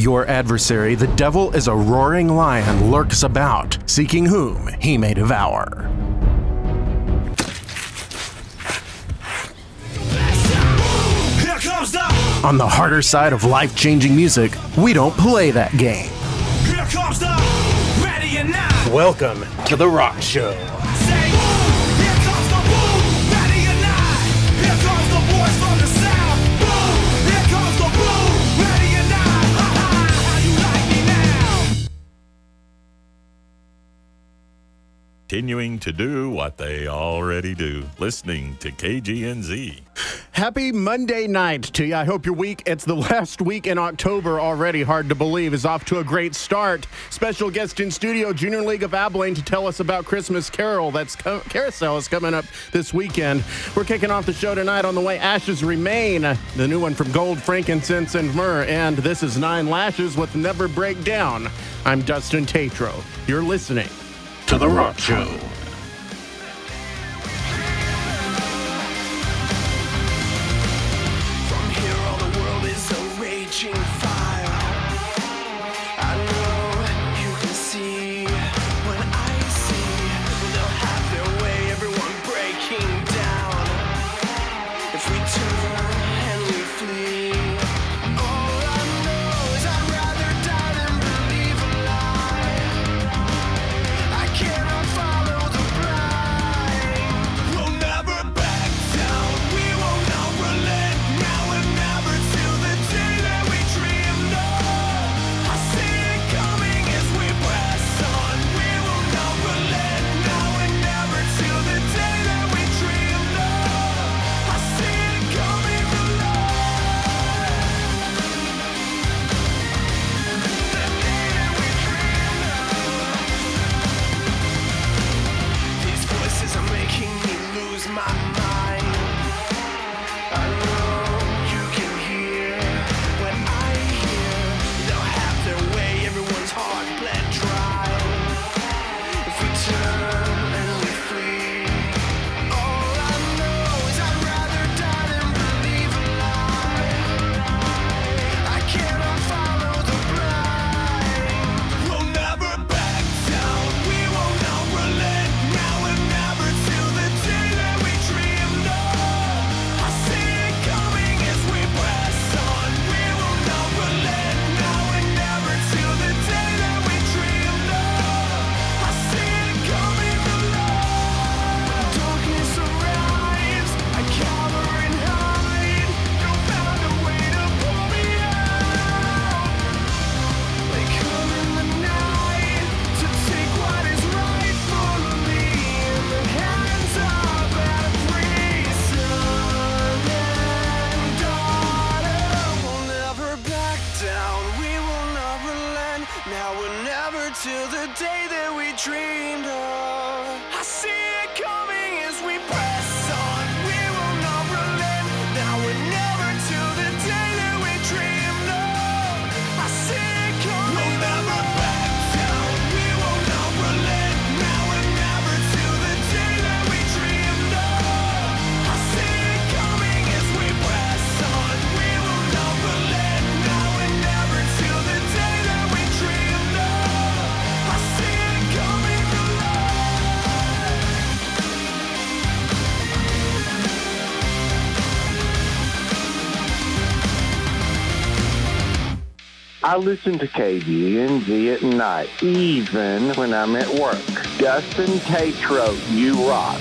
your adversary, the devil is a roaring lion lurks about, seeking whom he may devour. On the harder side of life-changing music, we don't play that game. Here comes the ready or not. Welcome to The Rock Show. Say, here comes the boom, ready or not. Here comes the boys from the south. Boom, here comes the boom, ready or not. Ha ha, how you like me now? Continuing to do what they already do, listening to KGNZ. Happy Monday night to you. I hope your week, it's the last week in October already, hard to believe, is off to a great start. Special guest in studio, Junior League of Abilene, to tell us about Christmas Carousel is coming up this weekend. We're kicking off the show tonight on the way Ashes Remain, the new one from Gold, Frankincense, and Myrrh. And this is 9 Lashes with Never Break Down. I'm Dustin Tatro. You're listening to The Rock Show. I listen to KGNZ at night, even when I'm at work. Dustin Tatro, you rock.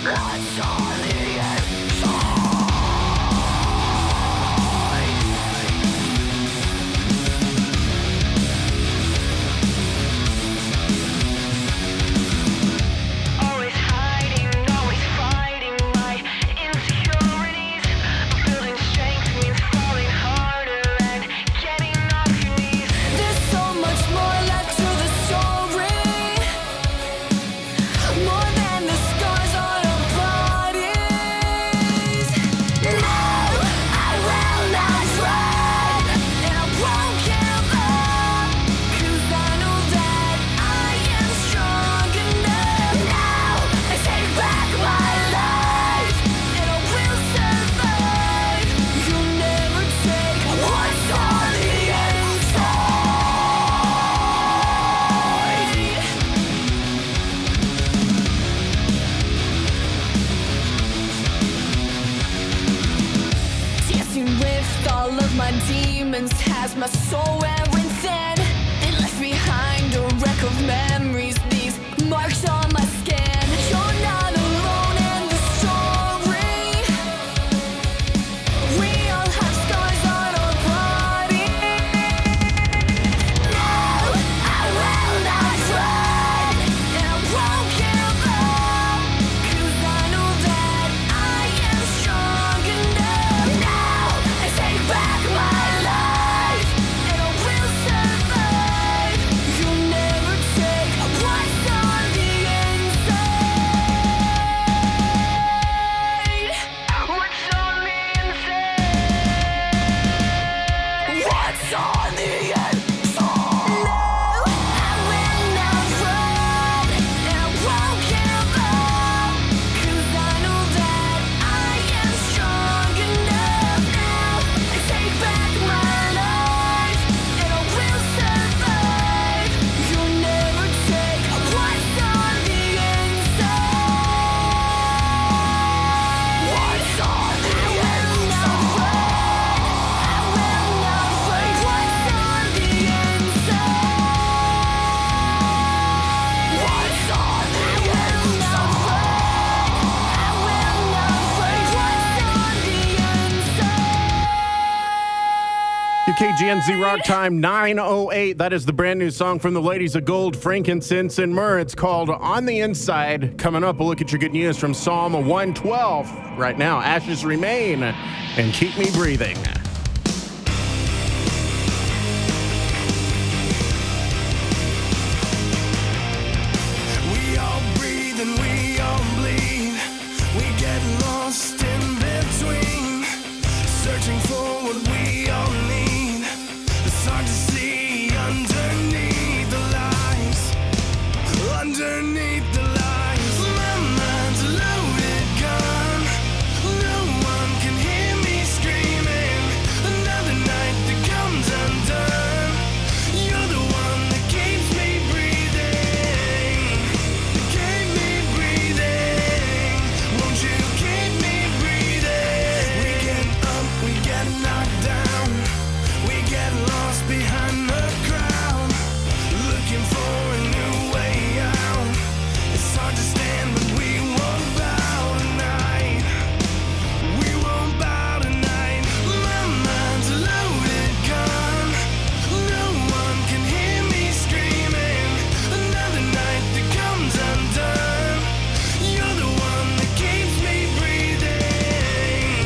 More than the scars on a body. moments has my soul wearing thin. They left behind a wreck of memories, these marks on my skin. You're not alone in the story. We all have scars on our body. No, I will not run, and I won't give up, 'cause I know that I am strong enough. Now I take back my life, and I will survive. You'll never take what's on the inside. What's on the inside? What's on the inside? No, I will not run, and I won't give up, 'cause I know that I am strong enough. Now I take back my life, and I will survive. You'll never take what's on the inside. What's on the Your KGNZ Rock Time 9:08. That is the brand new song from the ladies of Gold, Frankincense, and Myrrh. It's called On the Inside. Coming up, we'll look at your good news from Psalm 112. Right now, Ashes Remain and Keep Me Breathing. We all breathe and we all bleed. We get lost in between, searching for what we all need. It's hard to see underneath the lies, underneath the lies. My mind's a loaded gun. No one can hear me screaming. Another night that comes undone. You're the one that keeps me breathing. Keep me breathing. Won't you keep me breathing? We get up, we get knocked down. We get lost behind the crowd, looking for a new way out. It's hard to stand, but we won't bow tonight. We won't bow tonight. My mind's a loaded gun. No one can hear me screaming. Another night that comes undone. You're the one that keeps me breathing.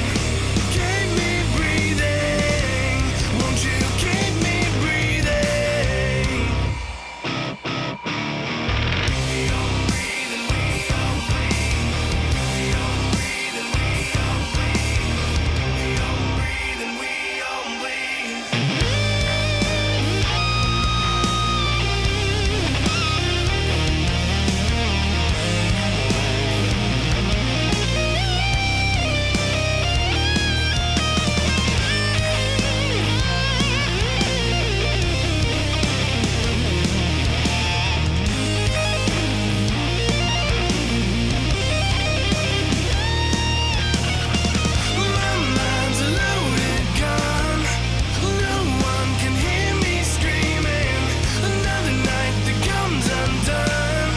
Keep me breathing. Won't you keep me breathing? We all breathe and we all bleed. We all breathe and we all bleed. We all breathe and we all bleed. My mind's a loaded gun. No one can hear me screaming. Another night that comes undone.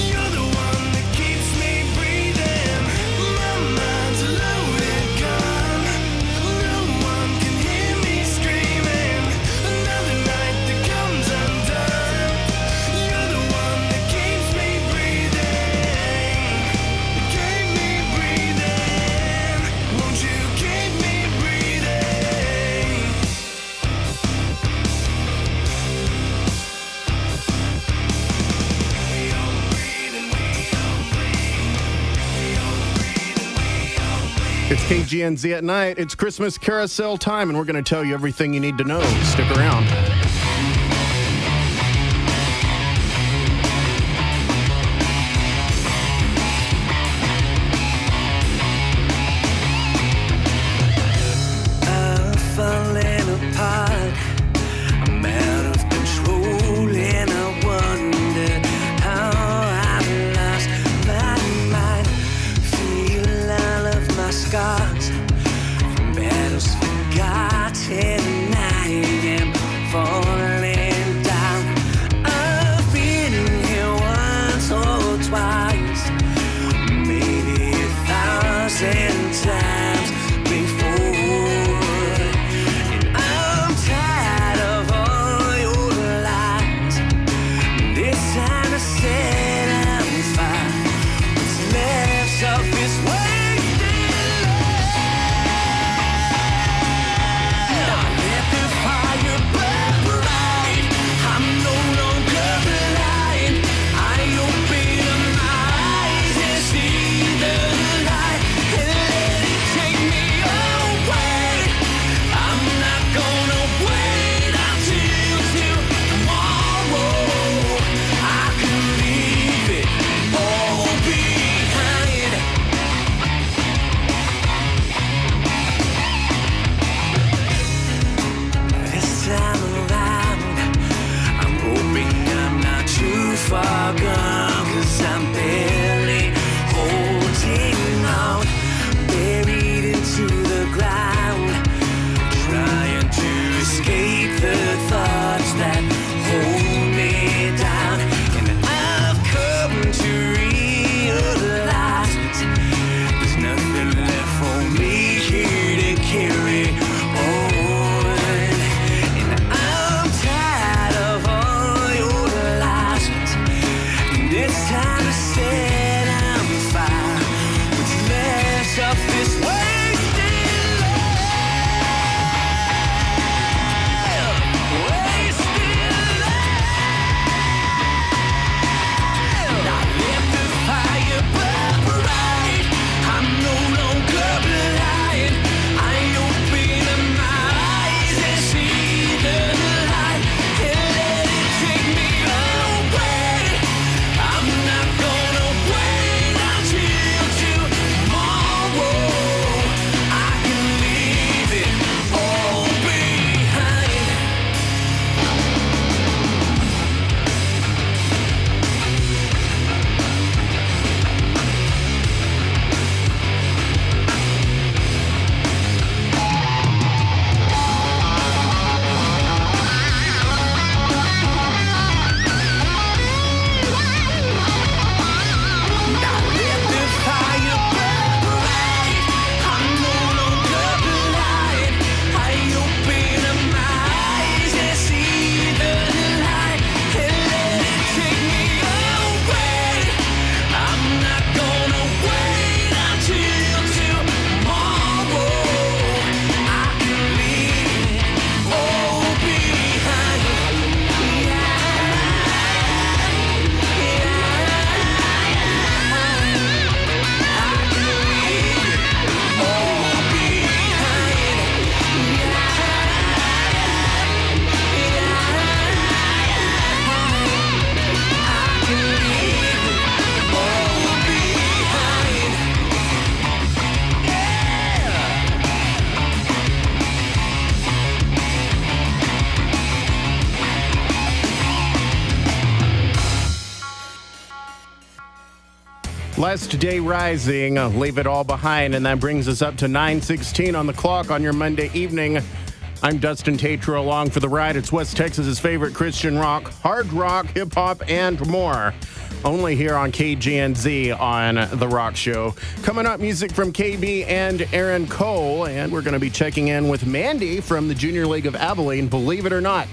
You're the one that keeps me breathing. My mind's a loaded gun. No one can hear me screaming. Another night that comes undone. You're the one that keeps me breathing. Keep me breathing. Won't you keep me breathing? We all breathe and we all bleed. We all breathe and we all bleed. It's KGNZ at night. It's Christmas carousel time, and we're going to tell you everything you need to know. Stick around. I'm falling apart. I'm out of control, and I wonder how I've lost my mind. Feel all of my scars from battles forgotten. I times before. And I'm tired of all your lies. It's time to set them fire. What's left of this wasted love? Let the fire burn bright. I'm no longer blind. I open my eyes and see the light, and let it take me away. I'm not gonna wait until tomorrow. I can leave it all behind. This time around, I'm hoping I'm not too far gone, 'cause I'm barely holding on, buried into the ground, trying to escape the thoughts that hold me down. And I've come to realize there's nothing left for me here to carry on. And I'm tired of all your lies. And it's time to set them fire. What's left of this wasted love? Wasted love. Now let the fire burn bright. I'm no longer blind. I open my eyes and see the light, and let it take me away. I'm not gonna wait until tomorrow. I can leave it all behind. Now let the fire burn bright. I'm no longer blind. I open my eyes and see the light, and let it take me away. I'm not gonna wait until tomorrow. I can leave it all behind. Last Day Rising, Leave It All Behind, and that brings us up to 9:16 on the clock on your Monday evening. I'm Dustin Tatro, along for the ride. It's West Texas's favorite Christian rock, hard rock, hip-hop, and more. Only here on KGNZ on The Rock Show. Coming up, music from KB and Aaron Cole, and we're going to be checking in with Mandy from the Junior League of Abilene. Believe it or not,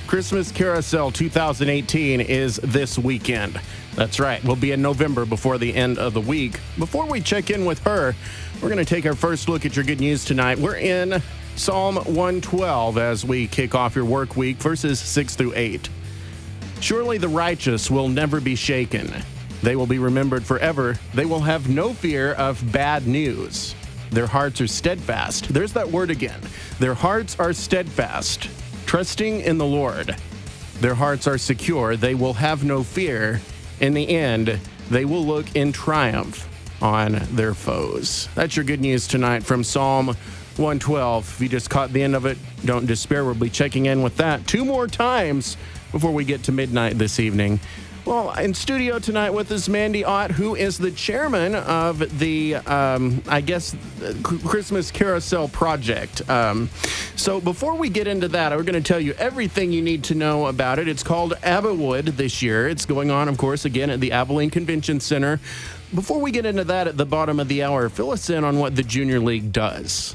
Christmas Carousel 2018 is this weekend. That's right. We'll be in November before the end of the week. Before we check in with her, we're going to take our first look at your good news tonight. We're in Psalm 112 as we kick off your work week, verses 6 through 8. Surely the righteous will never be shaken. They will be remembered forever. They will have no fear of bad news. Their hearts are steadfast. There's that word again. Their hearts are steadfast, trusting in the Lord. Their hearts are secure. They will have no fear. In the end, they will look in triumph on their foes. That's your good news tonight from Psalm 112. If you just caught the end of it, don't despair. We'll be checking in with that 2 more times before we get to midnight this evening. Well, in studio tonight with us, Mandy Ott, who is the chairman of the, Christmas Carousel Project. So before we get into that, we're going to tell you everything you need to know about it. It's called ABIwood this year. It's going on, of course, again at the Abilene Convention Center. Before we get into that at the bottom of the hour, fill us in on what the Junior League does.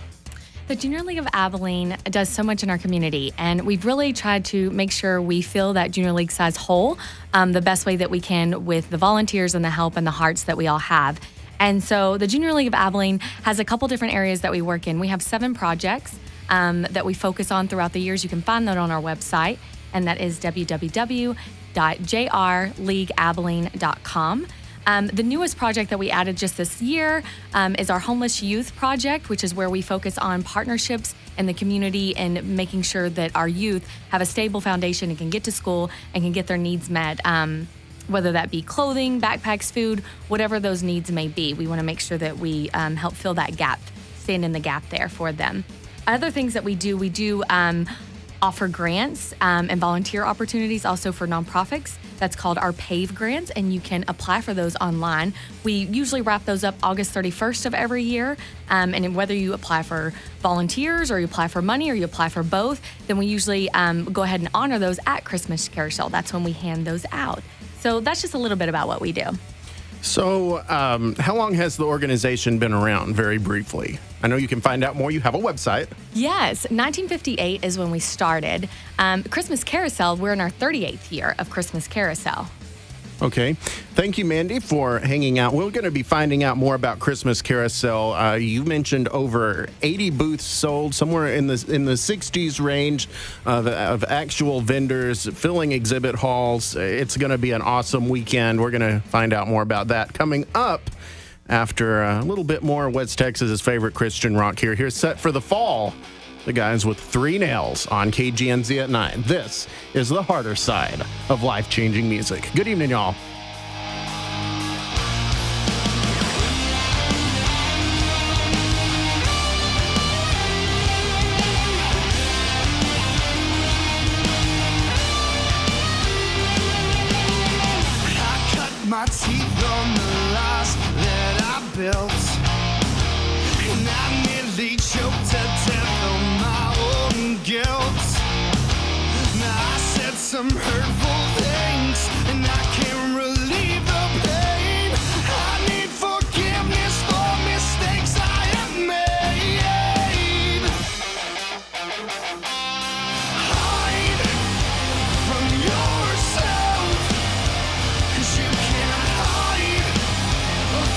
The Junior League of Abilene does so much in our community, and we've really tried to make sure we fill that Junior League size hole the best way that we can with the volunteers and the help and the hearts that we all have. And so the Junior League of Abilene has a couple different areas that we work in. We have 7 projects that we focus on throughout the years. You can find that on our website, and that is www.jrleagueabilene.com. The newest project that we added just this year is our Homeless Youth Project, which is where we focus on partnerships in the community and making sure that our youth have a stable foundation and can get to school and can get their needs met, whether that be clothing, backpacks, food, whatever those needs may be. We want to make sure that we help fill that gap, stand in the gap there for them. Other things that we do offer grants and volunteer opportunities also for nonprofits. That's called our PAVE grants, and you can apply for those online. We usually wrap those up August 31st of every year, and whether you apply for volunteers or you apply for money or you apply for both, then we usually go ahead and honor those at Christmas Carousel. That's when we hand those out. So that's just a little bit about what we do. So how long has the organization been around, very briefly? I know you can find out more. You have a website. Yes, 1958 is when we started. Christmas Carousel, we're in our 38th year of Christmas Carousel. Okay. Thank you, Mandy, for hanging out. We're going to be finding out more about Christmas Carousel. You mentioned over 80 booths sold, somewhere in the 60s range of actual vendors filling exhibit halls. It's going to be an awesome weekend. We're going to find out more about that coming up after a little bit more West Texas's favorite Christian rock here. Here's Set for the Fall. The guys with 3 Nails on KGNZ at 9. This is the harder side of life-changing music. Good evening, y'all. I cut my teeth on the lies that I built, and I nearly choked to death on my own guilt. Now I said some hurtful things, and I can't relieve the pain. I need forgiveness for mistakes I have made. Hide from yourself, 'cause you can't hide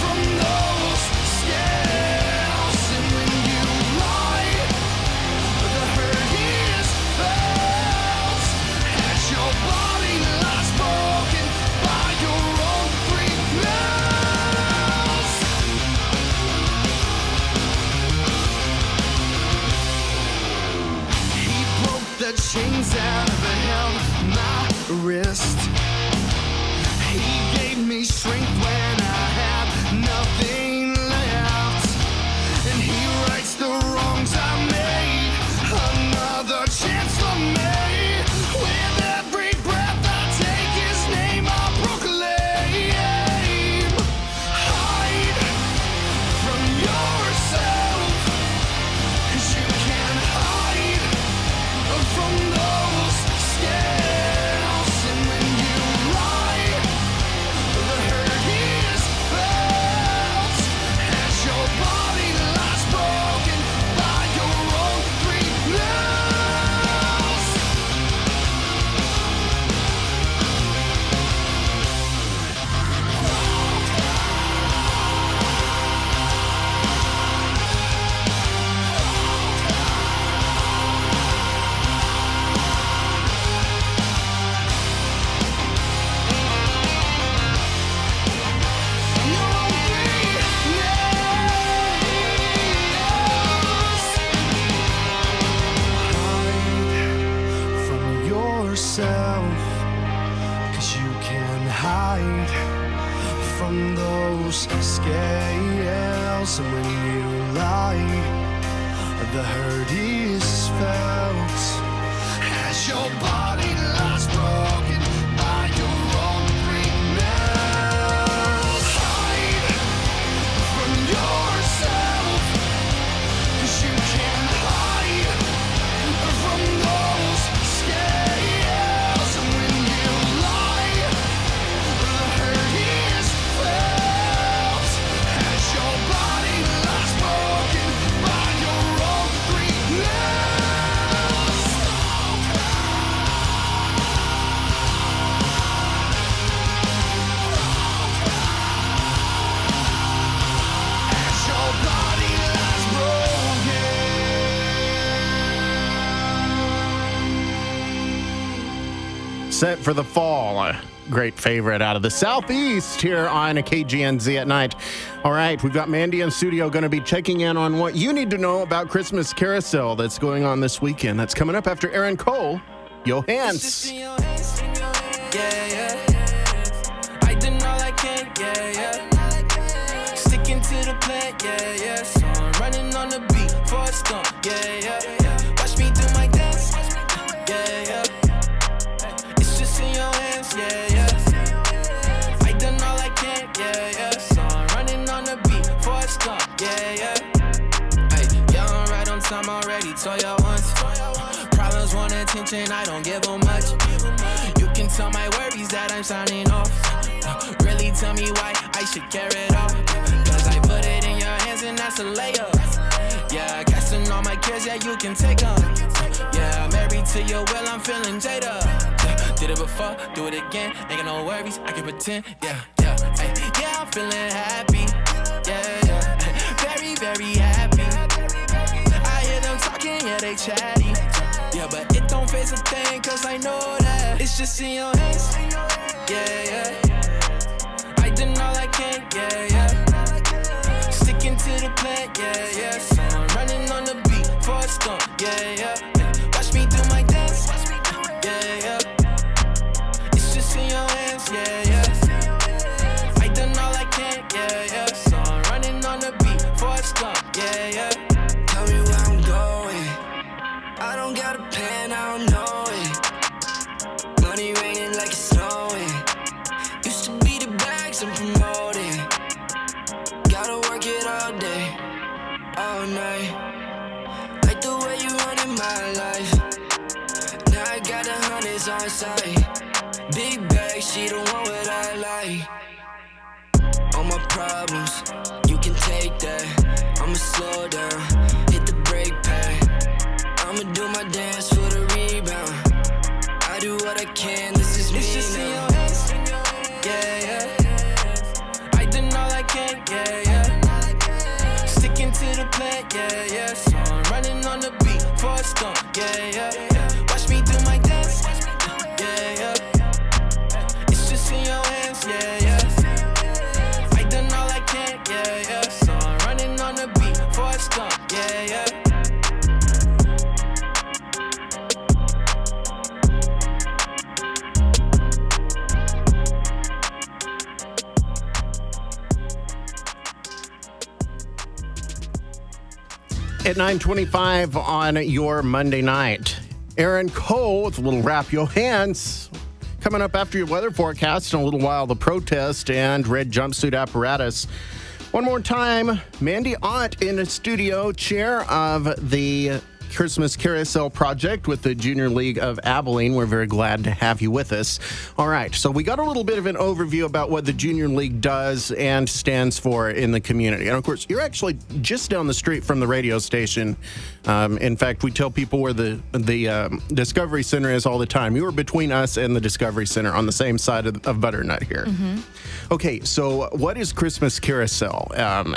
from those scales. And when you lie, the hurt is felt as your body lies broken by your own 3 nails. He broke the chains that have held my wrist. He gave me strength when I had nothing left, and he rights the wrongs I made. Another chance for me. With every breath I take, his name I proclaim. Hide from yourself, 'cause you can't hide from those scales. And when you lie, the hurt is felt as your body lies broken by your own 3 nails. Your own 3 nails. Hide from yourself, 'cause you can hide from those scales. And when you lie, the hurt is felt as your body lies broken by your own 3 nails. Hide from yourself, 'cause you can't hide from those scales. And when you lie, the hurt is felt Set for the fall. A great favorite out of the Southeast here on KGNZ at night. All right, we've got Mandy in studio going to be checking in on what you need to know about Christmas Carousel that's going on this weekend. That's coming up after Aaron Cole, Johans. Yeah, yeah. I did all I can, yeah, yeah. Sticking to the plan, yeah, yeah. So I'm running on the beat for a stump, yeah, yeah, yeah. Watch me do my dance, yeah, yeah. It's just in your hands, yeah, yeah. I done all I can, yeah, yeah. So I'm running on the beat for a stump, yeah, yeah. Hey, yeah, I'm right on time already, told y'all once. Problems want attention, I don't give them much. You can tell my worries that I'm signing off. Really tell me why I should carry it off. Cause I put it in your hands and that's a layup. Yeah, casting all my cares, yeah, you can take them. Yeah, married to your will, I'm feeling jaded. Yeah, did it before, do it again. Ain't got no worries, I can pretend. Yeah, yeah, ay, yeah, I'm feeling happy. Yeah, yeah, very, very happy. I hear them talking, yeah, they chatty. Yeah, but it don't face a thing, cause I know that it's just in your hands. Yeah, yeah. I did all I can, yeah, yeah. Sticking to the plan, yeah, yeah. So I'm running on the beat for a stump, yeah, yeah. Watch me do my dance, yeah, yeah. It's just in your hands, yeah, yeah. I done all I can, yeah, yeah. So I'm running on the beat for a stump, yeah, yeah. Tell me where I'm going. I don't got a plan, I don't know it. Money raining like it's snowing. Used to be the bags and promote it. Gotta work it all day, all night. Like the way you running my life. Now I got the hundreds on site. Big bag, she the one what I like. All my problems, you can take that. I'ma slow down, hit the brake pad. I'ma do my dance for the rebound. I do what I can, this is me It's just in now. your hands, yeah, yeah. I did all I can, yeah, yeah. Sticking to the plan, yeah, yeah. So I'm running on the beat for a stump, yeah, yeah, yeah. Watch me do my dance, yeah, yeah. It's just in your hands, yeah, yeah. I done all I can, yeah, yeah. So I'm running on the beat for a stump, yeah, yeah. At 9:25 on your Monday night, Aaron Cole with a little Wrap Your Hands. Coming up after your weather forecast in a little while, the protest and red jumpsuit apparatus. One more time, Mandy Ott in the studio, chair of the Christmas Carousel Project with the Junior League of Abilene. We're very glad to have you with us. All right, so we got a little bit of an overview about what the Junior League does and stands for in the community. And of course, you're actually just down the street from the radio station. In fact, we tell people where the Discovery Center is all the time. You are between us and the Discovery Center on the same side of Butternut here. Okay, so what is Christmas Carousel?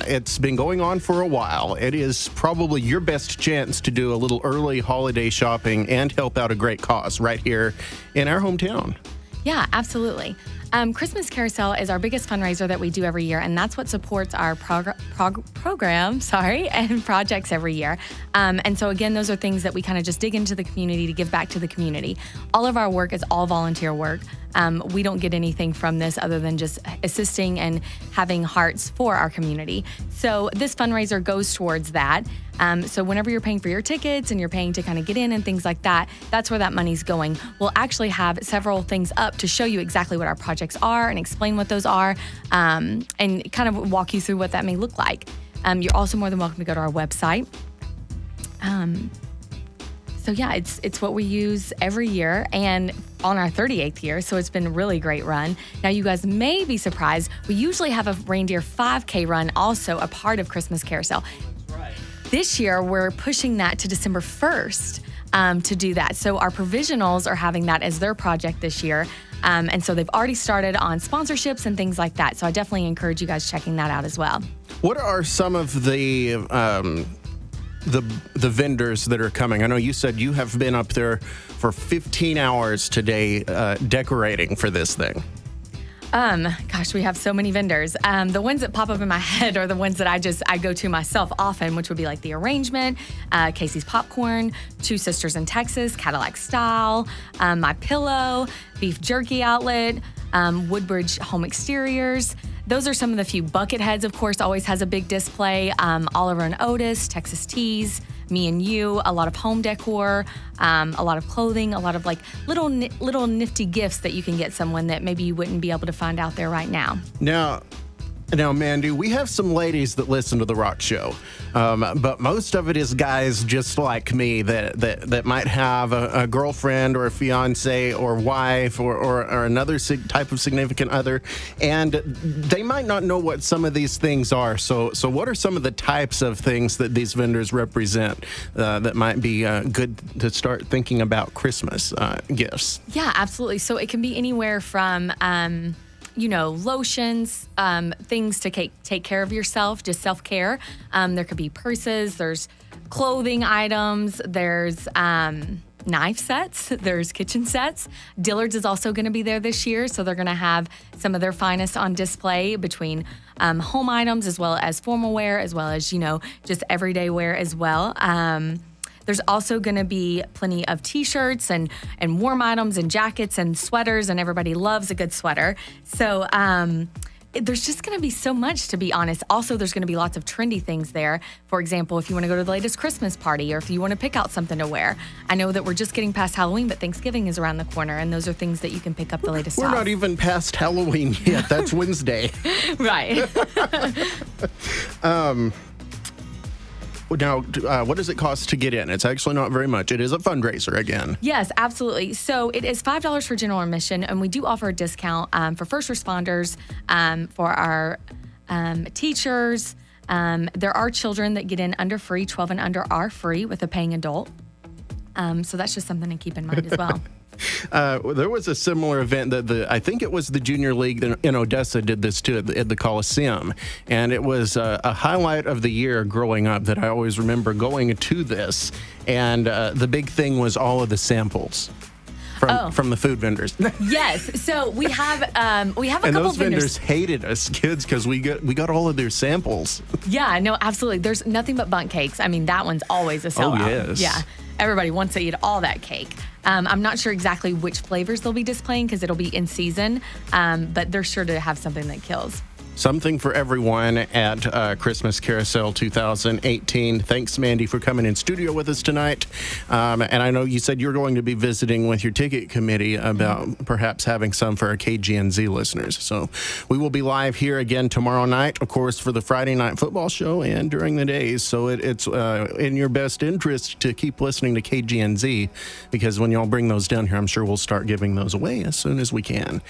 It's been going on for a while. It is probably your best chance to do a little early holiday shopping and help out a great cause right here in our hometown. Yeah, absolutely. Christmas Carousel is our biggest fundraiser that we do every year, and that's what supports our program and projects every year. And so again, those are things that we kind of just dig into the community to give back to the community. All of our work is all volunteer work. We don't get anything from this other than just assisting and having hearts for our community. So this fundraiser goes towards that. So whenever you're paying for your tickets and you're paying to kind of get in and things like that, that's where that money's going. We'll actually have several things up to show you exactly what our projects are and explain what those are, and kind of walk you through what that may look like. You're also more than welcome to go to our website. So yeah, it's what we use every year and on our 38th year, so it's been a really great run. Now you guys may be surprised, we usually have a reindeer 5K run also a part of Christmas Carousel. That's right. This year we're pushing that to December 1st to do that. So our provisionals are having that as their project this year. And so they've already started on sponsorships and things like that. So I definitely encourage you guys checking that out as well. What are some of the the vendors that are coming? I know you said you have been up there for 15 hours today decorating for this thing. Gosh, we have so many vendors. The ones that pop up in my head are the ones that I go to myself often, which would be like The Arrangement, Casey's Popcorn, Two Sisters in Texas, Cadillac Style, My Pillow, Beef Jerky Outlet, Woodbridge Home Exteriors. Those are some of the few. Bucketheads, of course, always has a big display. Oliver and Otis, Texas Teas, Me and You, a lot of home decor, a lot of clothing, a lot of like little nifty gifts that you can get someone that maybe you wouldn't be able to find out there right now. Now, Mandy, we have some ladies that listen to the Rock Show, but most of it is guys just like me that might have a girlfriend or a fiance or wife or another type of significant other, and they might not know what some of these things are. So what are some of the types of things that these vendors represent that might be good to start thinking about Christmas gifts? Yeah, absolutely. So it can be anywhere from lotions, things to take care of yourself, just self-care. There could be purses, there's clothing items, there's knife sets, there's kitchen sets. Dillard's is also going to be there this year, so they're going to have some of their finest on display between home items as well as formal wear, as well as, just everyday wear as well. There's also going to be plenty of T-shirts and warm items and jackets and sweaters, and everybody loves a good sweater. So there's just going to be so much, to be honest. Also, there's going to be lots of trendy things there. For example, if you want to go to the latest Christmas party, or if you want to pick out something to wear. I know that we're just getting past Halloween, but Thanksgiving is around the corner, and those are things that you can pick up the latest We're off. not even past Halloween yet. That's Wednesday. Right. Now, what does it cost to get in? It's actually not very much. It is a fundraiser again. Yes, absolutely. So it is $5 for general admission, and we do offer a discount for first responders, for our teachers. There are children that get in under free. 12 and under are free with a paying adult. So that's just something to keep in mind as well. There was a similar event that I think it was the Junior League in Odessa did this too at the Coliseum, and it was a highlight of the year growing up that I always remember going to this, and the big thing was all of the samples from the food vendors. Yes, so we have a and couple those of vendors. hated us kids because we got all of their samples. Yeah, no, absolutely. There's nothing but bundt cakes. I mean, that one's always a sellout. Oh yes, yeah. Everybody wants to eat all that cake. I'm not sure exactly which flavors they'll be displaying because it'll be in season, but they're sure to have something that kills. Something for everyone at Christmas Carousel 2018. Thanks, Mandy, for coming in studio with us tonight. And I know you said you're going to be visiting with your ticket committee about perhaps having some for our KGNZ listeners. So we will be live here again tomorrow night, of course, for the Friday night football show and during the days. So it's in your best interest to keep listening to KGNZ, because when y'all bring those down here, I'm sure we'll start giving those away as soon as we can.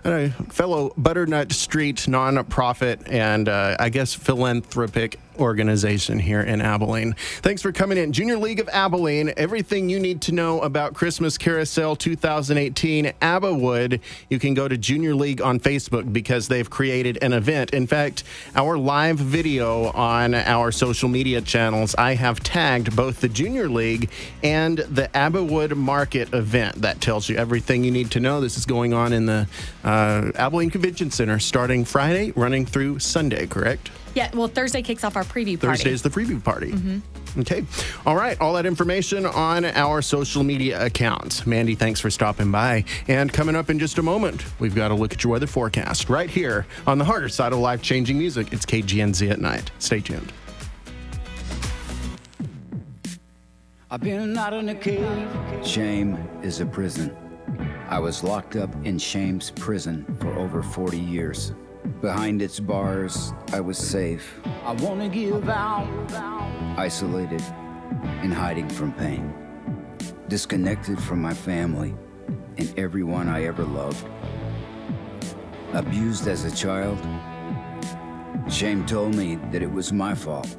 A fellow Butternut Street nonprofit and I guess philanthropic organization here in Abilene. Thanks for coming in. Junior League of Abilene, everything you need to know about Christmas Carousel 2018 ABIwood. You can go to Junior League on Facebook because they've created an event. In fact, our live video on our social media channels, I have tagged both the Junior League and the ABIwood Market event. That tells you everything you need to know. This is going on in the Abilene Convention Center starting Friday, running through Sunday, correct? Yeah, well, Thursday kicks off our preview party. Thursday is the preview party. Mm-hmm. Okay. All right. All that information on our social media accounts. Mandy, thanks for stopping by. And coming up in just a moment, we've got a look at your weather forecast right here on the harder side of life-changing music. It's KGNZ at night. Stay tuned. I've been out in a cave. Shame is a prison. I was locked up in shame's prison for over 40 years. Behind its bars, I was safe. I wanna give out. Isolated and hiding from pain. Disconnected from my family and everyone I ever loved. Abused as a child. Shame told me that it was my fault.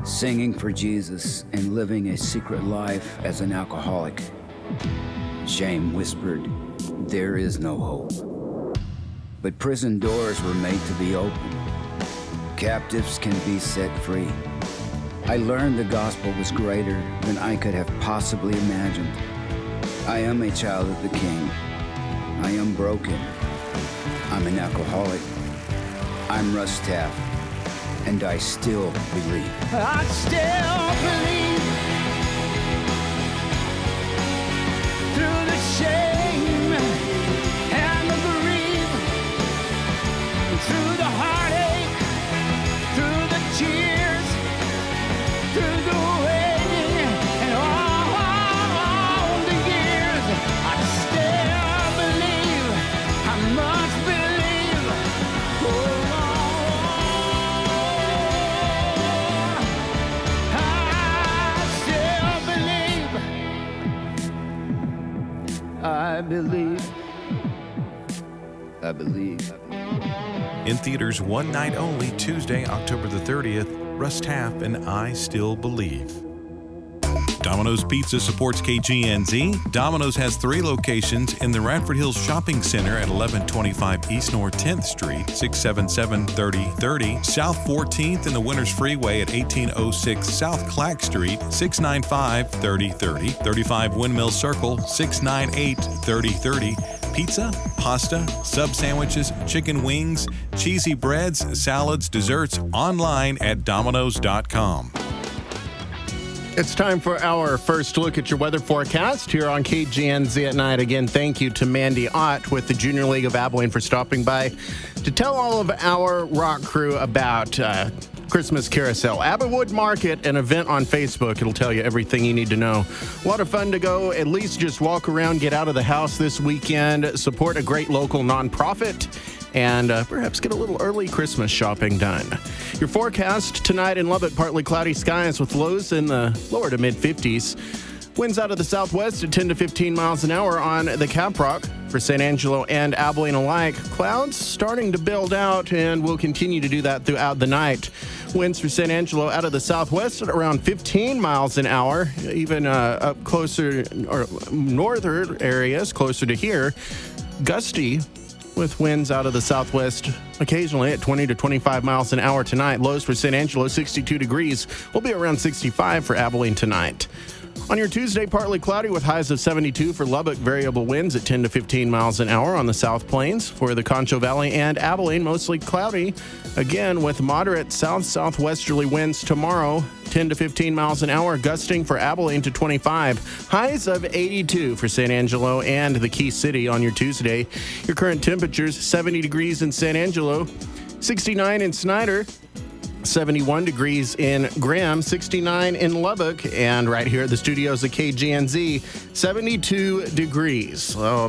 Singing for Jesus and living a secret life as an alcoholic. Shame whispered, there is no hope. But prison doors were made to be open. Captives can be set free. I learned the gospel was greater than I could have possibly imagined. I am a child of the King. I am broken. I'm an alcoholic. I'm Russ Taff, and I still believe. I still believe through the shame and the bereavement, through the heartache, through the tears, through the waiting, and all the years. I still believe. I must believe. Oh, I believe. I believe. In theaters one night only, Tuesday, October the 30th, Russ Taff and I Still Believe. Domino's Pizza supports KGNZ. Domino's has 3 locations in the Radford Hills Shopping Center at 1125 East North 10th Street, 677-3030, South 14th in the Winters Freeway at 1806 South Clack Street, 695-3030, 35 Windmill Circle, 698-3030. Pizza, pasta, sub sandwiches, chicken wings, cheesy breads, salads, desserts, online at Domino's.com. It's time for our first look at your weather forecast here on KGNZ at night. Again, thank you to Mandy Ott with the Junior League of Abilene for stopping by to tell all of our rock crew about Christmas Carousel. ABIwood Market, an event on Facebook. It'll tell you everything you need to know. A lot of fun to go. At least just walk around, get out of the house this weekend, support a great local nonprofit, and perhaps get a little early Christmas shopping done. Your forecast tonight in Lubbock, partly cloudy skies with lows in the lower to mid-50s. Winds out of the southwest at 10 to 15 miles an hour on the Caprock. For San Angelo and Abilene alike, clouds starting to build out and will continue to do that throughout the night. Winds for San Angelo out of the southwest at around 15 miles an hour, even up closer, or northern areas closer to here. Gusty with winds out of the southwest occasionally at 20 to 25 miles an hour tonight. Lows for San Angelo, 62 degrees. Will be around 65 for Abilene tonight. On your Tuesday, partly cloudy with highs of 72 for Lubbock. Variable winds at 10 to 15 miles an hour on the South Plains. For the Concho Valley and Abilene, mostly cloudy. Again, with moderate south-southwesterly winds tomorrow, 10 to 15 miles an hour, gusting for Abilene to 25. Highs of 82 for San Angelo and the Key City on your Tuesday. Your current temperatures, 70 degrees in San Angelo, 69 in Snyder, 71 degrees in Graham, 69 in Lubbock, and right here at the studios of KGNZ, 72 degrees. Well,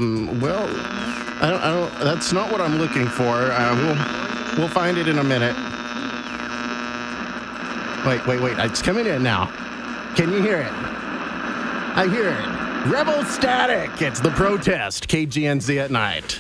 I don't, that's not what I'm looking for. We'll find it in a minute. Wait, it's coming in now. Can you hear it? I hear it. Rebel static. It's the protest. KGNZ at night.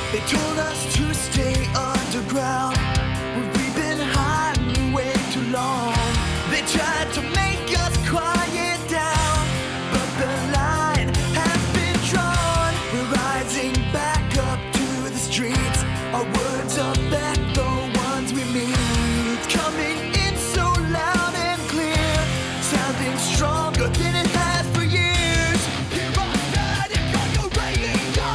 They told us to stay underground, but we've been hiding way too long. They tried to make us quiet down, but the line has been drawn. We're rising back up to the streets. Our words are back, the ones we mean. Coming in so loud and clear, sounding stronger than it has for years. Hear us static on your radio.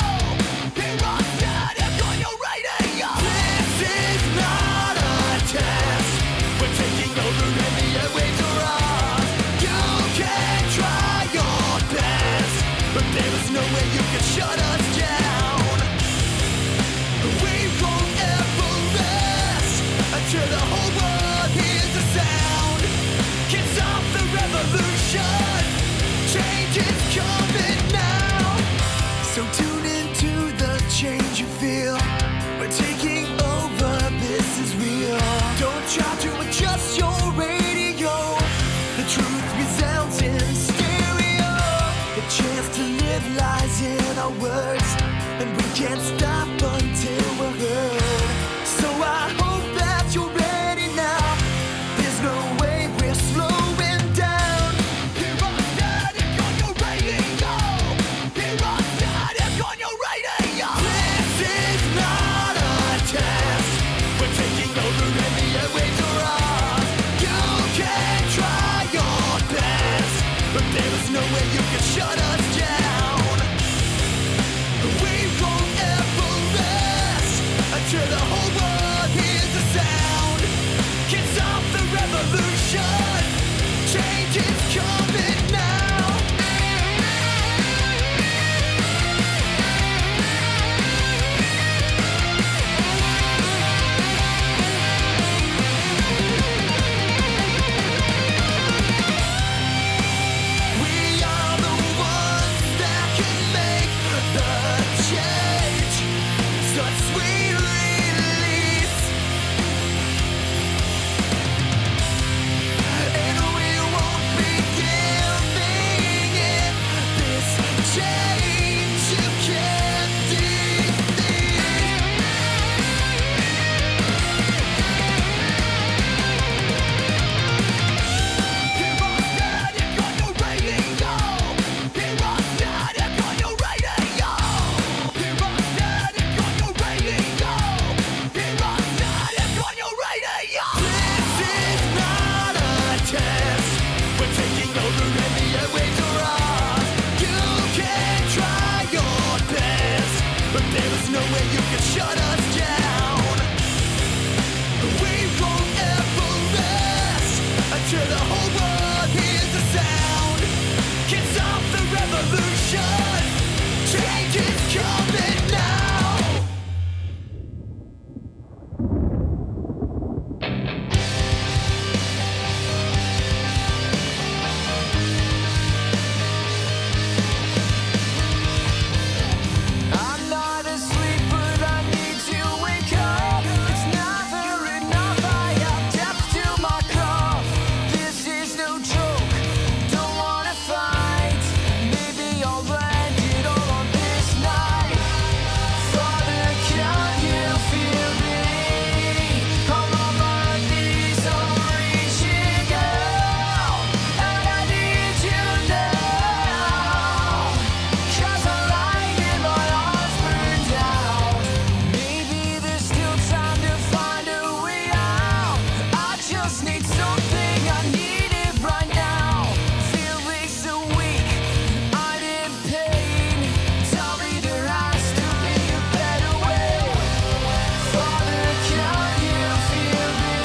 Hear us static on your radio. This is not a test. We're taking over and the airwaves are ours. You can try your best, but there is no way you can shut us down. We won't ever rest until the whole world hears the sound. Can't stop the revolution. Change is coming now. So tune into the change you feel. We're taking over, this is real. Don't try to adjust your radio. The truth resounds in stereo. The chance to live lies in our words. can't stop until we're heard. So I hope that you're ready now. There's no way we're slowing down. Hear us static on your radio. Hear us static on your radio. This is not a test. We're taking over and the airwaves are ours. You can try your best, but there is no way you can shut us down. We won't ever rest until the whole world hears the sound. Can't stop the revolution. Change is coming now. We are the ones that can make the change. Such sweet release. And we won't be giving in. This change you can't defeat. Hear us static on your radio. Hear us static on your radio. Hear us static on your radio. Hear us static on your radio. This is not a test. We're taking over and the airwaves are ours. You can try your best, but there is no way you can shut us down. We won't ever rest until the whole world hears the sound. Can't stop the revolution. Change is coming now. I'm not asleep, but I need to wake up. It's never enough. I have depth to my cup. This is no joke. Don't wanna fight. Maybe I'll end it all on this night. Father, can you feel me? I'm on my knees, I'm reaching out, and I need you now. 'Cause I like it, my heart's burned out. Maybe there's still time to find a way out. I just need something, I need it right now. Feeling so weak, I'm in pain. Tell me there has to be a better way. Father, can you feel me?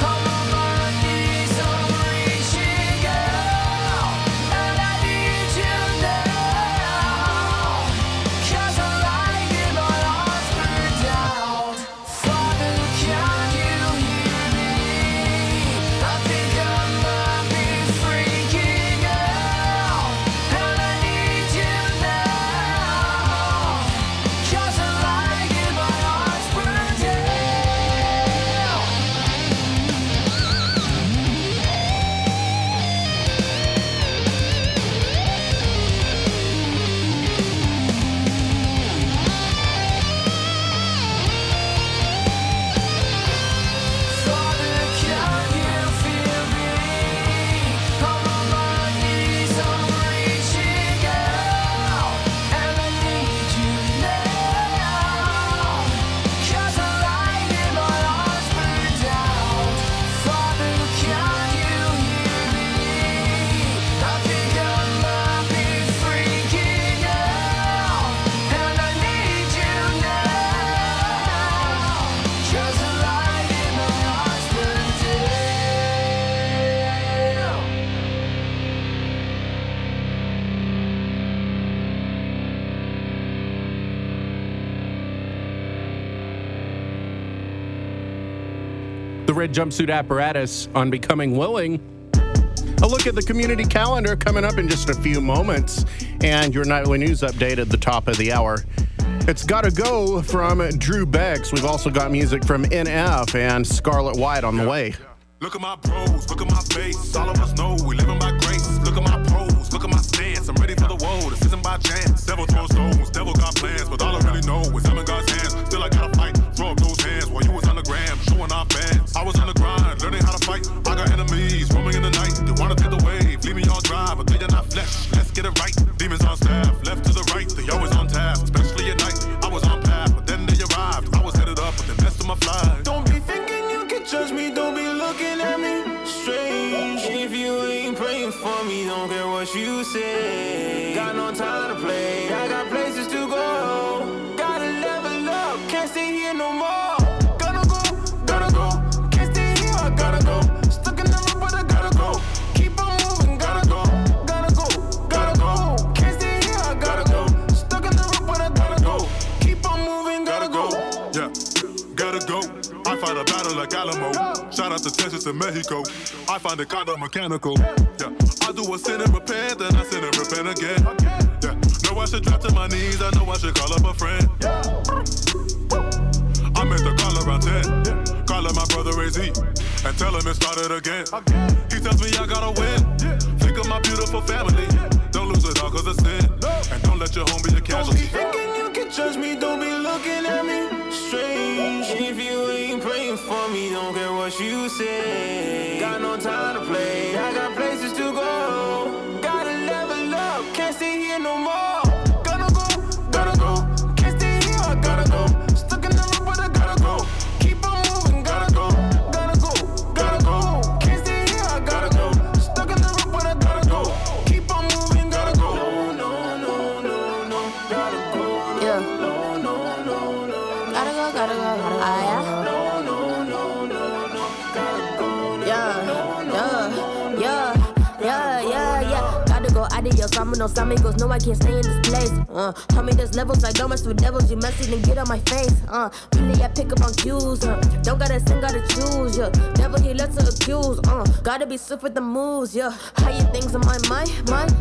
I'm on my knees, I'm reaching out, and I need you now. 'Cause I like it, my heart's burned out. Father, can you hear me? I think I might be freaking out, and I need you now. 'Cause I like it, my heart's burned out. Father, can you feel me? I'm on my knees, I'm reaching out, and I need you now. 'Cause I like it, my heart's burned out. Father, can you hear me? I think I might be freaking out, and I need you now. 'Cause I like it, my heart's burned out. The red jumpsuit apparatus on Becoming Willing. A look at the community calendar coming up in just a few moments, and your nightly news update at the top of the hour. It's Gotta Go from Drew Bex. We've also got music from NF and Scarlet White on the way. Look at my pros, look at my face. All of us know we living by grace. Look at my pros, look at my stance. I'm ready for the woe. This isn't by chance. Devil throws stones. Devil got plans. But all I really know is I'm in God's hands. Still I gotta fight. Throw up those hands while you was on the gram. Showing off bands. I was on the grind. Learning how to fight. I got enemies roaming in the night. They wanna take the wave. Leave me all dry. But they are not flesh. Let's get it right. Demons on staff. Left to the right. They always on task. Especially at night. I was on path. But then they arrived. I was headed up. But they messed up my fly. Don't be thinking you can judge me, don't be looking at me strange. If you ain't praying for me, don't care what you say. Got no time to play, I got places to go. Gotta level up, can't stay here no more. Gotta go, can't stay here, I gotta go. Stuck in the loop, but I gotta go. Keep on moving, gotta go. Can't stay here, I gotta go. Stuck in the loop, but I gotta go. Keep on moving, gotta go. Yeah, gotta go. I fight a battle like Alamo. Shout out to Texas and Mexico. I find it kinda mechanical. Yeah, I do a sin and repent, then I sin and repent again. Yeah, know I should drop to my knees. I know I should call up a friend. I meant to call around 10. Call up my brother AZ and tell him it started again. He tells me I gotta win. Think of my beautiful family. Don't lose it all cause of sin. And don't let your home be a casualty. Don't be thinking you can judge me, don't be looking at me strange. If you ain't praying for me, don't care what you say. Got no time to play, I got places to go. Gotta level up, can't stay here no more. Gotta go, can't stay here, I gotta go. Stuck in the loop, but I gotta go. Keep on moving, gotta go. Can't stay here, I gotta go. Stuck in the loop, but I gotta go. Keep on moving, gotta go. No, gotta go. Yeah. Gotta go. Yeah. Gotta go out of your summer, no amigos, no, I can't stay in this place. Tell me there's levels, I don't mess with devils, you messy, then get on my face. Really, I pick up on cues, don't gotta sing, gotta choose, yeah. Devil, he lets her accuse, gotta be swift with the moves, yeah. How you things on my mind,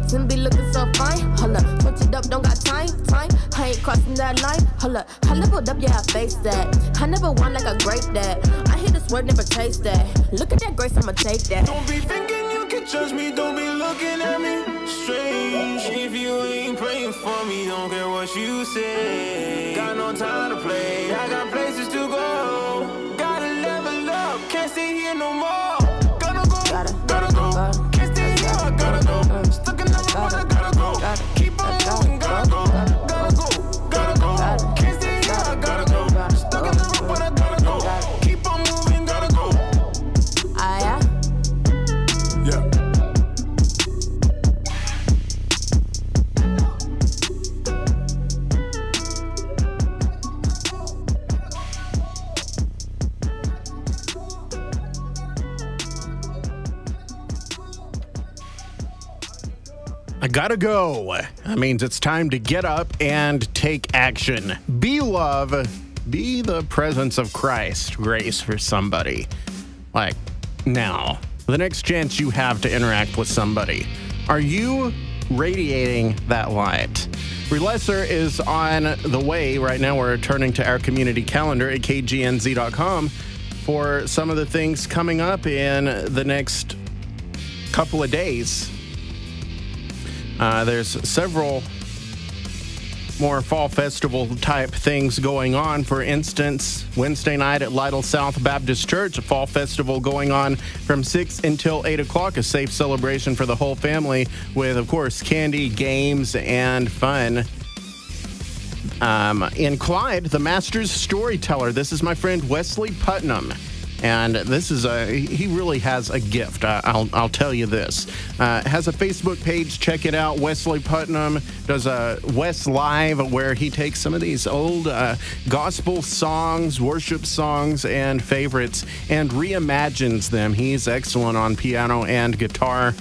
sin be looking so fine, holla, switch it up, don't got time, I ain't crossing that line, holla, I leveled up, yeah, I face that, I never want like a grape that, I hear this word, never taste that, look at that grace, I'ma take that. Don't be thinking you can judge me, don't be looking at me strange. If you ain't praying for me, don't care what you say. Got no time to play, I got places to go. Gotta level up, can't stay here no more. Gotta go, can't stay here, I gotta go. Stuck in the loop, but I gotta go. Keep on moving, gotta go. Can't stay here, I gotta go. Stuck in the loop, but I gotta go. Keep on moving, gotta go. Yeah. I gotta go. That means it's time to get up and take action. Be love. Be the presence of Christ. Grace for somebody. Like now. The next chance you have to interact with somebody. Are you radiating that light? Relesser is on the way. Right now we're turning to our community calendar at KGNZ.com for some of the things coming up in the next couple of days. There's several more fall festival type things going on. For instance, Wednesday night at Lytle South Baptist Church, a fall festival going on from 6 until 8 o'clock, a safe celebration for the whole family with, of course, candy, games, and fun. In Clyde, the Masters Storyteller. This is my friend Wesley Putnam. And this is he really has a gift. I'll tell you this. Has a Facebook page. Check it out. Wesley Putnam does a West Live where he takes some of these old gospel songs, worship songs, and favorites and reimagines them. He's excellent on piano and guitar.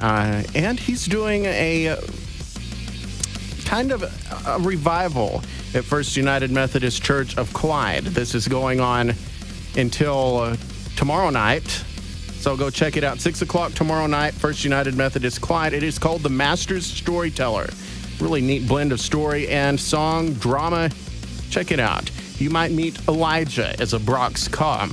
And he's doing a kind of a revival at First United Methodist Church of Clyde. This is going on until tomorrow night. So go check it out. 6 o'clock tomorrow night, First United Methodist Clyde. It is called the Masters Storyteller. Really neat blend of story and song, drama. Check it out. You might meet Elijah as a Brock's cop,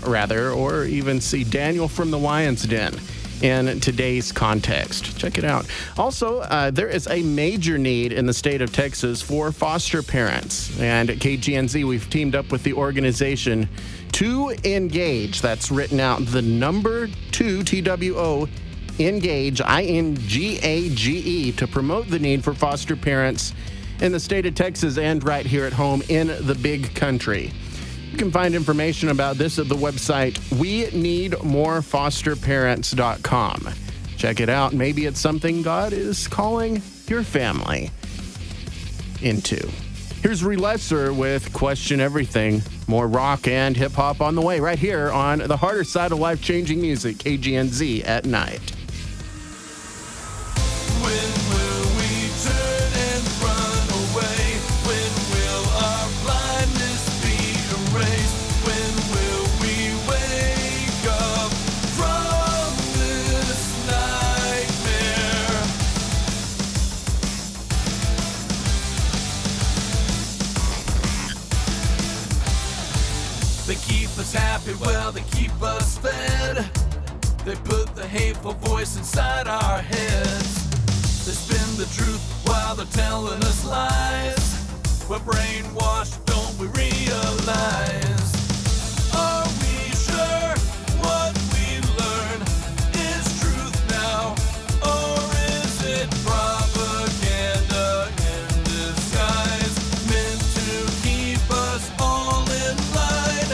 or even see Daniel from the Lion's Den. in today's context. Check it out. Also, there is a major need in the state of Texas for foster parents. And at KGNZ, we've teamed up with the organization To Engage. That's written out the number 2, TWO, Engage, INGAGE, to promote the need for foster parents in the state of Texas and right here at home in the big country. You can find information about this at the website weneedmorefosterparents.com. Check it out. Maybe it's something God is calling your family into. Here's Relesser with Question Everything. More rock and hip hop on the way right here on the harder side of life-changing music, KGNZ at night. When will we turn and run away? When will our blindness be erased? When will we wake up from this nightmare? They keep us happy, well, they keep us fed. They put the hateful voice inside our heads. They spin the truth while they're telling us lies. We're brainwashed, don't we realize? Are we sure what we learn is truth now? Or is it propaganda in disguise, meant to keep us all in line?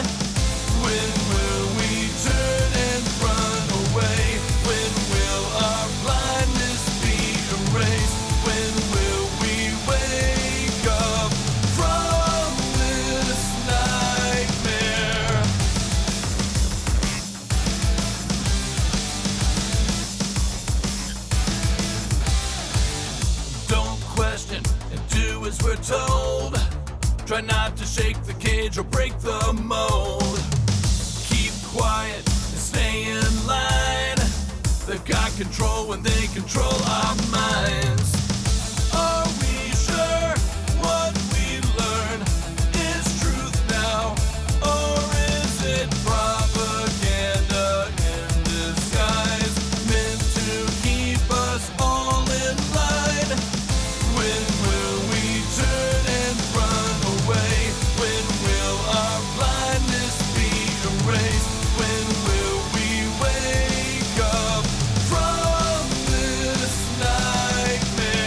When will we turn and run away? When will our blindness be erased? When will we wake up from this nightmare? Don't question and do as we're told. Try not to shake the cage or break the mold. Keep quiet and stay in line. They've got control when they control our minds. Are we sure what we learn is truth now? Or is it propaganda in disguise, meant to keep us all in line? When will we turn and run away? When will our blindness be erased? When will we wake up from this nightmare?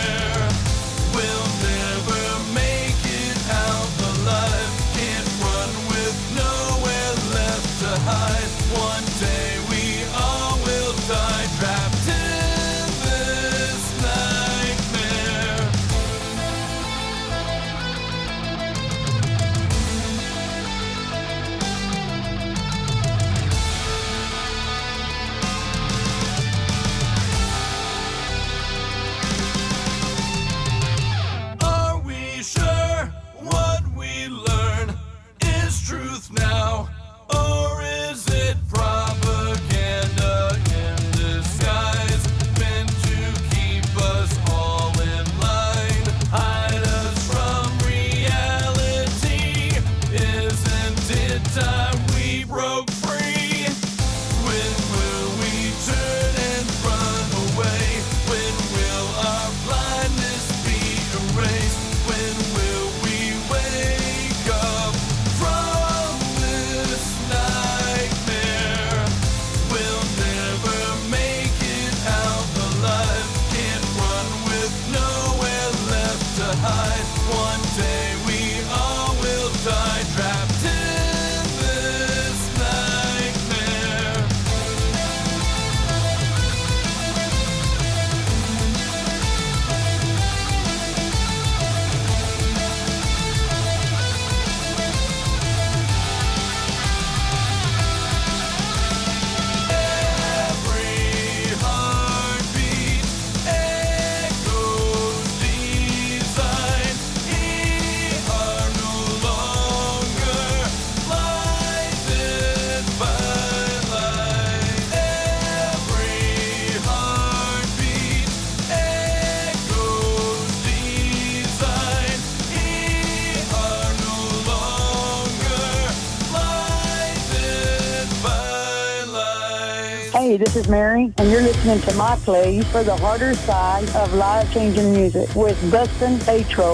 Hey, this is Mary, and you're listening to my play for the harder side of life-changing music with Dustin Tatro.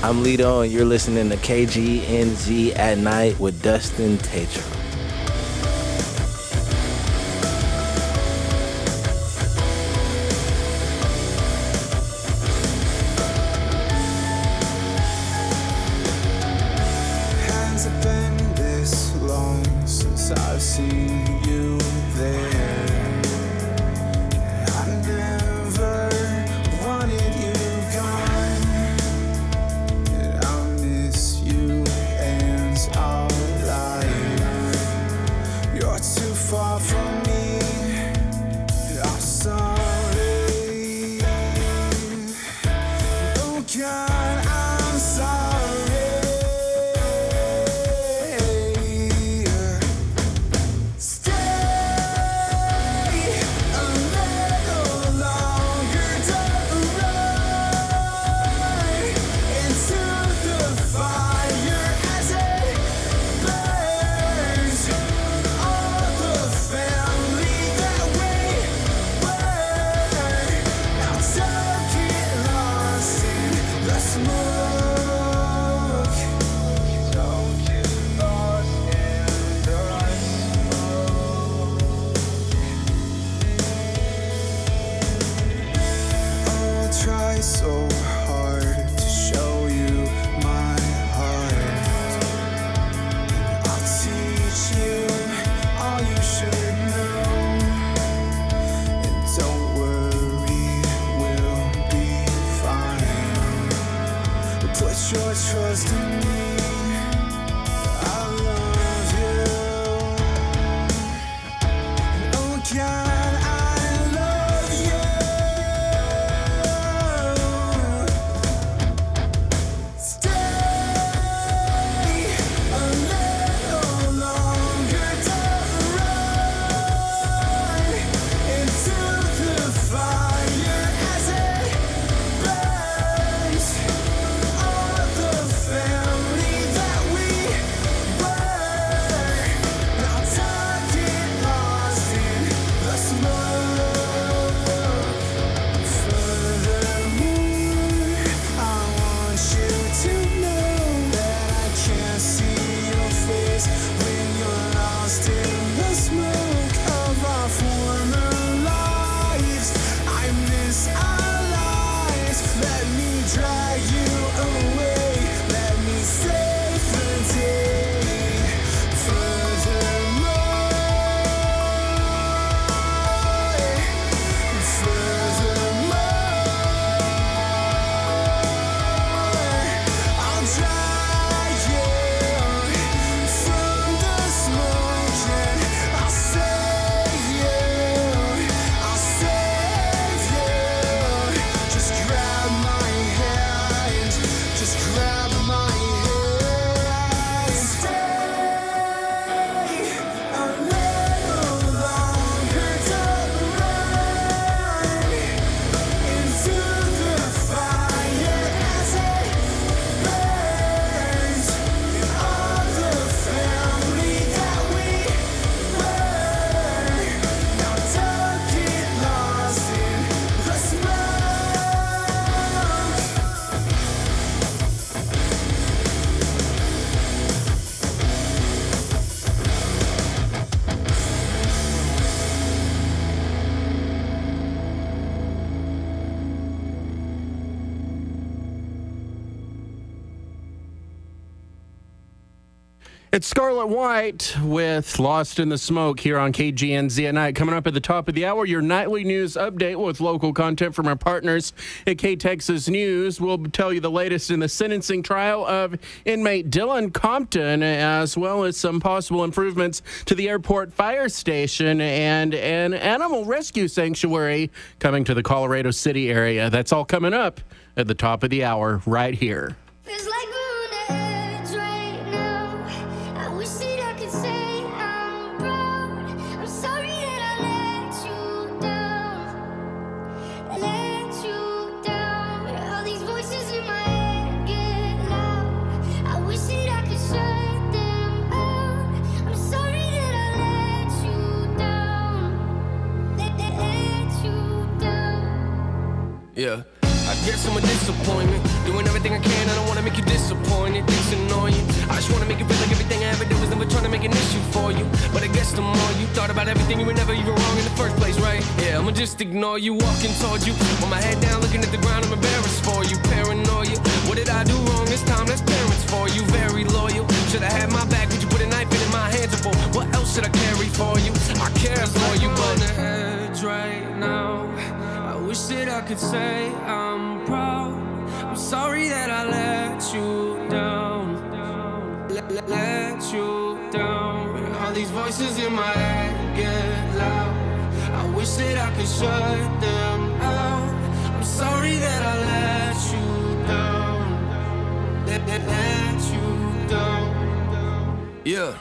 I'm Lito, and you're listening to KGNZ at Night with Dustin Tatro. Has it been this long since I've seen you there? I never wanted you gone. I'll miss you and our life. You're too far from me. I'm sorry. Oh God, I'm sorry. Try so hard to show you my heart. I'll teach you all you should know. And don't worry, we'll be fine. Put your trust in me. I love you. And oh God, It's Scarlet White with Lost in the Smoke here on KGNZ at Night. Coming up at the top of the hour, your nightly news update with local content from our partners at K-Texas News. We'll tell you the latest in the sentencing trial of inmate Dylan Compton, as well as some possible improvements to the airport fire station and an animal rescue sanctuary coming to the Colorado City area. That's all coming up at the top of the hour right here. Feels like we're on the edge right now. I wish that I could say I'm proud. I'm sorry that I let you down. Let you down. All these voices in my head get loud. I wish that I could shut them out. I'm sorry that I let you down. Yeah. I guess I'm a disappointment. Doing everything I can, I don't wanna make you disappointed. It's annoying. I just wanna make you feel like everything I ever did was never trying to make an issue for you. But I guess the more you thought about everything, you were never even wrong in the first place, right? Yeah, I'ma just ignore you, walking towards you. With my head down, looking at the ground, I'm embarrassed for you. Paranoia. What did I do wrong this time? That's parents for you. Very loyal. Should've had my back, would you put a knife in my hands or for? What else should I carry for you? I care for you, but on the edge right now. I wish that I could say I'm proud. I'm sorry that I let you down. Let you down. All these voices in my head get loud. I wish that I could shut them out. I'm sorry that I let you down. Let you down. Yeah.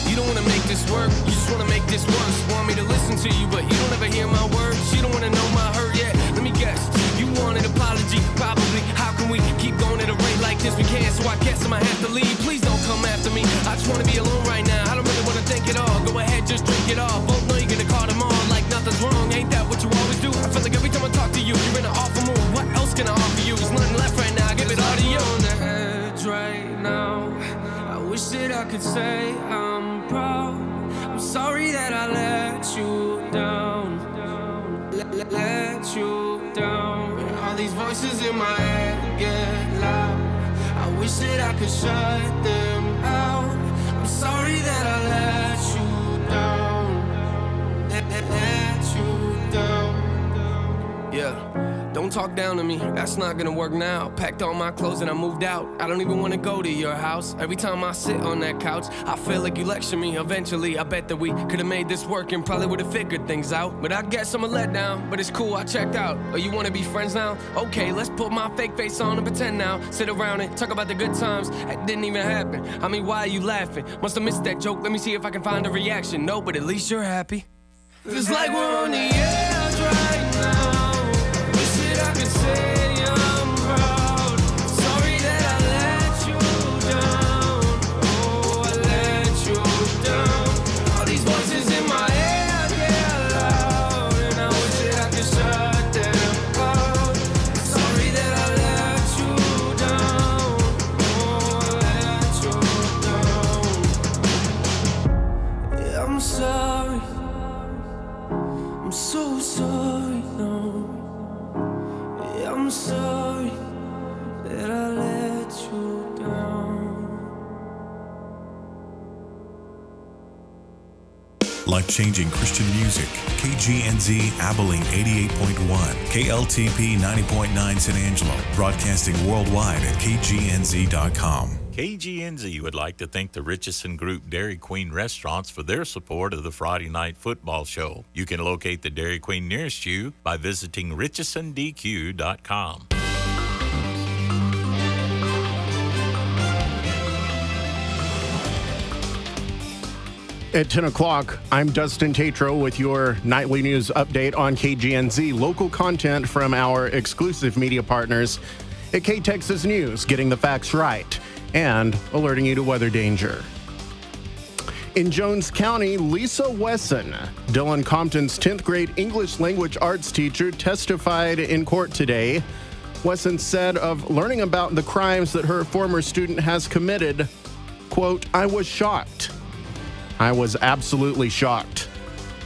You don't wanna make this work, you just wanna make this worse. Want me to listen to you, but you don't ever hear my words. You don't wanna know my hurt yet. Let me guess, you want an apology, probably. How can we keep going at a rate like this? We can't, so I guess I might have to leave. Please don't come after me. I just wanna be alone right now. I don't really wanna think at all. Go ahead, just drink it all. Both know you're gonna call them all like nothing's wrong. Ain't that what you always do? I feel like every time I talk to you, you're in an awful mood. What else can I offer you? There's nothing left right now. I give it all to you. On the edge right now. I wish that I could say I'm proud. I'm sorry that I let you down. Let you down. All these voices in my head get loud. I wish that I could shut them out. I'm sorry that I let you down. Let you down. Yeah. Don't talk down to me, that's not gonna work now. Packed all my clothes and I moved out. I don't even wanna go to your house. Every time I sit on that couch, I feel like you lecture me. Eventually, I bet that we could've made this work and probably would've figured things out. But I guess I'm a letdown, but it's cool, I checked out. Oh, you wanna be friends now? Okay, let's put my fake face on and pretend now. Sit around and talk about the good times. That didn't even happen. I mean, why are you laughing? Must've missed that joke, let me see if I can find a reaction. No, but at least you're happy. Feels like we're on the edge right now. I could say I'm proud. Sorry that I let you down. Oh, I let you down. All these voices in my head get loud, and I wish that I could shut them out. Sorry that I let you down. Oh, I let you down. Yeah, I'm sorry. I'm so sorry, no. I'm sorry that I let you down. Life-changing Christian music. KGNZ Abilene 88.1. KLTP 90.9 San Angelo. Broadcasting worldwide at KGNZ.com. KGNZ would like to thank the Richardson Group Dairy Queen restaurants for their support of the Friday Night Football Show. You can locate the Dairy Queen nearest you by visiting richardsondq.com. At 10 o'clock, I'm Dustin Tatro with your nightly news update on KGNZ. Local content from our exclusive media partners at K-Texas News, getting the facts right and alerting you to weather danger. In Jones County, Lisa Wesson, Dylan Compton's 10th grade English language arts teacher, testified in court today. Wesson said of learning about the crimes that her former student has committed, quote, "I was shocked. I was absolutely shocked."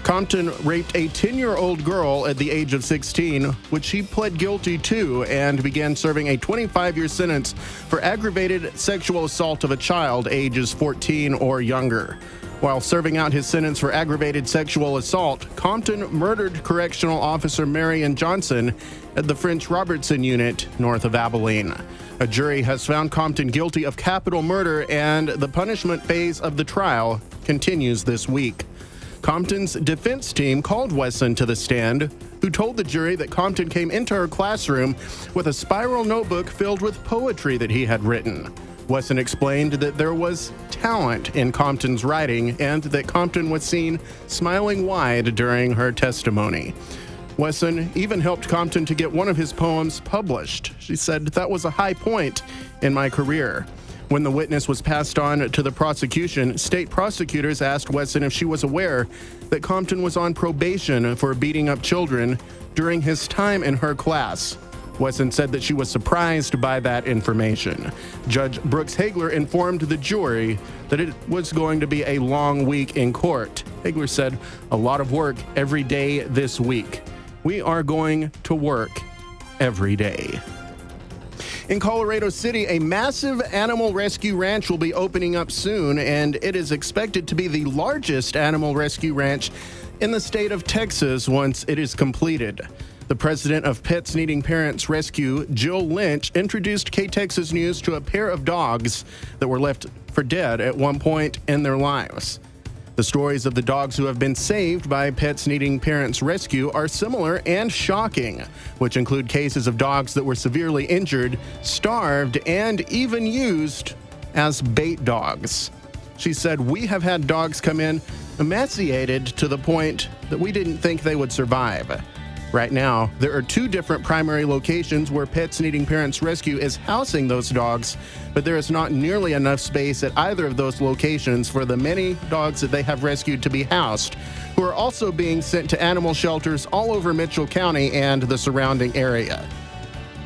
Compton raped a 10-year-old girl at the age of 16, which he pled guilty to and began serving a 25-year sentence for aggravated sexual assault of a child ages 14 or younger. While serving out his sentence for aggravated sexual assault, Compton murdered Correctional Officer Marion Johnson at the French Robertson unit north of Abilene. A jury has found Compton guilty of capital murder, and the punishment phase of the trial continues this week. Compton's defense team called Wesson to the stand, who told the jury that Compton came into her classroom with a spiral notebook filled with poetry that he had written. Wesson explained that there was talent in Compton's writing and that Compton was seen smiling wide during her testimony. Wesson even helped Compton to get one of his poems published. She said, "That was a high point in my career." When the witness was passed on to the prosecution, state prosecutors asked Wesson if she was aware that Compton was on probation for beating up children during his time in her class. Wesson said that she was surprised by that information. Judge Brooks Hagler informed the jury that it was going to be a long week in court. Hagler said, "A lot of work every day this week. We are going to work every day." In Colorado City, a massive animal rescue ranch will be opening up soon, and it is expected to be the largest animal rescue ranch in the state of Texas once it is completed. The president of Pets Needing Parents Rescue, Jill Lynch, introduced K-Texas News to a pair of dogs that were left for dead at one point in their lives. The stories of the dogs who have been saved by Pets Needing Parents Rescue are similar and shocking, which include cases of dogs that were severely injured, starved, and even used as bait dogs. She said, "We have had dogs come in emaciated to the point that we didn't think they would survive." Right now, there are 2 different primary locations where Pets Needing Parents Rescue is housing those dogs, but there is not nearly enough space at either of those locations for the many dogs that they have rescued to be housed, who are also being sent to animal shelters all over Mitchell County and the surrounding area.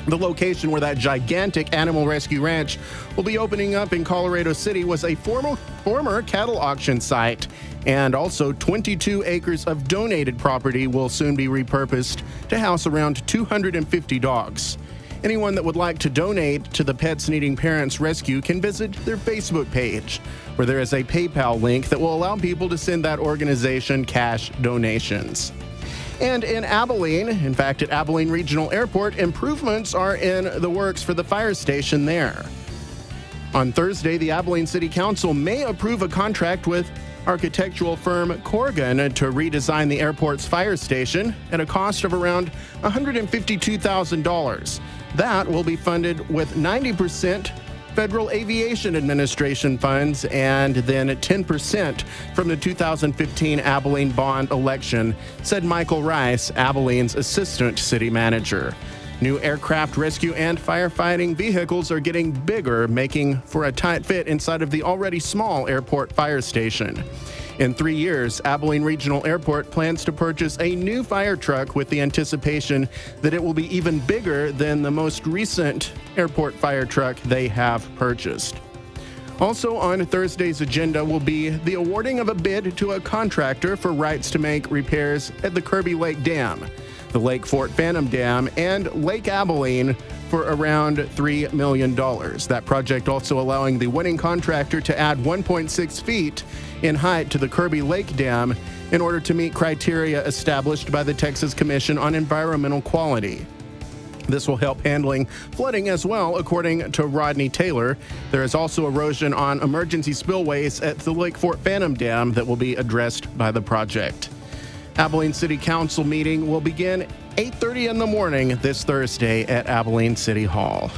The location where that gigantic animal rescue ranch will be opening up in Colorado City was a former cattle auction site, and also 22 acres of donated property will soon be repurposed to house around 250 dogs. Anyone that would like to donate to the Pets Needing Parents Rescue can visit their Facebook page, where there is a PayPal link that will allow people to send that organization cash donations. And in Abilene, in fact, at Abilene Regional Airport, improvements are in the works for the fire station there. On Thursday, the Abilene City Council may approve a contract with architectural firm Corgan to redesign the airport's fire station at a cost of around $152,000. That will be funded with 90% Federal Aviation Administration funds and then 10% from the 2015 Abilene bond election, said Michael Rice, Abilene's assistant city manager. New aircraft rescue and firefighting vehicles are getting bigger, making for a tight fit inside of the already small airport fire station. In 3 years, Abilene Regional Airport plans to purchase a new fire truck with the anticipation that it will be even bigger than the most recent airport fire truck they have purchased. Also on Thursday's agenda will be the awarding of a bid to a contractor for rights to make repairs at the Kirby Lake Dam, the Lake Fort Phantom Dam, and Lake Abilene for around $3 million. That project also allowing the winning contractor to add 1.6 feet in height to the Kirby Lake Dam in order to meet criteria established by the Texas Commission on Environmental Quality. This will help handling flooding as well, according to Rodney Taylor. There is also erosion on emergency spillways at the Lake Fort Phantom Dam that will be addressed by the project. Abilene City Council meeting will begin 8:30 in the morning this Thursday at Abilene City Hall.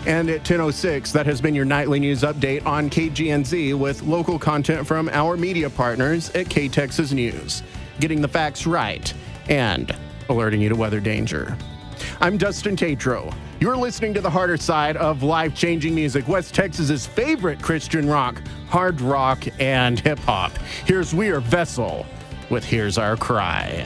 And at 10:06, that has been your nightly news update on KGNZ with local content from our media partners at K-Texas News, getting the facts right and alerting you to weather danger. I'm Dustin Tatro. You're listening to the harder side of life-changing music, West Texas's favorite Christian rock, hard rock, and hip-hop. Here's We Are Vessel with Here's Our Cry.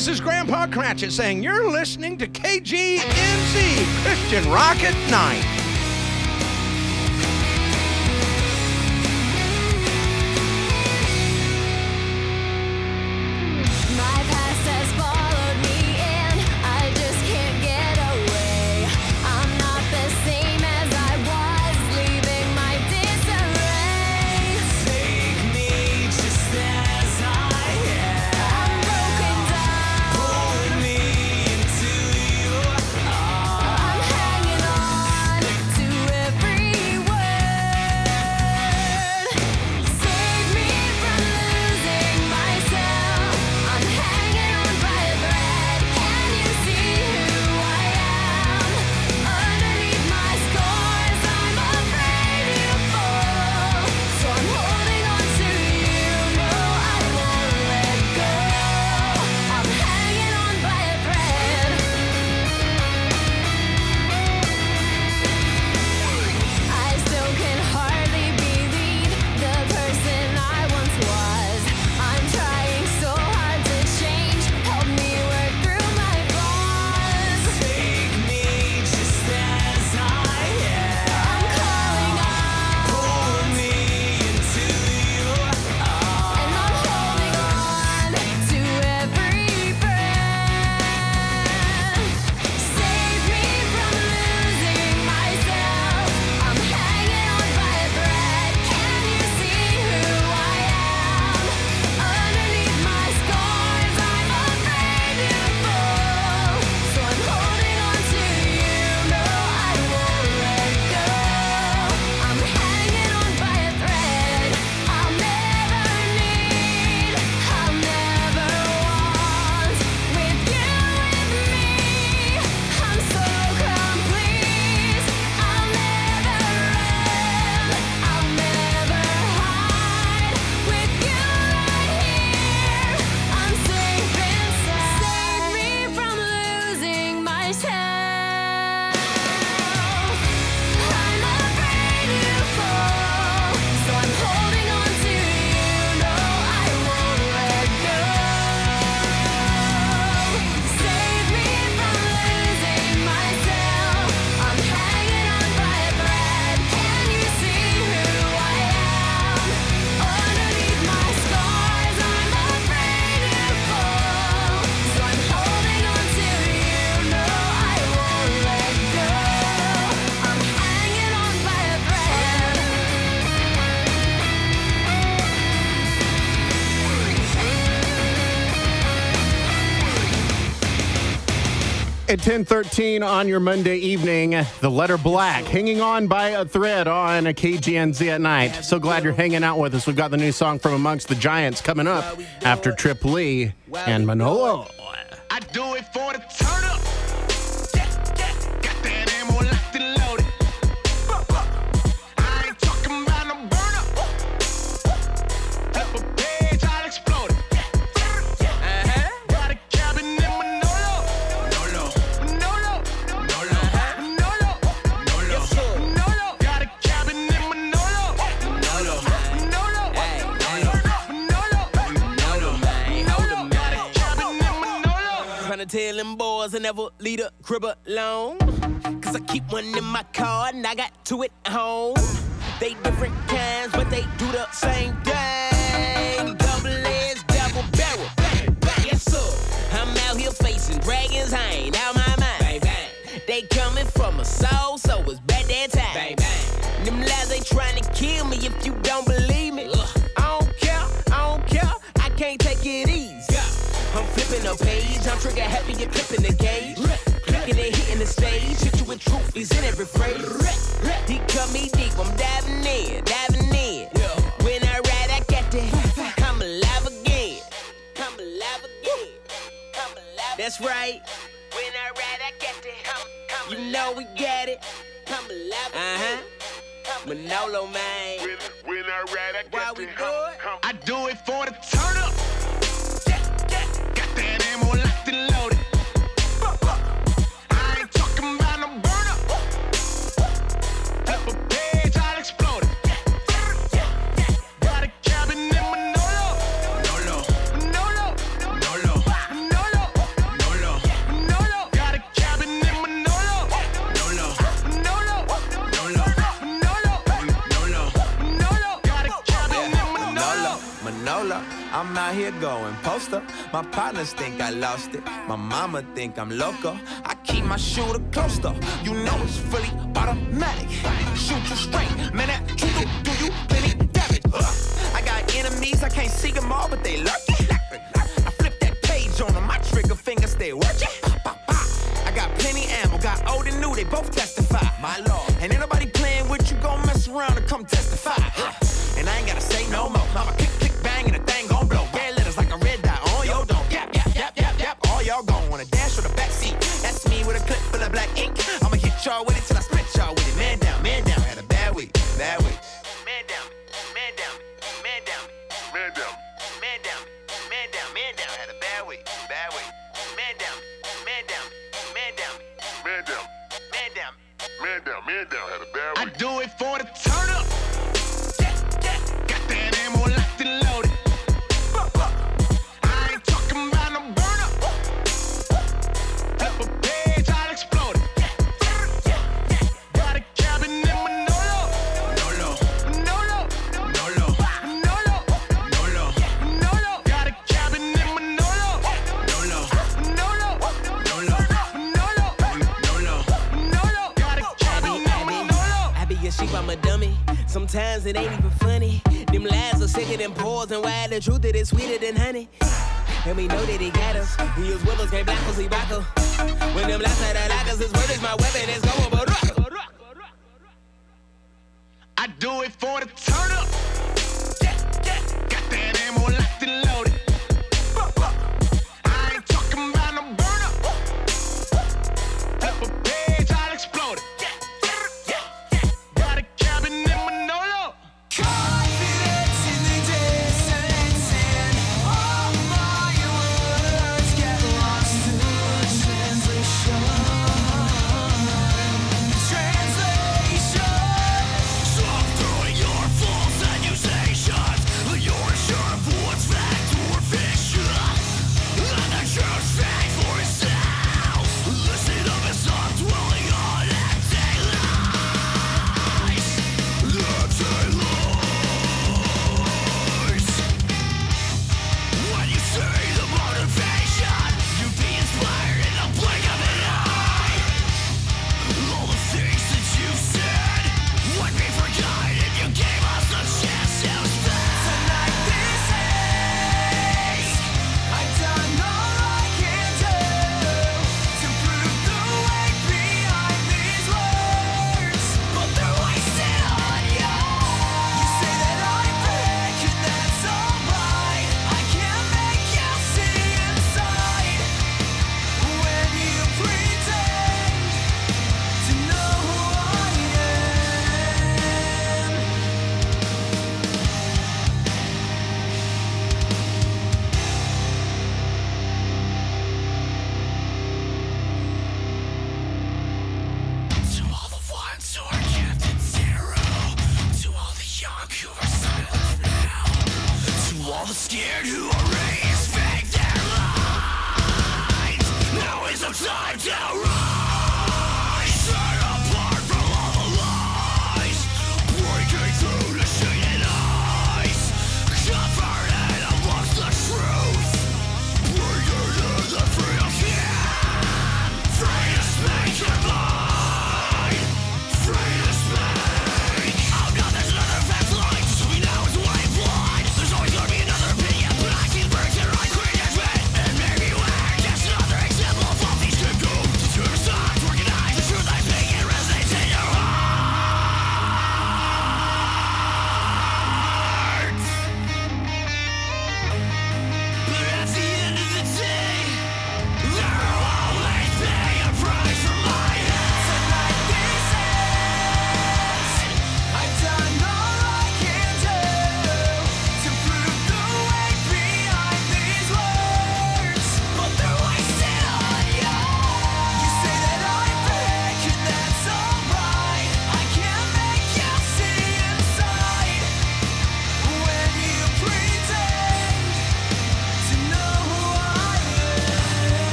this is Grandpa Cratchit saying you're listening to KGNZ, Christian Rock at Night. My past has followed me and I just can't get away. I'm not the same as I was, leaving my disarray. Take me just as I am. I'm broken down. Pull me into your arms. I'm hanging on to every word. Save me from losing myself. I'm hanging on by a thread. Can you see who I am? Underneath my scars, I'm afraid you fall. So I'm holding on to you. No, I won't let go. I'm hanging on by a thread. I still can hardly believe the person I once was. I'm trying so hard to change. Help me work through my flaws. Take me just as I am. I'm calling out. Pull me into your arms. And I'm holding on to every breath. Save me from losing myself. I'm hanging on by a thread. Can you see who I am? Underneath my scars, I'm afraid to fall. So I'm holding on to you. No, I won't let go. I'm hanging on by a thread. I'll never need, I'll never want. With you with me, I'm so complete. I'll never run, I'll never hide. With you right here, I'm safe inside. Save me from losing myself. I'm afraid to fall, so I'm holding on to you. No, I won't let go. Save me from losing myself. I'm hanging on by a thread. Can you see who I am? Underneath my scars, I'm afraid to fall. So I'm holding on to you. No, I won't let go. I'm hanging on by a thread. At 10:13 on your Monday evening, the letter Black, hanging on by a thread on a KGNZ at night. So glad you're hanging out with us. We've got the new song from Amongst the Giants coming up after Trip Lee and Manolo. I do it for the turn up. Got that ammo locked and loaded. I ain't talking about no burn up. Flip a page, I'll explode it. Got a cabin in Manolo. Manolo. Got a cabin in Manolo. Manolo. Tryna tell them boys I never leave a crib alone. Cause I keep one in my car and I got two at home. They different kinds, but they do the same thing. Double edged, double barrel. Bang, bang, yes sir. I'm out here facing dragons, I ain't out my mind. Bang, bang. They coming from a soul, so it's bad that time. Bang, bang. Them lies they trying to kill me if you don't believe me. I don't care, I can't take it easy. I'm flipping a page, I'm trigger happy, you're clipping the gauge. Clicking and hitting the stage, hit you with trophies in every phrase. He cut me deep, I'm diving in. When I ride, I got to, I'm alive again. That's right. When I ride, I got to, you know we got it. I'm alive again. Manolo, man. When I ride, I Why we do it? I do it for the turn up. Got that ammo locked and loaded. I ain't talking about no burn up. Flip a page, I'll explode it. Got a cabin in Manolo. out here going poster. My partners think I lost it. My mama think I'm loco. I keep my shooter closer. You know it's fully automatic. Shoot you straight, man. That trigger do you plenty damage. I got enemies, I can't see them all, but they lurking. I flip that page on them. My trigger finger stay working. I got plenty ammo, got old and new, they both testify. My lord, and ain't nobody playing with you, gon' mess around and come testify. And I ain't gotta say no more. I'ma click, click, bang, and the thing gon' blow. Red letters like a red dot on your dome. Yap, yap, yap, yap, yap. All y'all gon' wanna dash or the back seat. That's me with a clip full of black ink. I'ma hit y'all with it till I split y'all with it. Man down, had a bad week, bad week. Man down, man down, man down, man down, man down, man down, man down, had a bad week, bad week. Man down, man down, man down, man down, man down, man down, man down, had a bad week. I do it for the turn up. Got that ammo locked and loaded. I ain't talking about no burn up. Flip a page, I'll explode it. Got a cabin in Manolo. Manolo, Manolo, Manolo, Manolo, Manolo, Manolo. Got a cabin in Manolo. Manolo, Manolo, Manolo, Manolo, Manolo, Manolo. Got a cabin in Manolo. I be a sheep, I'm a dummy. Sometimes it ain't even funny. Them lies are sicker than pores, and why the truth it is sweeter than honey. And we know that he got us. He use withers, can't black us, he back us. When them lies are the lockers, his word is my weapon, it's going but rock. I do it for the turn up. Got that ammo locked and loaded. I ain't talking about no burn up. Flip a page, I'll explode it. Got a cabin in Manolo. Confidence in the distance, and all my words get lost in translation. Stop throwing your false accusations. You're sure of what's fact or fiction. And the truth's fact for itself. Listen up and stop dwelling on empty lies. Empty lies. When you see the motivation, you be inspired in the blink of an eye. All the things that you said would be forgotten if you gave us a chance to spend. Tonight this haze, I've done all I can do to prove the weight behind these words, but they're wasted on you. You say that I'm fake, and that's alright. I can't make you see inside when you pretend to know who I am. To all the ones who are kept in zero, to all the young who are silent now, to all the scared who are raised fake their lives. Now is the time to rise, set apart from all the lies, breaking through the shaded eyes, covered in amongst the truth, breaking in the freedom can, free to speak your mind, free to speak. Oh no, there's another fast line, so we know it's white blood. There's always gonna be another opinion, but I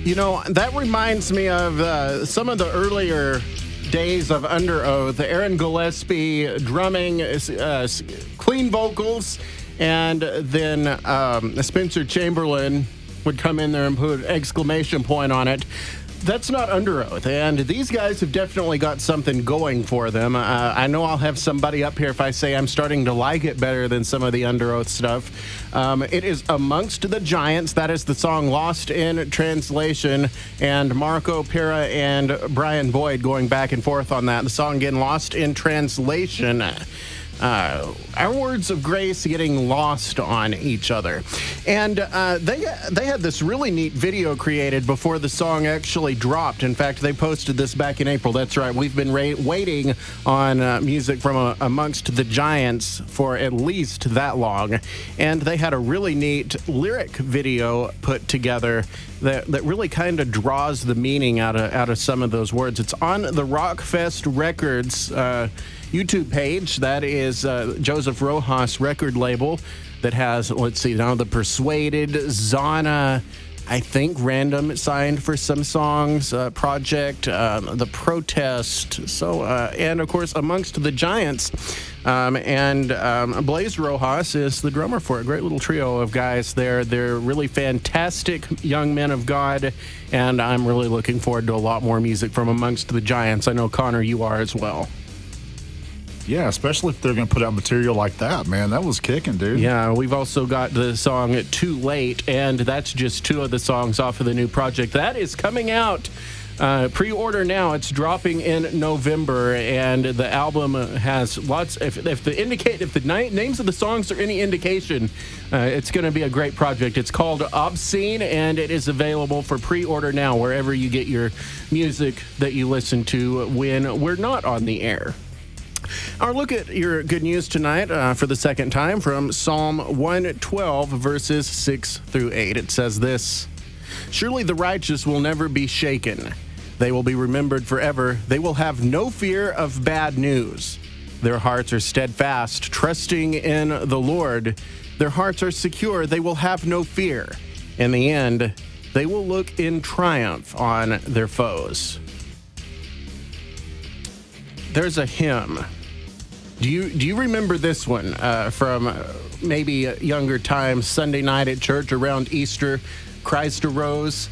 You know, that reminds me of some of the earlier days of Under Oath. Aaron Gillespie drumming, clean vocals, and then Spencer Chamberlain would come in there and put an exclamation point on it. That's not Under Oath, and these guys have definitely got something going for them. I know I'll have somebody up here if I say I'm starting to like it better than some of the Under Oath stuff. It is Amongst the Giants. That is the song Lost in Translation, and Marco Pera and Brian Boyd going back and forth on that. The song getting Lost in Translation. Our words of grace getting lost on each other. And they had this really neat video created before the song actually dropped. In fact, they posted this back in April. That's right. We've been waiting on music from Amongst the Giants for at least that long. And they had a really neat lyric video put together that really kind of draws the meaning out of some of those words. It's on the Rockfest Records YouTube page. That is Joseph Rojas record label that has, let's see now, The Persuaded, Zana, I think Random signed for some songs, Project, The Protest, so and of course Amongst the Giants. Blaze Rojas is the drummer for a great little trio of guys there. They're really fantastic young men of God, and I'm really looking forward to a lot more music from Amongst the Giants. I know, Connor, you are as well. Yeah, especially if they're going to put out material like that, man. That was kicking, dude. Yeah, we've also got the song Too Late, and that's just two of the songs off of the new project. That is coming out. Pre-order now. It's dropping in November, and the album has lots. If the names of the songs are any indication, it's going to be a great project. It's called Obscene, and it is available for pre-order now wherever you get your music that you listen to when we're not on the air. Our look at your good news tonight for the second time from Psalm 112, verses 6 through 8. It says this: Surely the righteous will never be shaken. They will be remembered forever. They will have no fear of bad news. Their hearts are steadfast, trusting in the Lord. Their hearts are secure. They will have no fear. In the end, they will look in triumph on their foes. There's a hymn. Do you remember this one from maybe younger times, Sunday night at church around Easter? Christ arose.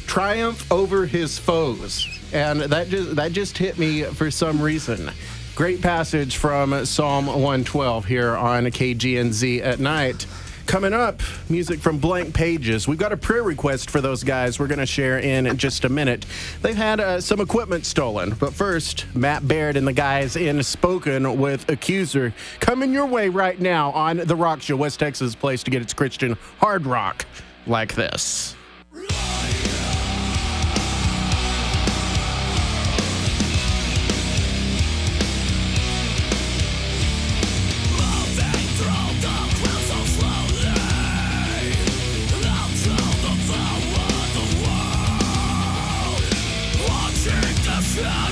Triumph over his foes. And that just hit me for some reason. Great passage from Psalm 112 here on KGNZ at night. Coming up, music from Blank Pages. We've got a prayer request for those guys we're going to share in just a minute. They've had some equipment stolen. But first, Matt Baird and the guys in Spoken with Accuser coming your way right now on The Rock Show, West Texas' place to get its Christian hard rock like this. Try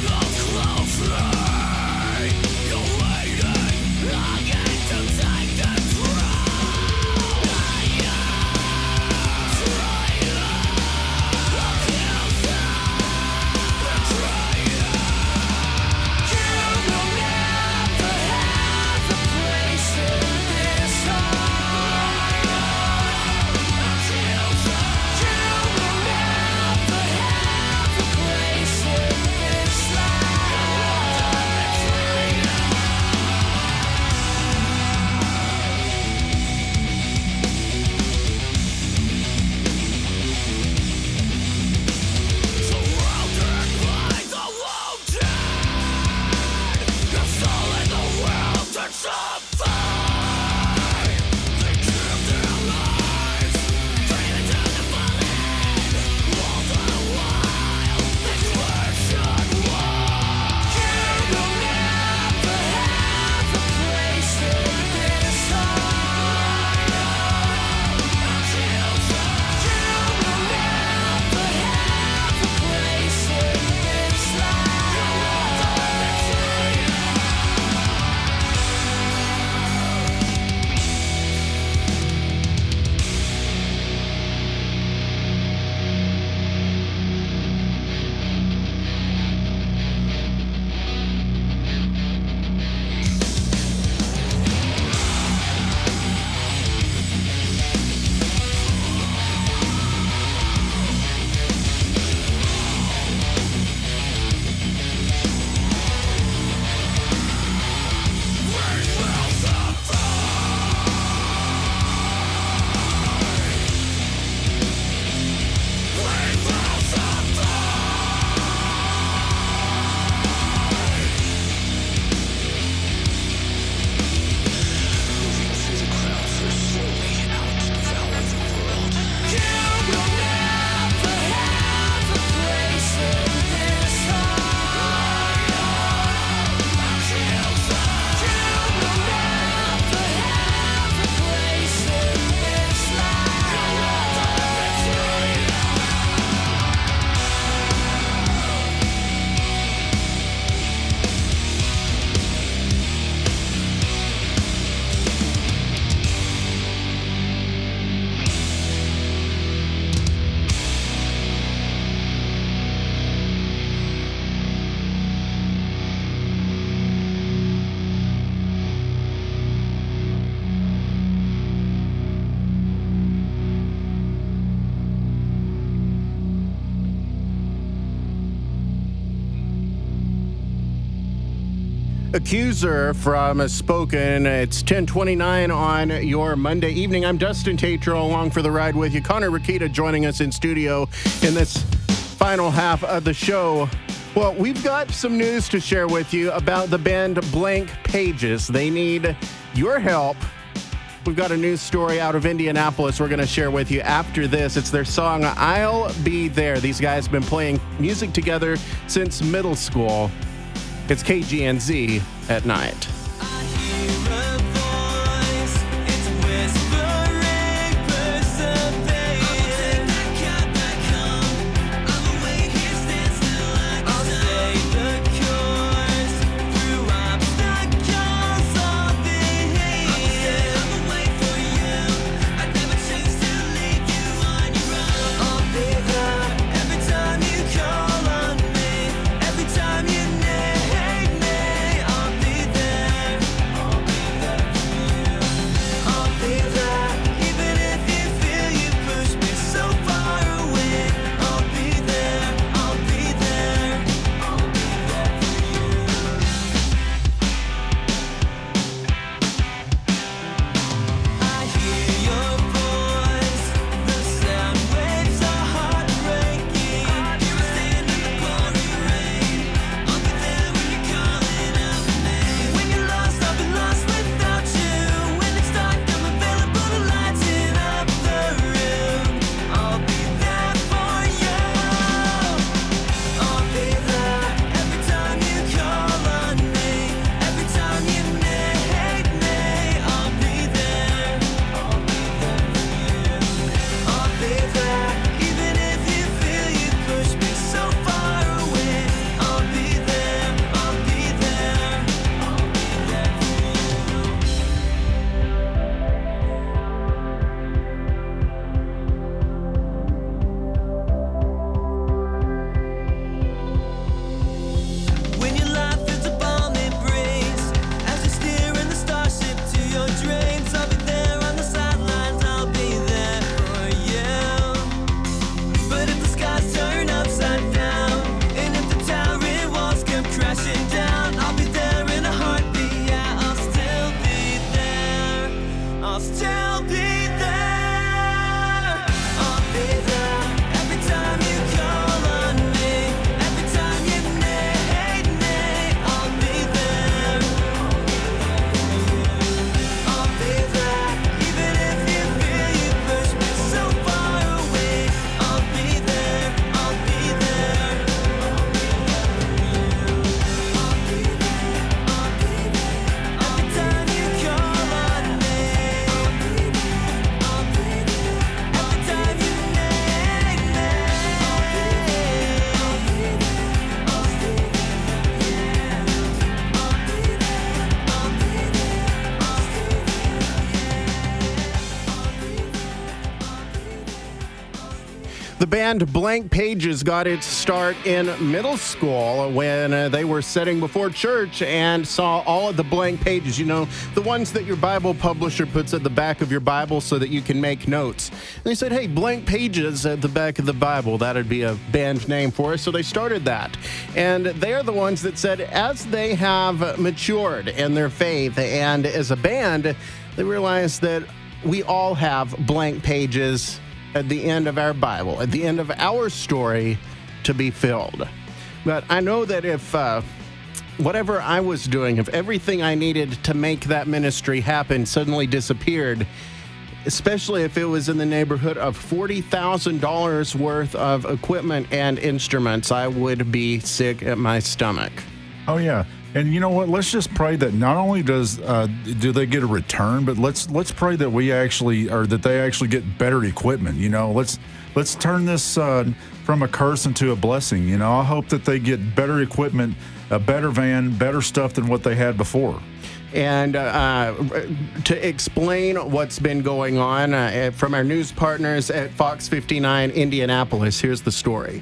Accuser from Spoken. It's 10:29 on your Monday evening. I'm Dustin Tatro along for the ride with you. Connor Rakita joining us in studio in this final half of the show. Well, we've got some news to share with you about the band Blank Pages. They need your help. We've got a news story out of Indianapolis we're going to share with you after this. It's their song, I'll Be There. These guys have been playing music together since middle school. It's KGNZ at night. The band Blank Pages got its start in middle school when they were sitting before church and saw all of the blank pages, you know, the ones that your Bible publisher puts at the back of your Bible so that you can make notes. And they said, hey, Blank Pages at the back of the Bible, that'd be a band name for us. So they started that. And they are the ones that said, as they have matured in their faith and as a band, they realized that we all have blank pages at the end of our Bible, at the end of our story to be filled. But I know that if whatever I was doing, if everything I needed to make that ministry happen suddenly disappeared, especially if it was in the neighborhood of $40,000 worth of equipment and instruments, I would be sick at my stomach. Oh, yeah. And you know what? Let's just pray that not only do they get a return, but let's pray that we actually, or that they actually get better equipment. You know, let's turn this from a curse into a blessing. You know, I hope that they get better equipment, a better van, better stuff than what they had before. And to explain what's been going on from our news partners at Fox 59 Indianapolis, here's the story.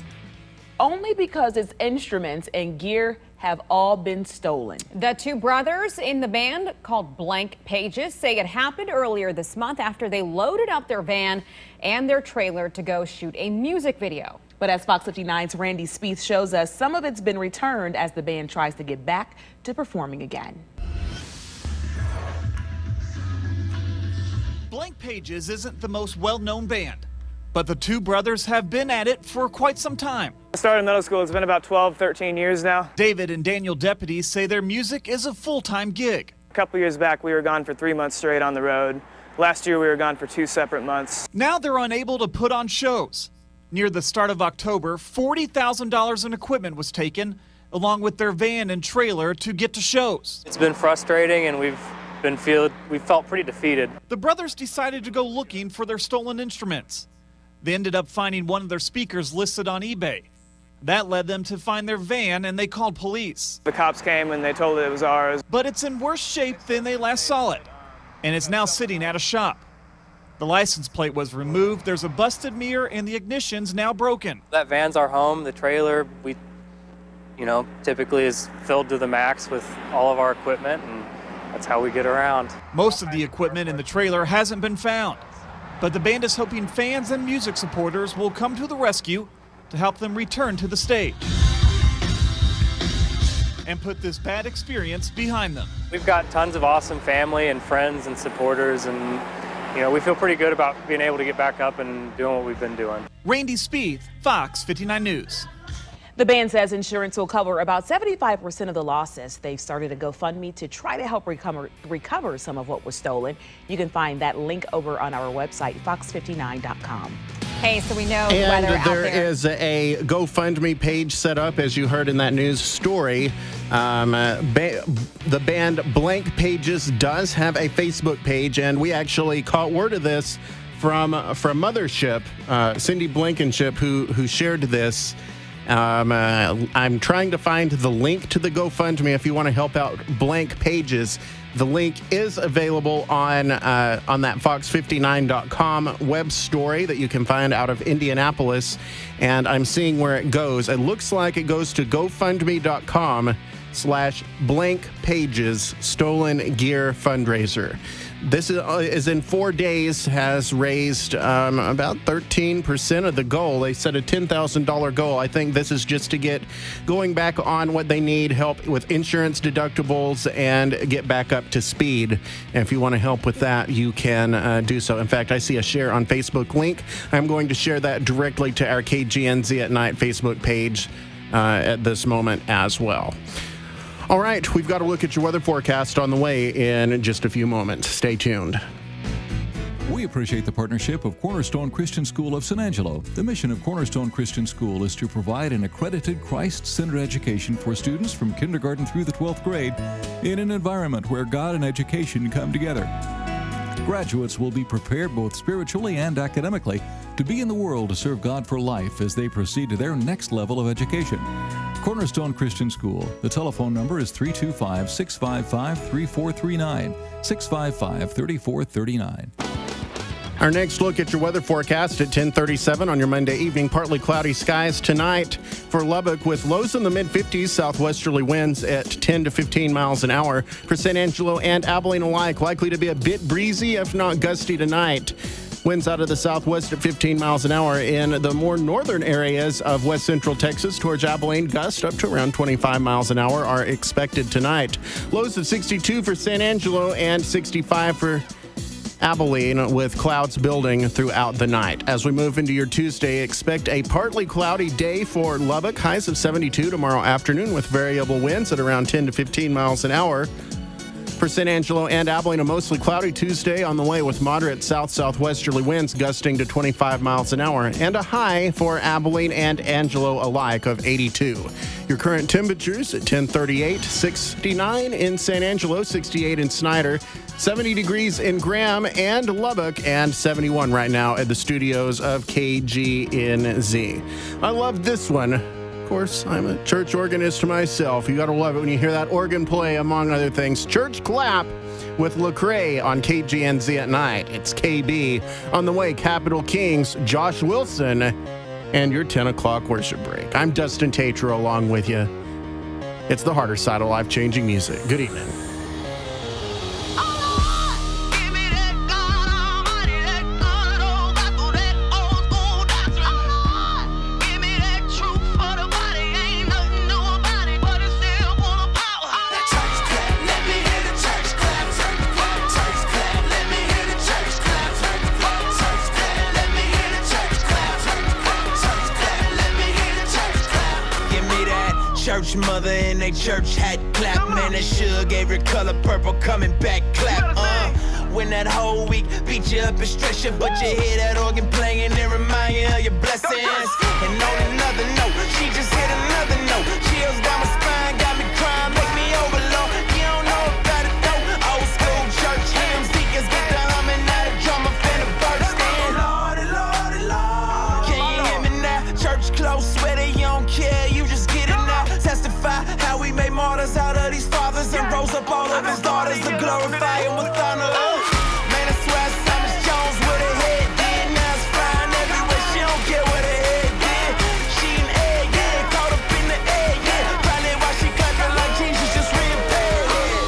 Only because its instruments and gear have all been stolen. The two brothers in the band, called Blank Pages, say it happened earlier this month after they loaded up their van and their trailer to go shoot a music video. But as Fox 59's Randy Spieth shows us, some of it's been returned as the band tries to get back to performing again. Blank Pages isn't the most well-known band, but the two brothers have been at it for quite some time. I started in middle school. It's been about 12, 13 years now. David and Daniel Deputy say their music is a full-time gig. A couple years back, we were gone for 3 months straight on the road. Last year, we were gone for 2 separate months. Now they're unable to put on shows. Near the start of October, $40,000 in equipment was taken, along with their van and trailer, to get to shows. It's been frustrating, and we felt pretty defeated. The brothers decided to go looking for their stolen instruments. They ended up finding one of their speakers listed on eBay. That led them to find their van, and they called police. The cops came and they told it was ours. But it's in worse shape than they last saw it, and it's now sitting at a shop. The license plate was removed, there's a busted mirror, and the ignition's now broken. That van's our home. The trailer, typically is filled to the max with all of our equipment, and that's how we get around. Most of the equipment in the trailer hasn't been found, but the band is hoping fans and music supporters will come to the rescue to help them return to the stage and put this bad experience behind them. We've got tons of awesome family and friends and supporters, and we feel pretty good about being able to get back up and doing what we've been doing. Randy Spieth, Fox 59 News. The band says insurance will cover about 75% of the losses. They've started a GoFundMe to try to help recover some of what was stolen. You can find that link over on our website, fox59.com. Hey, so we know and weather out there there. is a GoFundMe page set up, as you heard in that news story. The band Blank Pages does have a Facebook page, and we actually caught word of this from Mothership, Cindy Blankenship, who shared this. I'm trying to find the link to the GoFundMe if you want to help out Blank Pages. The link is available on that fox59.com web story that you can find out of Indianapolis, and I'm seeing where it goes. It looks like it goes to gofundme.com/blank pages stolen gear fundraiser. This is in 4 days, has raised about 13% of the goal. They set a $10,000 goal. I think this is just to get going back on what they need, help with insurance deductibles, and get back up to speed. And if you want to help with that, you can do so. In fact, I see a share on Facebook link. I'm going to share that directly to our KGNZ at Night Facebook page at this moment as well. All right, we've got to look at your weather forecast on the way in just a few moments. Stay tuned. We appreciate the partnership of Cornerstone Christian School of San Angelo. The mission of Cornerstone Christian School is to provide an accredited Christ-centered education for students from kindergarten through the 12th grade in an environment where God and education come together. Graduates will be prepared both spiritually and academically to be in the world to serve God for life as they proceed to their next level of education. Cornerstone Christian School. The telephone number is 325-655-3439, 655-3439. Our next look at your weather forecast at 10:37 on your Monday evening. Partly cloudy skies tonight for Lubbock with lows in the mid-50s, southwesterly winds at 10 to 15 miles an hour. For San Angelo and Abilene alike, likely to be a bit breezy, if not gusty tonight. Winds out of the southwest at 15 miles an hour. In the more northern areas of west central Texas towards Abilene, gusts up to around 25 miles an hour are expected tonight. Lows of 62 for San Angelo and 65 for Abilene, with clouds building throughout the night. As we move into your Tuesday, expect a partly cloudy day for Lubbock. Highs of 72 tomorrow afternoon with variable winds at around 10 to 15 miles an hour. For San Angelo and Abilene, a mostly cloudy Tuesday on the way with moderate south-southwesterly winds gusting to 25 miles an hour, and a high for Abilene and Angelo alike of 82. Your current temperatures at 10:38, 69 in San Angelo, 68 in Snyder, 70 degrees in Graham and Lubbock, and 71 right now at the studios of KGNZ. I love this one. Of course, I'm a church organist myself. You got to love it when you hear that organ play, among other things. Church Clap with Lecrae on KGNZ at night. It's KB. On the way, Capital Kings, Josh Wilson, and your 10 o'clock worship break. I'm Dustin Tatro along with you. It's the harder side of life-changing music. Good evening. Give me church mother in a church hat clap. Man, that sure gave her color purple coming back clap. When that whole week beat you up and stress you, but you hear that organ playing and remind you of your blessings. And on another note, she just hit another note. Chills down my spine, got me crying, make me overload. You don't know about it though. Old school church hymns, deacons get the humming, now the drummer finna burst in. Lordy, Lordy, Lord. Can you hear me now? Church close, sweater, you don't care, you just get it now. Testify how we made martyrs out of these fathers and rose up all of his daughters to glorify him with honor. Man, I swear Thomas Jones with her head did. Now it's flying everywhere, she don't care what her head did. She an egg, yeah, caught up in the egg, yeah. Probably why she clapping like Jesus just reappeared, yeah.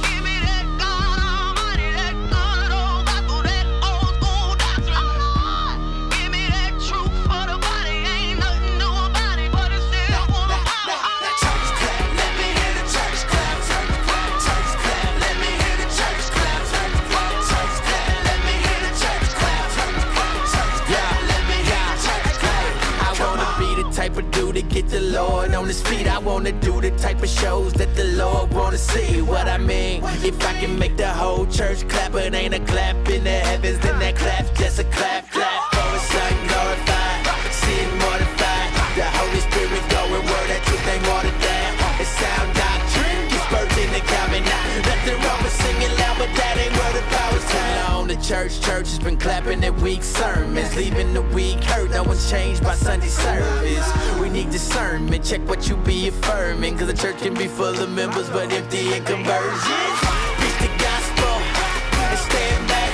Give me that God Almighty, that good old Bible, that old school doctrine. Give me that truth for the body, ain't nothing new about it, but it's still wanna follow. Church clap, let me hear the church clap, church clap, church clap, let me hear the church clap, church clap, church clap, let me hear the church clap, church clap, church clap, let me hear the church clap. I wanna be the type of dude to get the Lord on his feet. I wanna do the type of shows that the Lord wanna see. What I mean, if I can make the whole church clap, it ain't a clap in the heavens, then that clap's just a clap, clap. For his son glorified, sin mortified. The Holy Spirit going word, that truth ain't watered down. It's sound doctrine, gets birthed in the common. Nothing wrong with singing loud, but that ain't where the power's found. The church has been clapping their weak sermons, leaving the weak hurt. No one's changed by Sunday service. We need discernment, check what you be affirming, cause the church can be full of members but empty in conversion. Preach the gospel and stand back,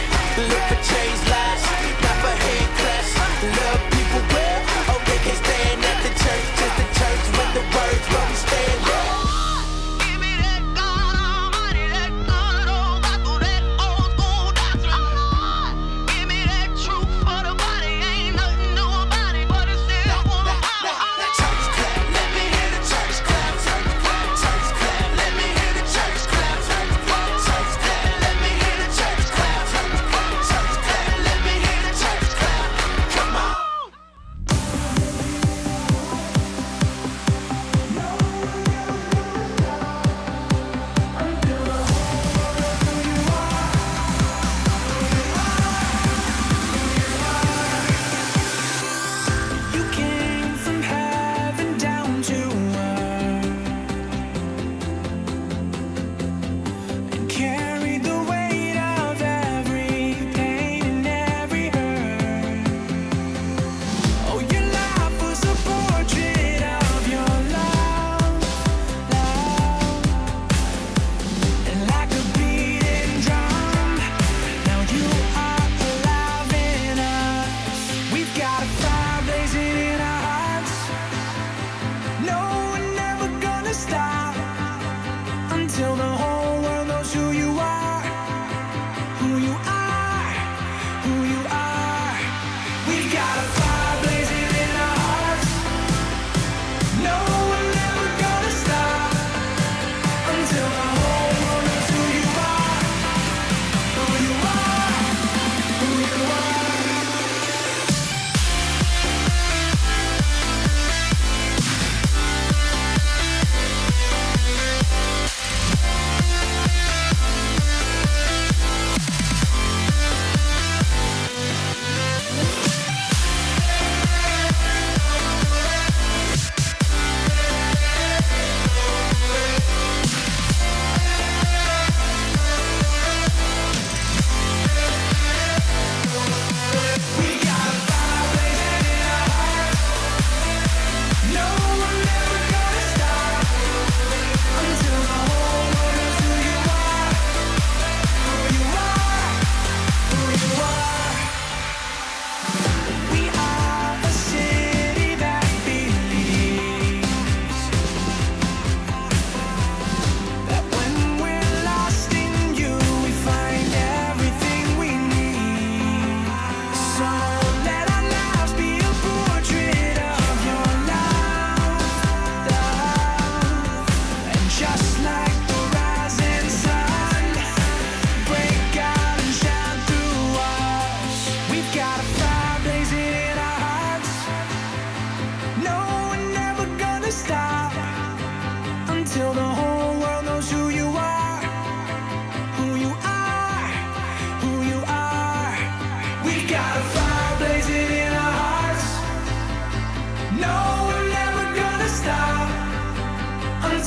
look for changed lives, not for hand claps. Love people well, oh they can't stand at the church, just the church with the words where we stand at. Give me that God Almighty, that good old Bible, that old school doctrine. Give me that truth for the body, ain't nothing new about it, but it's still wanna follow. Church clap, let me hear the church clap, church clap, church clap, let me hear the church clap, church clap, church clap, let me hear the church clap, church clap, church clap, let me hear the church clap. Come on. You came from heaven down to earth and carried the weight of every pain and every hurt. Oh, your life was a portrait of your love, and like a beating drum, now you are alive in us. We've got a fire blazing in our hearts. No, we're never gonna stop until the whole world knows who you are, who you are, who you are. We've got a fire blazing in our hearts. No, we're never gonna stop until the whole world knows who you are, who you are, who you are.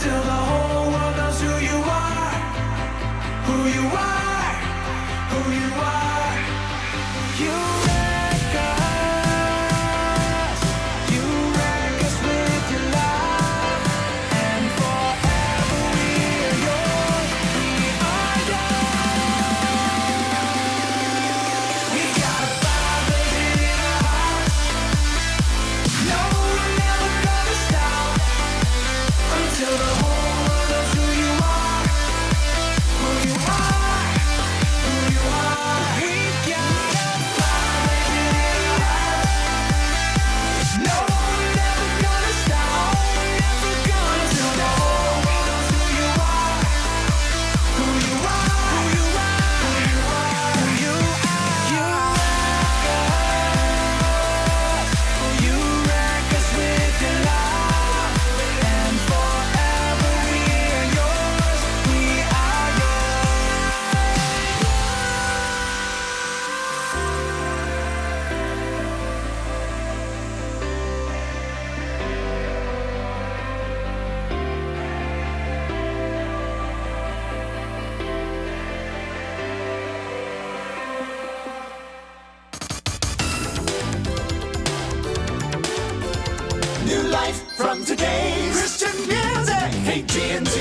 until the whole world knows who you are, who you are, who you are. You wreck us, you wreck us with your love, and forever we are yours, we are yours. We got a fire blazing in our hearts. No, we're never gonna stop until the whole world knows who you are, who you are, who you are. We've got a fire blazing in our hearts. No, we're never gonna stop, never gonna until the whole world knows who you are, who you are, who you are, who you are, who you are. You wreck us with your love, and forever we are yours, we are New life from today's Christian music. KGNZ.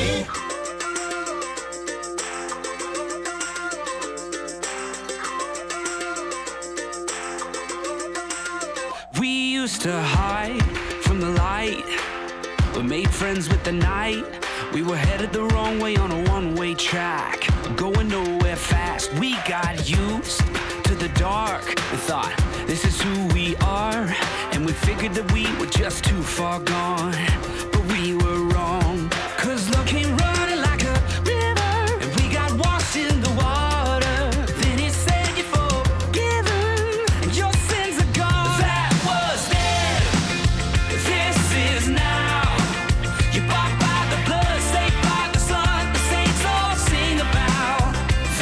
We used to hide from the light. We made friends with the night. We were headed the wrong way on a one-way track, going nowhere fast. We got used to the dark and thought, this is who we are. And we figured that we were just too far gone. But we were wrong, 'cause love came running like a river, and we got washed in the water. Then he said you're forgiven, and your sins are gone. That was then, this is now. You bought by the blood, saved by the Son, the saints all sing about.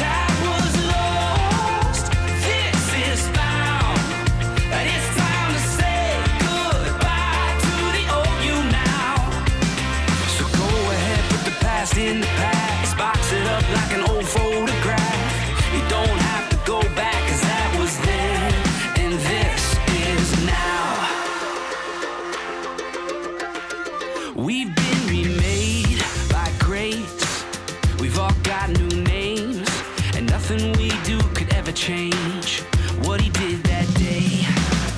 That was lost, this is found. And it's time to say goodbye to the old you now. So go ahead, put the past in the past, box it up like an old photograph. You don't have to go back, 'cause that was then, and this is now. We've been remade by grace. We've all got new names, and nothing we do could ever change what he did that day.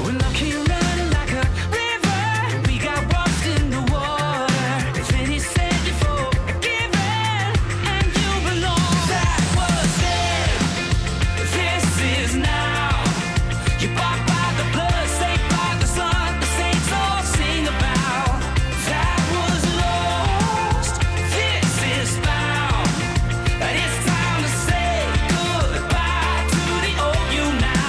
When love came running like a river, and we got washed in the water. Then he said you're forgiven, and you belong. That was then, this is now. You bought by the blood, saved by the Son, the saints all sing about. That was lost, this is found. And it's time to say goodbye to the old you now.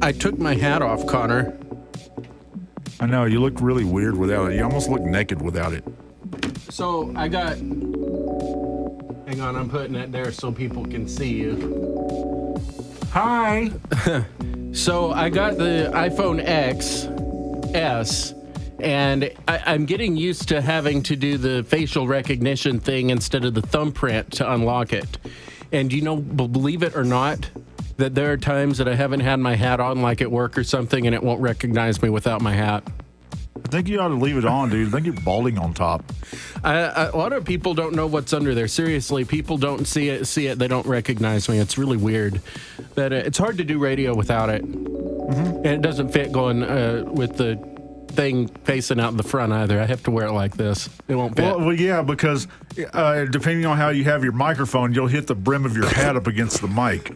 I took my hat off, Connor. I know, you look really weird without it. You almost look naked without it. So I got... Hang on, I'm putting it there so people can see you. Hi! So I got the iPhone XS, and I'm getting used to having to do the facial recognition thing instead of the thumbprint to unlock it. And you know, believe it or not, that there are times that I haven't had my hat on, like at work or something, and it won't recognize me without my hat. I think you ought to leave it on, dude. I think you're balding on top. A lot of people don't know what's under there. Seriously, people don't see it. They don't recognize me. It's really weird. That it's hard to do radio without it. And it doesn't fit going with the thing facing out in the front either. I have to wear it like this. It won't fit. Well, yeah, because depending on how you have your microphone, you'll hit the brim of your hat up against the mic.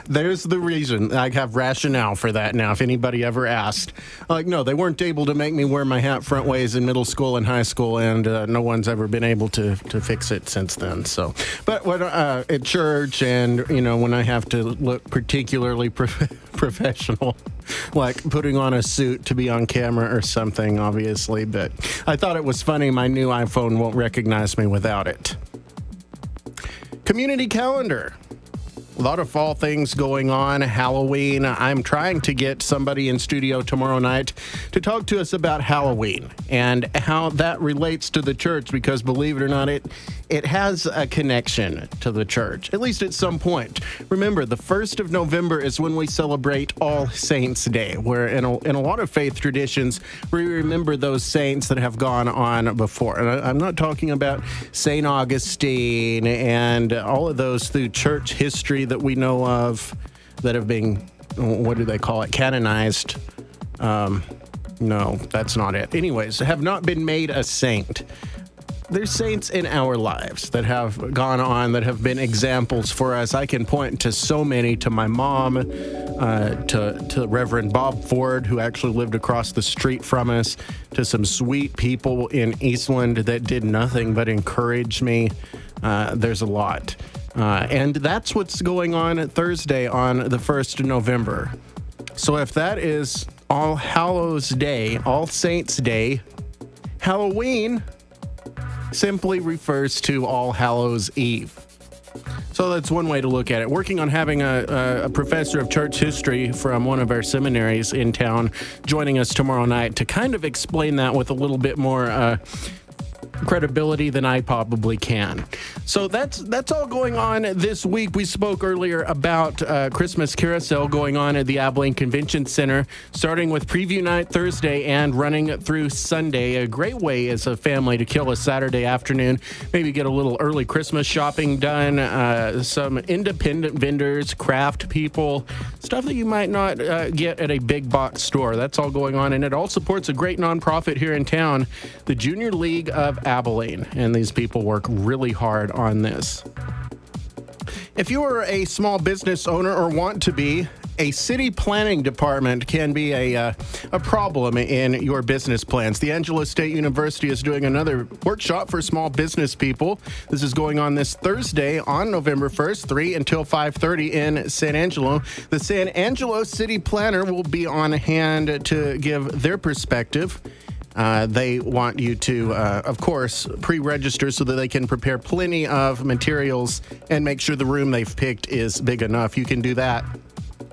There's the reason. I have rationale for that now, if anybody ever asked. Like, no, they weren't able to make me wear my hat front ways in middle school and high school, and no one's ever been able to fix it since then. So, but when, at church and, you know, when I have to look particularly professional, like putting on a suit to be on camera or something, obviously. But I thought it was funny. My new iPhone won't recognize me without it. Community calendar. A lot of fall things going on. Halloween. I'm trying to get somebody in studio tomorrow night to talk to us about Halloween and how that relates to the church, because believe it or not, it has a connection to the church, at least at some point. Remember, the 1st of November is when we celebrate All Saints Day, where in a lot of faith traditions, we remember those saints that have gone on before. And I'm not talking about St. Augustine and all of those through church history that we know of that have been, what do they call it, canonized. No, that's not it. Anyways, have not been made a saint. There's saints in our lives that have gone on, that have been examples for us. I can point to so many, to my mom, to Reverend Bob Ford, who actually lived across the street from us, to some sweet people in Eastland that did nothing but encourage me. There's a lot. And that's what's going on Thursday on the 1st of November. So if that is All Hallows Day, All Saints Day, Halloween simply refers to All Hallows Eve. So that's one way to look at it. Working on having a professor of church history from one of our seminaries in town joining us tomorrow night to kind of explain that with a little bit more credibility than I probably can. So that's all going on this week. We spoke earlier about Christmas Carousel going on at the Abilene Convention Center, starting with preview night Thursday and running through Sunday. A great way as a family to kill a Saturday afternoon, maybe get a little early Christmas shopping done, some independent vendors, craft people, stuff that you might not get at a big box store. That's all going on, and it all supports a great nonprofit here in town, the Junior League of Abilene, and these people work really hard on this. If you are a small business owner or want to be, a city planning department can be a problem in your business plans. The Angelo State University is doing another workshop for small business people. This is going on this Thursday on November 1st, 3 until 5:30 in San Angelo. The San Angelo City Planner will be on hand to give their perspective. They want you to, of course, pre-register so that they can prepare plenty of materials and make sure the room they've picked is big enough. You can do that.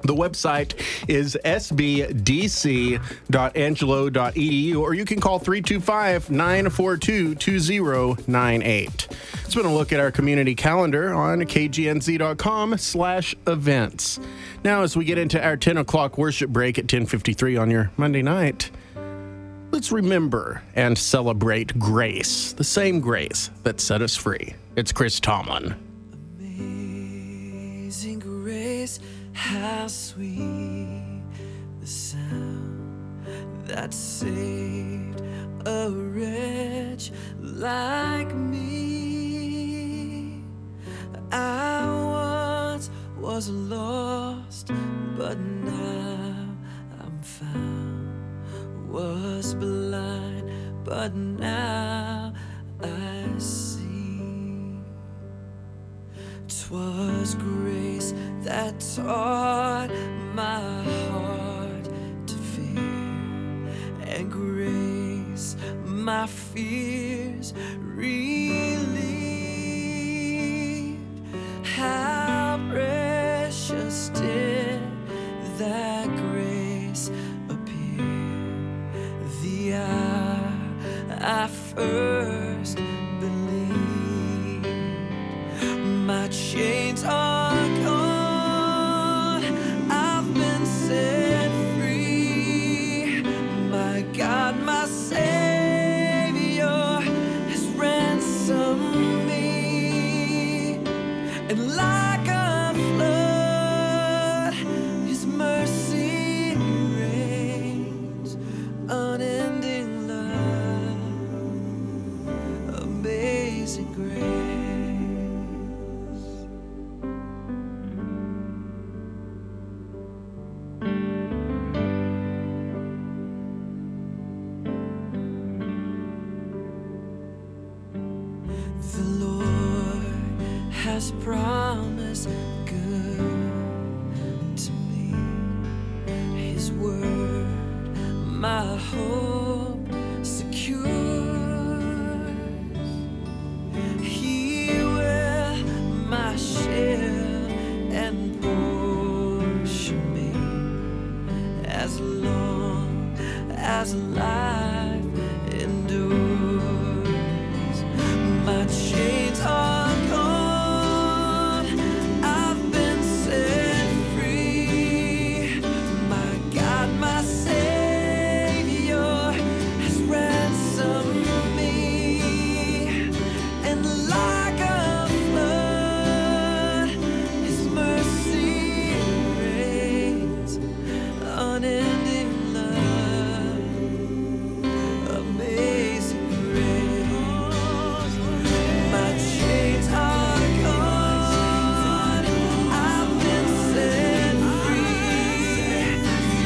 The website is sbdc.angelo.edu, or you can call 325-942-2098. It's been a look at our community calendar on kgnz.com/events. Now, as we get into our 10 o'clock worship break at 10:53 on your Monday night, let's remember and celebrate grace, the same grace that set us free. It's Chris Tomlin. Amazing grace, how sweet the sound that saved a wretch like me. I once was lost, but now I'm found. Was blind, but now I see. 'Twas grace that taught my heart grace, my fears relieved. How precious did that grace appear the hour I first believed. My chains are gone, I've been set free. My God, my Savior has ransomed me. And like a flood, His mercy reigns. Unending love, amazing grace. The Lord has promised good to me. His word, my hope secure. He will my share and portion me as long as life endures. My chains are gone, I've been set free. My God, my Savior has ransomed me. And like a flood, His mercy reigns. Unending love, amazing grace. My chains are gone, I've been set free.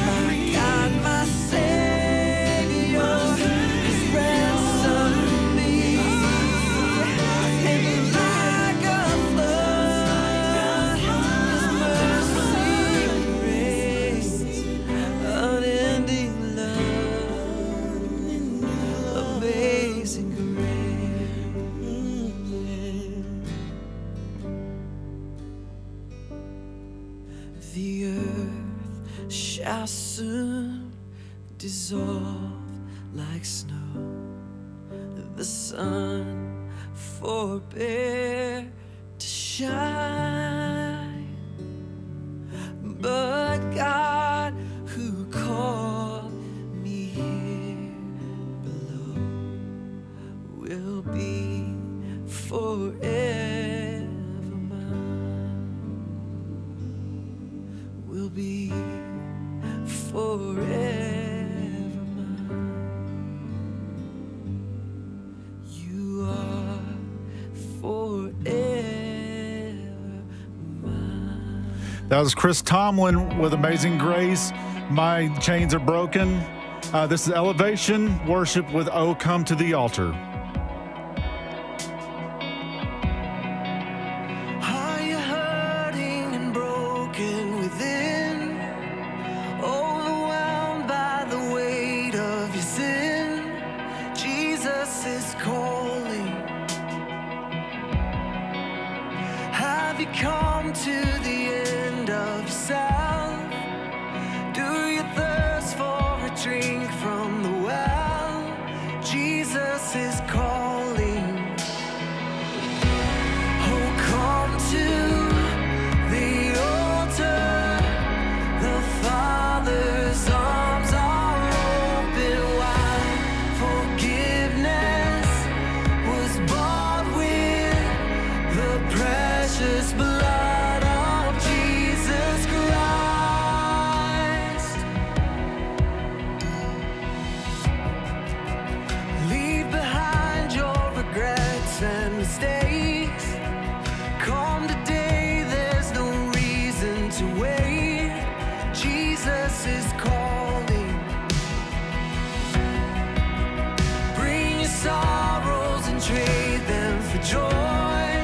My God, my Savior has ransomed me. And like a flood, His mercy reigns. Unending love, amazing grace. The earth shall soon dissolve like snow. The sun forbear to shine. But God, who called me here below, will be forever mine. Will be forever mine. You are forever mine. That was Chris Tomlin with Amazing Grace. My chains are broken. This is Elevation Worship with Oh Come to the Altar. Are you hurting and broken within? Overwhelmed by the weight of your sin? Jesus is calling. Have you come to the end of yourself? Do you thirst for a drink from the well? Jesus is calling. Oh, come to the altar. The Father's arms are open wide. Forgiveness was bought with the precious blood of Jesus Christ. Leave behind your regrets and mistakes. Come today, there's no reason to wait. Jesus is calling. Bring your sorrows and trade them for joy.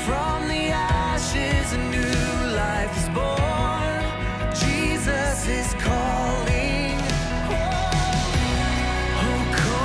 From the ashes, a new life is born. Jesus is calling. Oh, come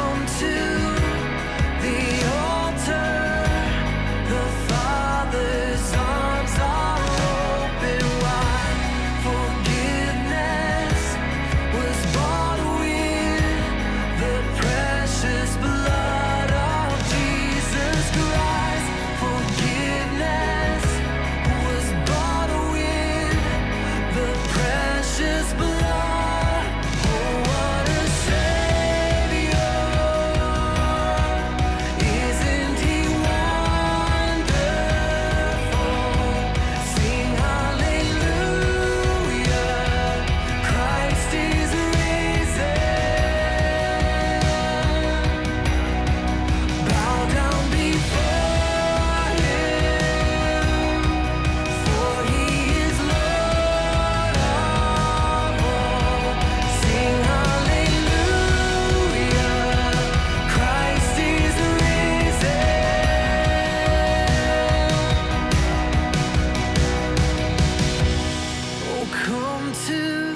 come to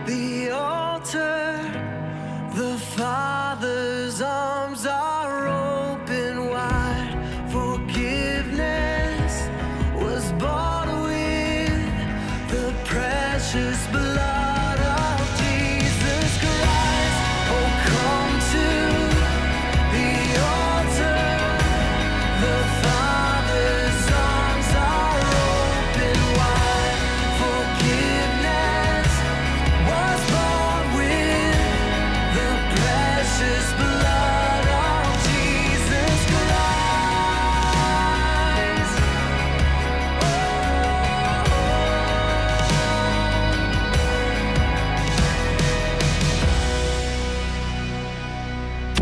the altar. The Father's arms are open wide. Forgiveness was bought with the precious blood of Jesus Christ. Oh, come to the altar. The Father's arms are open wide. Forgiveness was bought with the precious blood of Jesus Christ.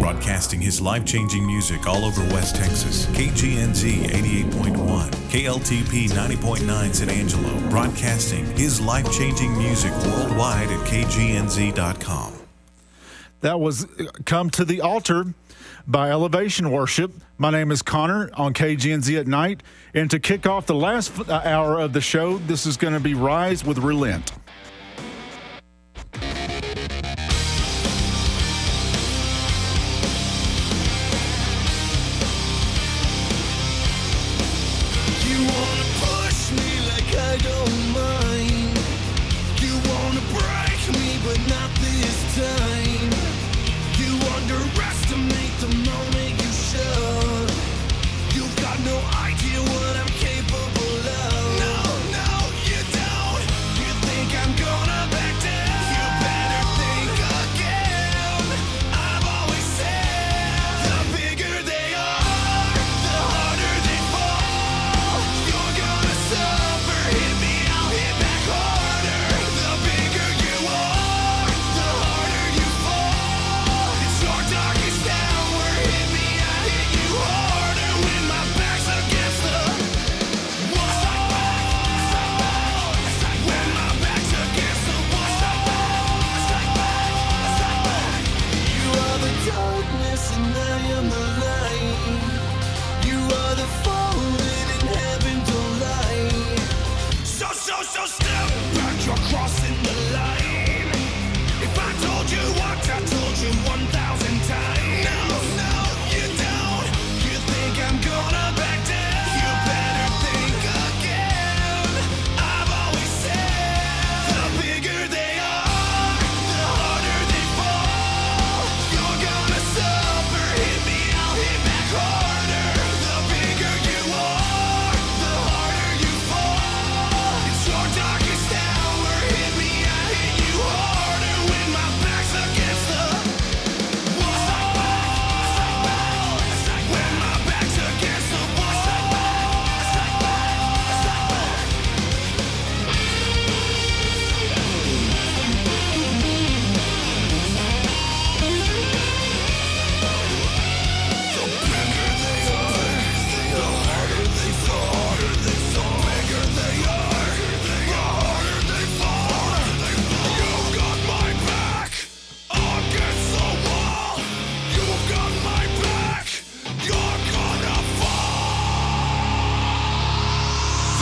Broadcasting his life-changing music all over West Texas. KGNZ 88.1, KLTP 90.9 San Angelo. Broadcasting his life-changing music worldwide at KGNZ.com. That was Come to the Altar by Elevation Worship. My name is Connor on KGNZ at Night. And to kick off the last hour of the show, this is going to be Rise with Relent. You wanna push me like I don't mind. You wanna break me, but not this time. You underestimate the moment you should. You've got no idea what I'm capable of. No, you don't. You think I'm gonna back down? You better think again. I've always said, the bigger they are, the harder they fall. You're gonna suffer, hit me, I'll hit back harder. The bigger you are, the harder you fall. It's your darkest hour, hit me, I hit you harder. When my back's against the wall. When my back's against the wall. You are the darkness and I am the light. You are the fallen and heaven don't lie. So step back, you're crossing the line. If I told you what I told you 1,000 times. No, you don't. You think I'm gonna back down? You better think again. I've always said, the bigger they are, the harder they fall. You're gonna suffer, hit me, I'll hit back harder. The bigger you are, the harder you fall. It's your darkest hour, hit me, I hit you harder. When my back's against the wall. When my back's against the wall. The bigger they are, the harder they fall. The bigger they are, the harder they fall. You've got my back against the wall. You've got my back. You're gonna fall.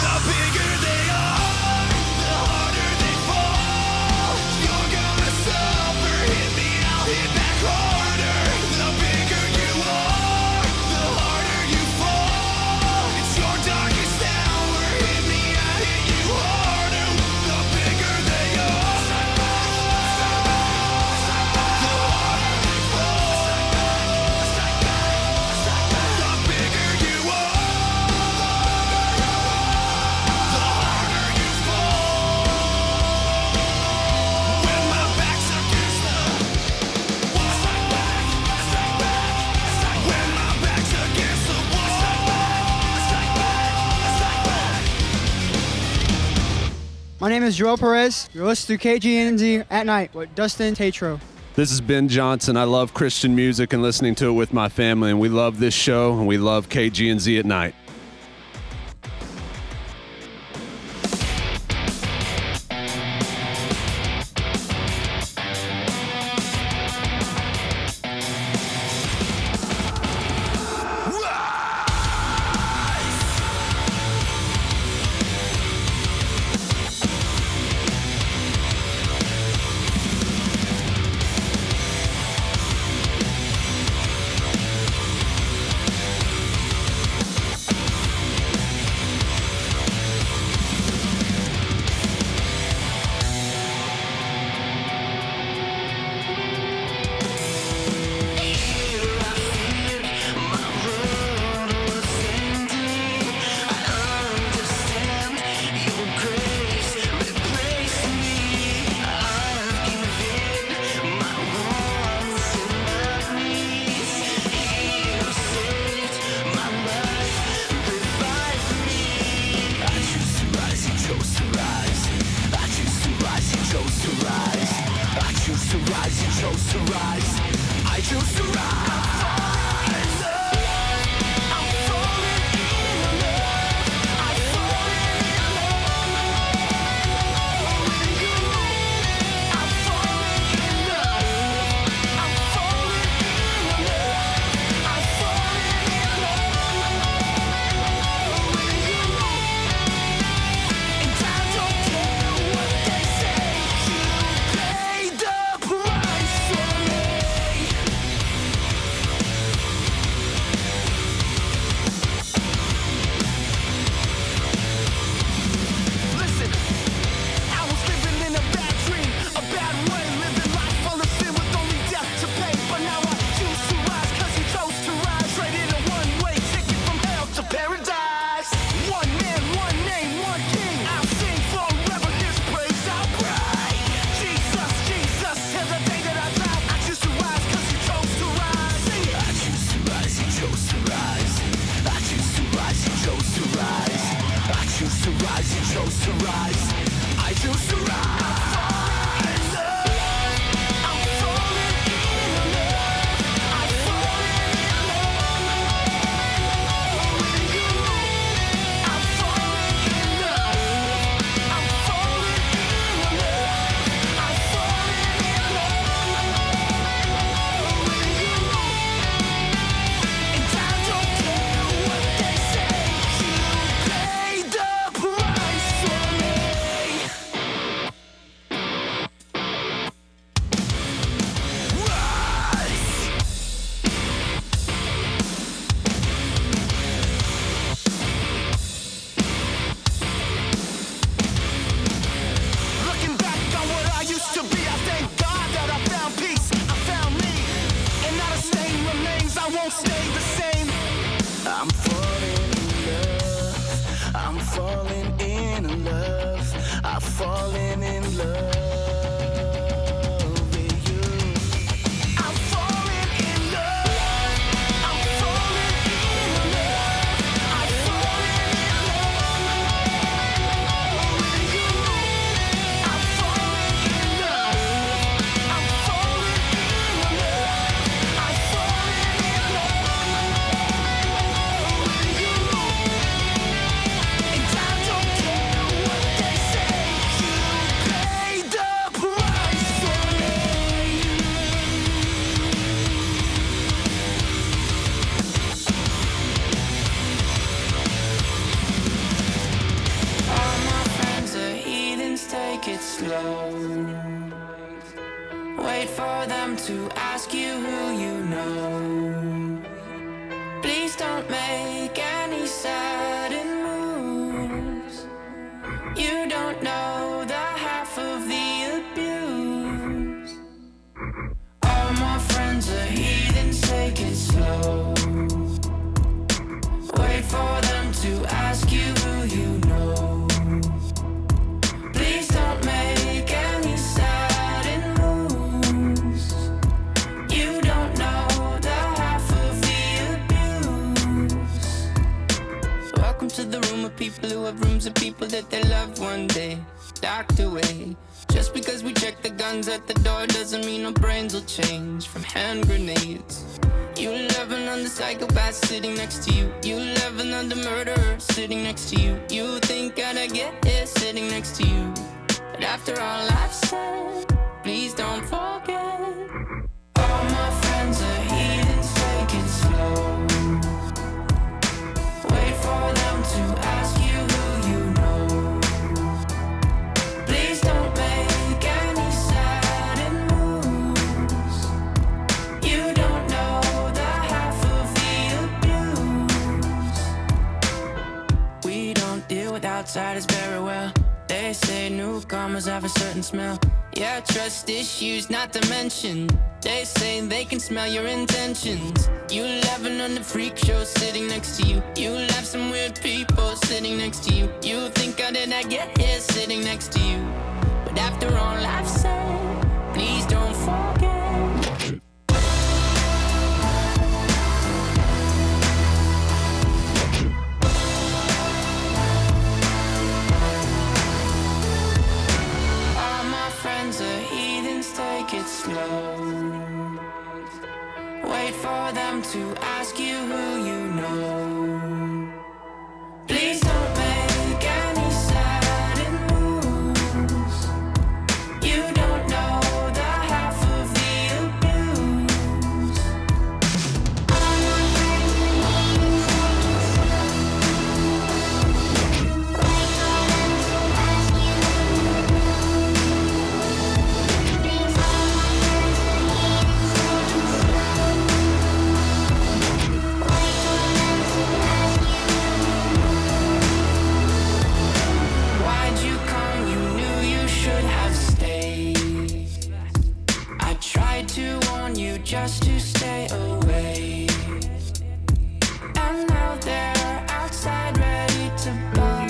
The bigger they are, the harder they fall. You're gonna suffer. Hit me, I'll hit back harder. The bigger you are, the harder you fall. It's your darkest hour. Hit me, I hit you harder. The bigger they are, the harder they fall. The bigger you are, the harder you fall. When my back's against the wall. When my back's against the wall. My name is Joel Perez. You're listening to KGNZ at Night with Dustin Tatro. This is Ben Johnson. I love Christian music and listening to it with my family, and we love this show, and we love KGNZ at Night. I'm falling in love. I'm falling in love. I'm falling in love. Take it slow. Wait for them to ask you who you know. Please don't make any sudden moves. You don't know the half of the abuse. All my friends are heathens, take it slow. Wait for them to ask you who you know. Please don't make any sudden moves. You don't know the half of the abuse. Welcome to the room of people who have rooms of people that they loved one day docked away. Just because we check the guns at the door doesn't mean our brains will change from hand grenades. You loving on the psychopath sitting next to you. You loving on the murderer sitting next to you. You think I'd get here sitting next to you. But after all I've said, please don't forget. All my friends are heathens, take it slow. Wait for them to ask you who you know. Please don't make any sudden moves. You don't know the half of the abuse. We don't deal with outsiders very well. They say newcomers have a certain smell. Yeah, trust issues not to mention. They say they can smell your intentions. You laughing on the freak show sitting next to you. You laugh some weird people sitting next to you. You think how did I get here sitting next to you? But after all I've said, please don't forget. Take it slow. Wait for them to ask you who you know. Please don't make any sudden moves. You don't know the half of the abuse. Just to stay away. And now they're outside ready to buzz.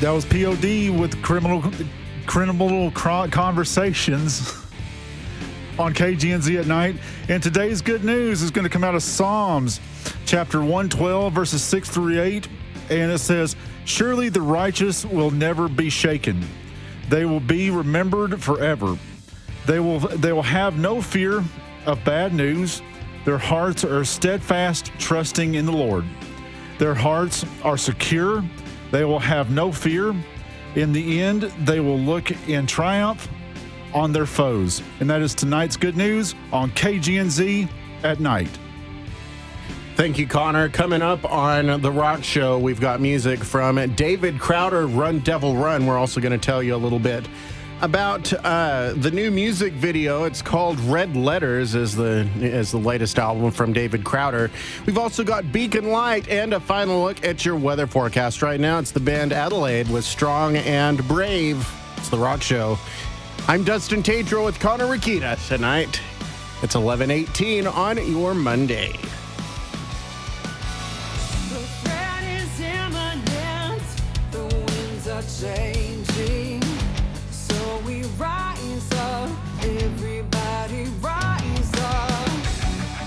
That was POD with criminal conversations on KGNZ at night. And today's good news is going to come out of Psalms chapter 112, verses 6 through 8. And it says, "Surely the righteous will never be shaken. They will be remembered forever. They will have no fear of bad news. Their hearts are steadfast, trusting in the Lord. Their hearts are secure. They will have no fear. In the end, they will look in triumph on their foes." And that is tonight's good news on KGNZ at night. Thank you, Connor. Coming up on The Rock Show, we've got music from David Crowder, Run Devil Run. We're also going to tell you a little bit about the new music video. It's called Red Letters, is the latest album from David Crowder. We've also got Beacon Light and a final look at your weather forecast. Right now, it's the band Adelaide with Strong and Brave. It's The Rock Show. I'm Dustin Tatro with Connor Rikita tonight. It's 11:18 on your Monday. Changing, so we rise up, everybody rise up.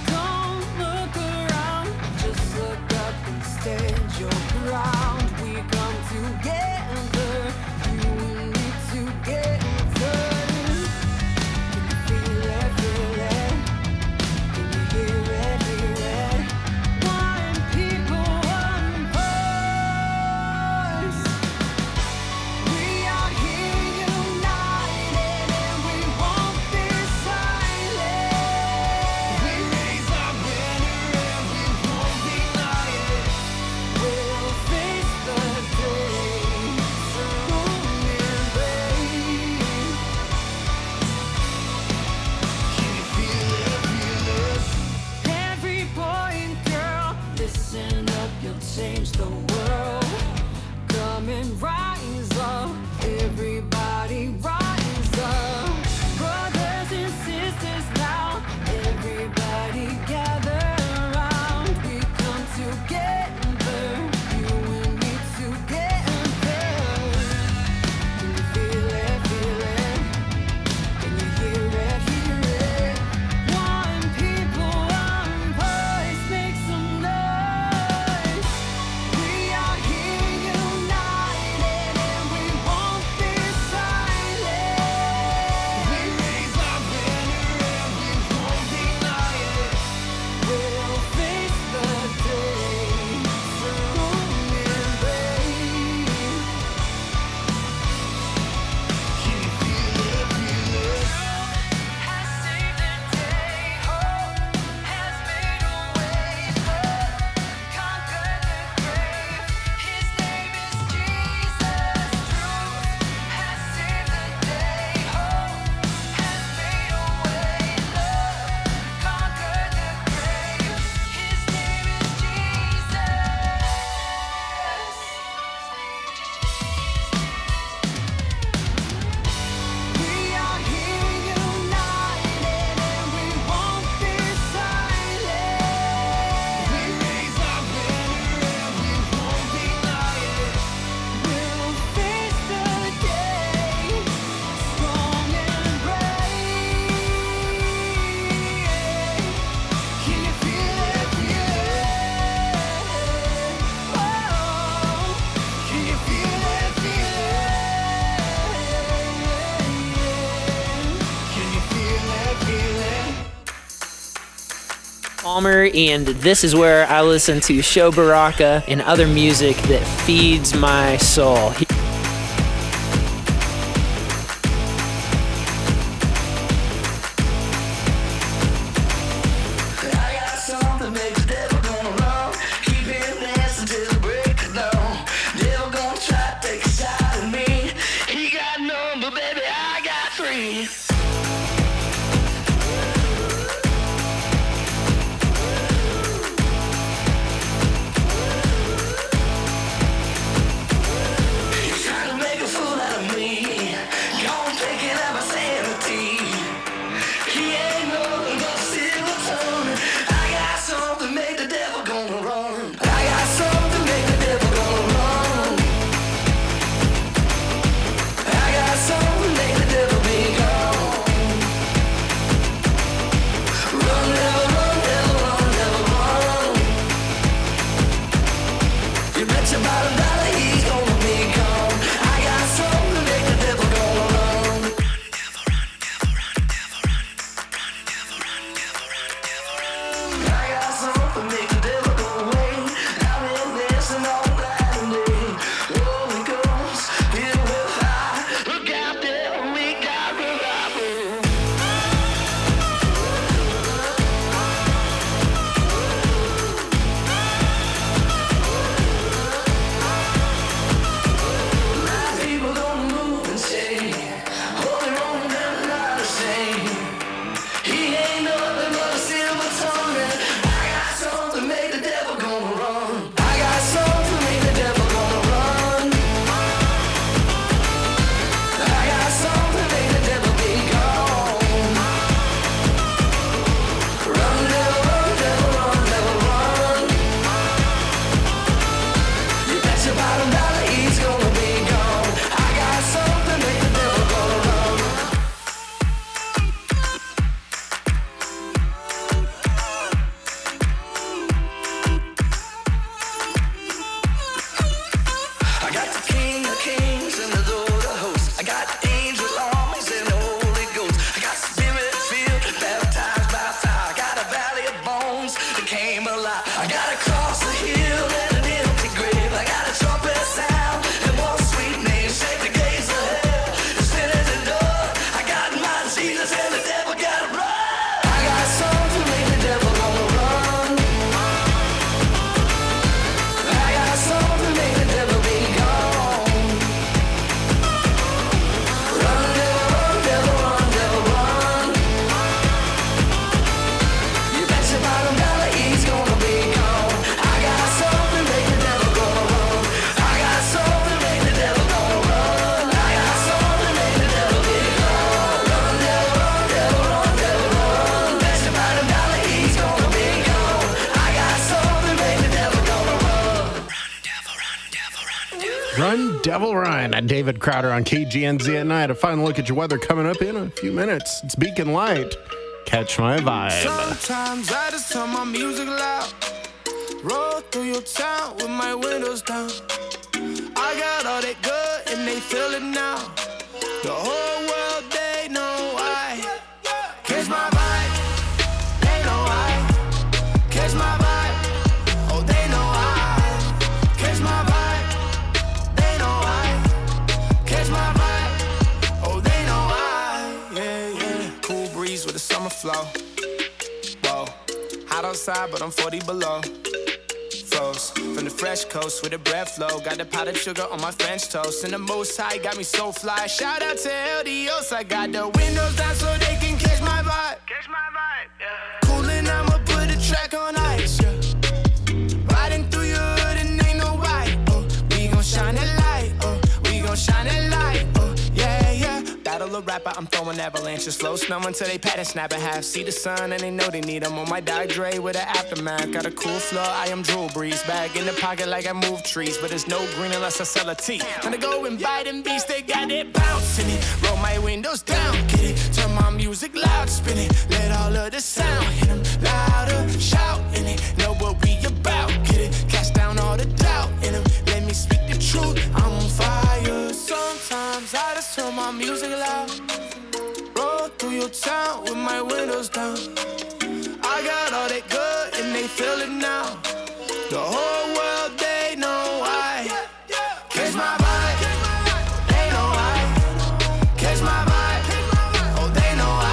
Don't look around, just look up and stand your ground. We come together, you and me together. Can you feel it, feel it? Can you hear it, hear it? One people, one voice. We are here united and we won't be silent. We raise our banner and we won't deny it. We'll face the day, strong and brave. Can you feel it, feel it? Every boy and girl, listen up, you'll change the world. Come and rise up, everybody rise up. Brothers and sisters now, everybody gather around. We come together, you and me together. Can you feel it, feel it? Can you hear it, hear it? One people, one voice, make some noise. We are here united and we won't be silent. We raise our banner and we won't deny it. We'll face the day, strong and brave. Can you feel it, feel it? Has saved the day, hope has made a way, love conquered the grave. His name is Jesus. Truth has saved the day, hope has made a way, love conquered the grave. His name is Jesus. We are here united and we won't be silent. We raise our banner and we won't deny it. We'll face the day, strong and brave. Can you feel it, feel it? Oh, can you feel it, feel it? Can you feel it, feel it? Palmer, and this is where I listen to Show Baraka and other music that feeds my soul. I got something, make the devil gonna run. Keep him dancing till the break of dawn. Devil gonna try to take a shot at me. He got none, but baby, I got three. He's trying to make a fool out of me. Gonna take it out my sanity. He ain't nothing but a silver tongue. I got something, make the devil gonna run. I got something, make the devil gonna run. Devil Run and David Crowder on KGNZ at night. A final look at your weather coming up in a few minutes. It's Beacon Light. Catch my vibe. Sometimes I just turn my music loud. Roll through your town with my windows down. I got all that good and they feel it now. The whole world, they know I catch my vibe. They know I catch my vibe. Oh, they know I catch my vibe. They know I catch my vibe. Oh, they know I, yeah, yeah. Cool breeze with a summer flow. Whoa, hot outside, but I'm 40 below. Froze from the fresh coast with a breath flow. Got the powdered sugar on my French toast. And the most high got me so fly. Shout out to LDOs. I got the windows down so they can catch my vibe. Catch my vibe, yeah. Coolin', I'ma put a track on ice, yeah. Riding through your hood and ain't no white. Oh, we gon' shine a light. Oh, we gon' shine a light. Oh, yeah, yeah. Battle a rapper, I'm throwing avalanches. Slow snow until they pat and snap in half. See the sun and they know they need them. On my Dr. Dre with an aftermath. Got a cool flow, I am Drew Breeze. Bag in the pocket like I move trees. But there's no green unless I sell a tea. Time to go and buy them beats, they got it bounce in it. Roll my windows down, get it. Turn my music loud, spin it. Let all of the sound hit them louder. Shout in it, know what we about. Get it, cast down all the doubt in them. Let me speak the truth, I'm on fire. Sometimes I just turn my music loud. Roll through your town with my windows down. I got all that good and they feel it now. The whole world, they know I catch my vibe. They know I catch my vibe. Oh, they know I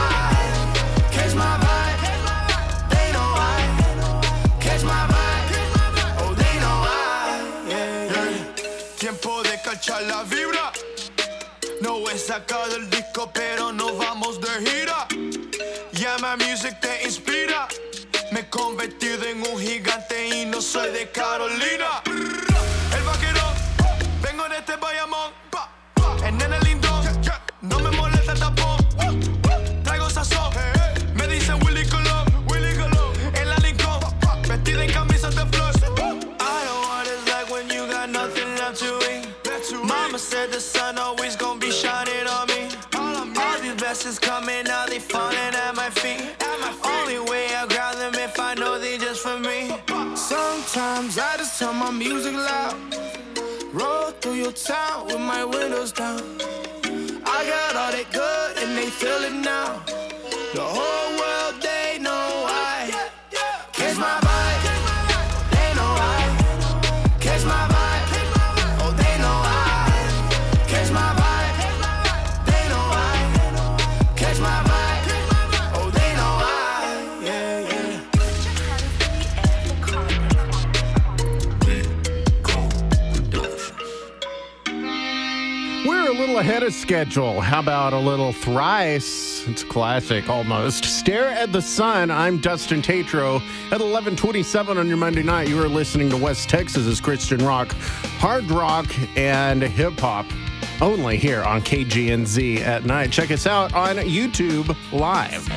catch my vibe. They know I catch my vibe. Oh, they know I, yeah, yeah. Tiempo de cachar la vibra. No he sacado el disco, pero no vamos de gira. Ya my music te inspira. Me he convertido en un gigante y no soy de Carolina. El vaquero, vengo de este Bayamón. El nene lindo, no me molesta el tapón. Traigo sazón, me dicen Willy Colón. En la Lincoln, vestida en camisas de flores. I know what it's like when you got nothing left to eat. Mama said the sun always gonna be shining on me. All these blessings coming out, they falling at my feet. Only way I grab them if I know they just for me. Sometimes I just turn my music loud. Roll through your town with my windows down. I got all that good and they feel it now. The whole world, they know I catch my vibe. They know I catch my vibe. Oh, they know I catch my vibe. They know I catch my vibe. Oh, they know I, yeah, yeah. We're a little ahead of schedule. How about a little Thrice? It's a classic almost. Stare at the Sun. I'm Dustin Tatro. At 11:27 on your Monday night, you are listening to West Texas's Christian rock, hard rock, and hip hop. Only here on KGNZ at night. Check us out on YouTube Live.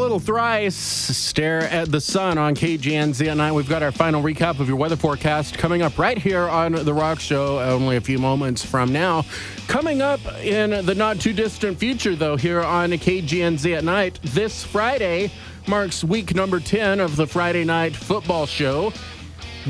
little thrice stare at the sun on KGNZ at night. We've got our final recap of your weather forecast coming up right here on The Rock Show only a few moments from now. Coming up in the not too distant future, though, here on KGNZ at night, this Friday marks week number 10 of the Friday Night Football Show.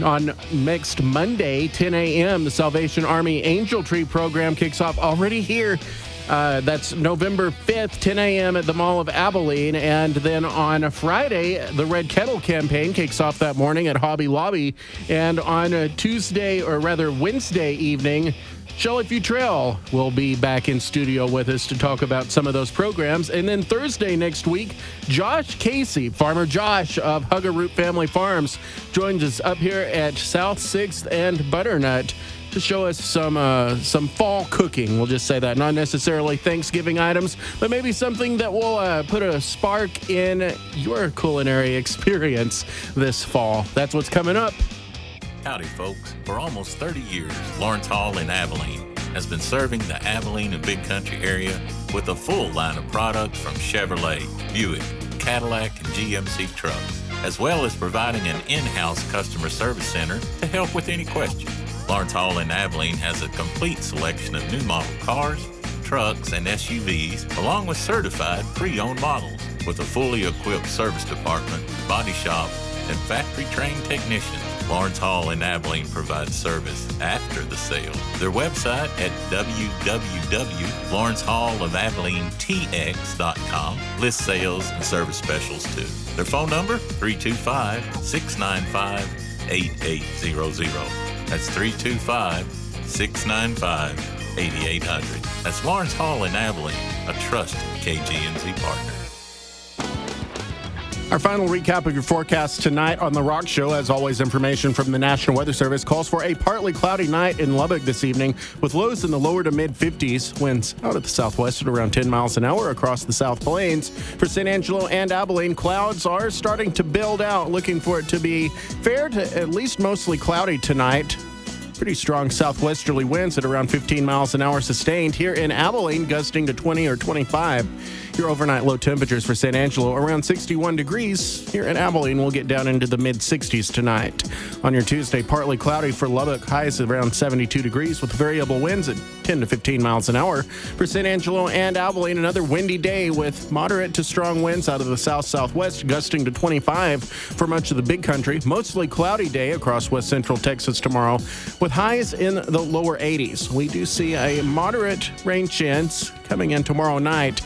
On next Monday, 10 a.m., the Salvation Army Angel Tree program kicks off already here. That's November 5th, 10 a.m. at the Mall of Abilene. And then on Friday, the Red Kettle campaign kicks off that morning at Hobby Lobby. And on Wednesday evening, Shelley Futrell will be back in studio with us to talk about some of those programs. And then Thursday next week, Josh Casey, Farmer Josh of Hugger Root Family Farms, joins us up here at South 6th and Butternut to show us some fall cooking. We'll just say that. Not necessarily Thanksgiving items, but maybe something that will put a spark in your culinary experience this fall. That's what's coming up. Howdy, folks. For almost 30 years, Lawrence Hall in Abilene has been serving the Abilene and Big Country area with a full line of products from Chevrolet, Buick, Cadillac, and GMC trucks, as well as providing an in-house customer service center to help with any questions. Lawrence Hall in Abilene has a complete selection of new model cars, trucks, and SUVs, along with certified pre-owned models, with a fully equipped service department, body shop, and factory-trained technicians. Lawrence Hall in Abilene provides service after the sale. Their website at www.lawrencehallofabilenetx.com lists sales and service specials too. Their phone number, 325-695-8800. That's 325-695-8800. That's Lawrence Hall in Abilene, a trusted KGNZ partner. Our final recap of your forecast tonight on The Rock Show. As always, information from the National Weather Service calls for a partly cloudy night in Lubbock this evening with lows in the lower to mid-50s. Winds out at the southwest at around 10 miles an hour across the South Plains. For San Angelo and Abilene, clouds are starting to build out, looking for it to be fair to at least mostly cloudy tonight. Pretty strong southwesterly winds at around 15 miles an hour sustained. Here in Abilene, gusting to 20 or 25. Your overnight low temperatures for San Angelo around 61 degrees. Here in Abilene, we'll get down into the mid-60s tonight. On your Tuesday, partly cloudy for Lubbock, highs around 72 degrees with variable winds at 10 to 15 miles an hour. For San Angelo and Abilene, another windy day with moderate to strong winds out of the south-southwest, gusting to 25 for much of the Big Country. Mostly cloudy day across west central Texas tomorrow with highs in the lower 80s. We do see a moderate rain chance coming in tomorrow night,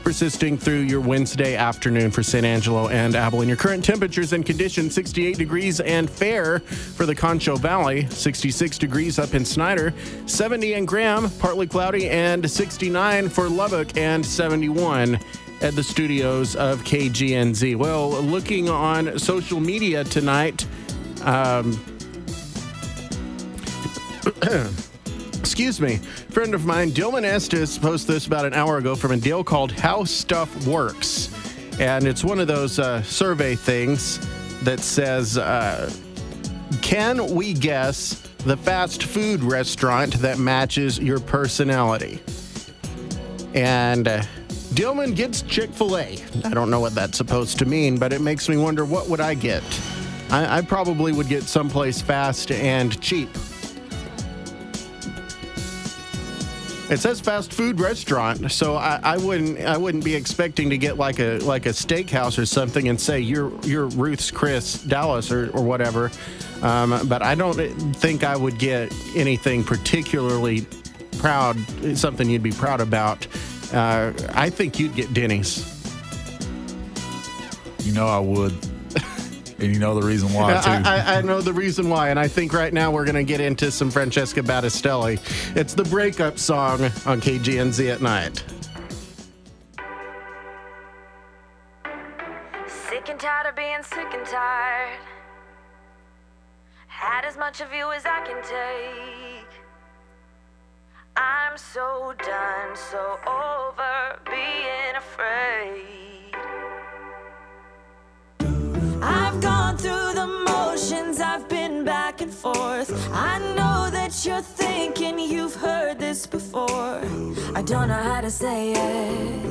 persisting through your Wednesday afternoon for San Angelo and Abilene. Your current temperatures and conditions, 68 degrees and fair for the Concho Valley, 66 degrees up in Snyder, 70 in Graham, partly cloudy, and 69 for Lubbock, and 71 at the studios of KGNZ. Well, looking on social media tonight, excuse me, friend of mine, Dylan Estes, posted this about an hour ago from a deal called How Stuff Works. And it's one of those survey things that says, can we guess the fast food restaurant that matches your personality? And Dylan gets Chick-fil-A. I don't know what that's supposed to mean, but it makes me wonder, what would I get? I probably would get someplace fast and cheap. It says fast food restaurant, so I wouldn't be expecting to get like a steakhouse or something and say you're Ruth's Chris Dallas or whatever. But I don't think I would get anything particularly proud, something you'd be proud about. I think you'd get Denny's. You know I would. And you know the reason why, too. I know the reason why, and I think right now we're going to get into some Francesca Battistelli. It's the breakup song on KGNZ at night. Sick and tired of being sick and tired. Had as much of you as I can take. I'm so done, so over being afraid. I've gone through the motions, I've been back and forth. I know that you're thinking you've heard this before. I don't know how to say it.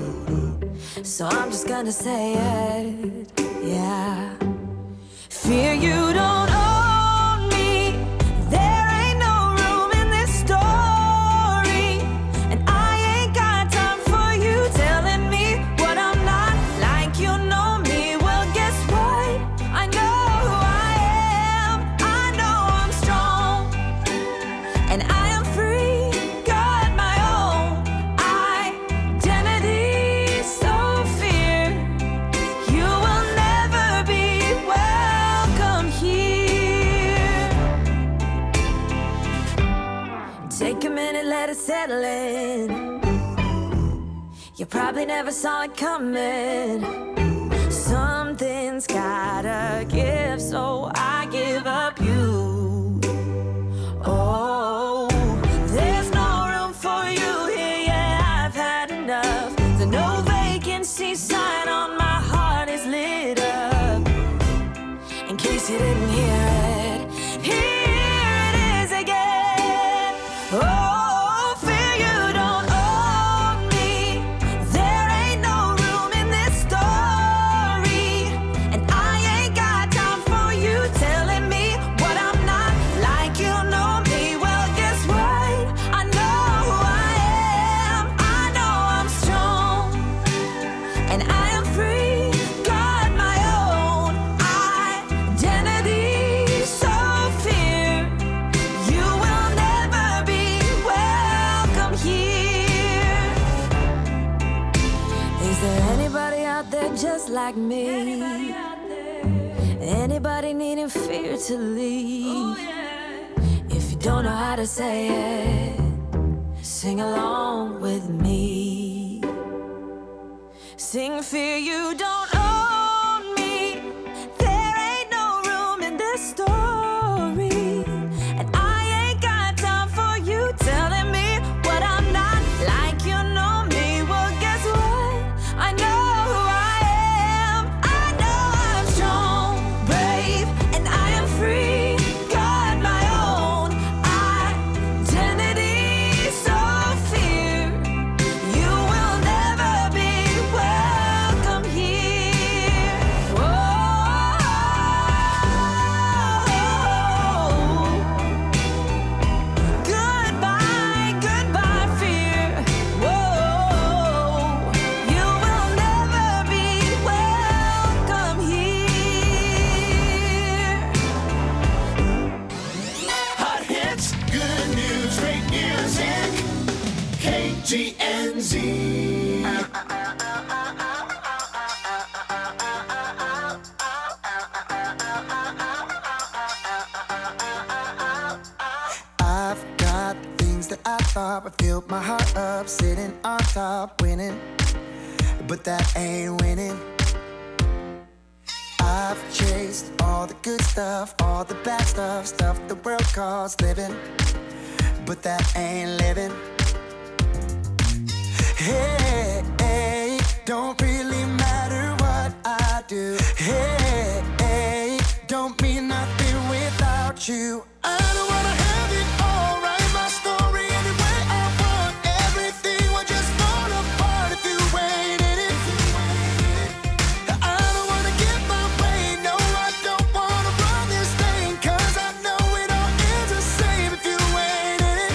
so I'm just gonna say it, yeah. Fear you don't own me, there ain't no room in this story, and I ain't got time for you telling me what I'm not. Like you know me, well guess what? I know who I am, I know I'm strong, and I am free, got my own identity. So fear you will never be welcome here. Take a minute, let it settle in. You probably never saw it coming. Something's gotta give, so I give up you. Oh, there's no room for you here, yeah, I've had enough. The no vacancy sign on my heart is lit up. In case you didn't hear it, here it is again. Oh, fear you don't own me, there ain't no room in this story, and I ain't got time for you telling me what I'm not. Like you know me, well guess what? I know who I am, I know I'm strong, and I am free, got my own identity. So fear you will never be welcome here. Is there anybody out there just like me? Anybody needing fear to leave? If you don't know how to say it, sing along with me. Sing fear you don't own me, there ain't no room in this story, and I ain't got time for you telling me what I'm not. Like you know me, well guess what? I know who I am, I know I'm strong, brave, and I am free, got my own identity. So fear you will never be welcome here. Whoa. Goodbye, goodbye, fear. Whoa. You will never be welcome here. Hot hits, good news, great music. KGNZ. I've got things that I thought would fill my heart up, sitting on top, winning, but that ain't winning. I've chased all the good stuff, all the bad stuff, stuff the world calls living, but that ain't living. Hey, hey, don't really matter what I do. Hey, hey, don't mean nothing without you. I don't wanna have it all, write my story any way I want. Everything will just fall apart if you wait in it. I don't wanna get my way, no, I don't wanna run this thing, 'cause I know it all ends the same if you wait in it.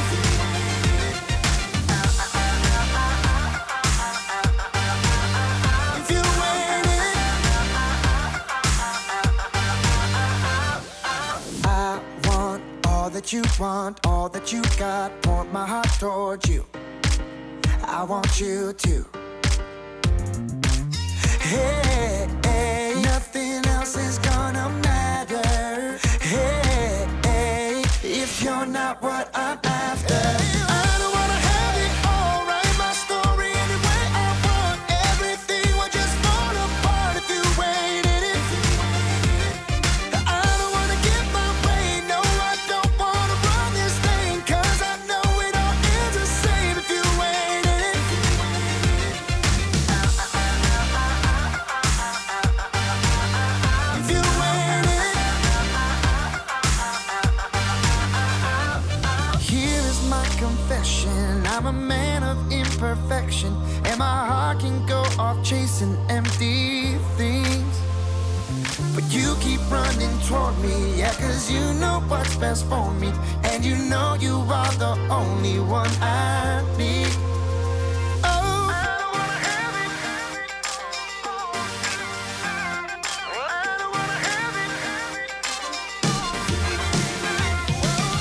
If you wait in it. I want all that you want, all that you got, point my heart towards you. I want you to. Hey, hey, nothing else is gonna matter. Hey, hey, if you're not what I'm after. I don't wanna have it all, write my story any way I want. Everything will just fall apart if you wait in it. I don't wanna get my way, no, I don't wanna run this thing, 'cause I know it all ends the same if you wait in it. If you wait in it. Here is my confession, I'm a man of imperfection, and my heart can go off chasing empty things. But you keep running toward me, yeah, 'cause you know what's best for me. And you know you are the only one I need. Oh, I don't wanna have it. I don't wanna have it.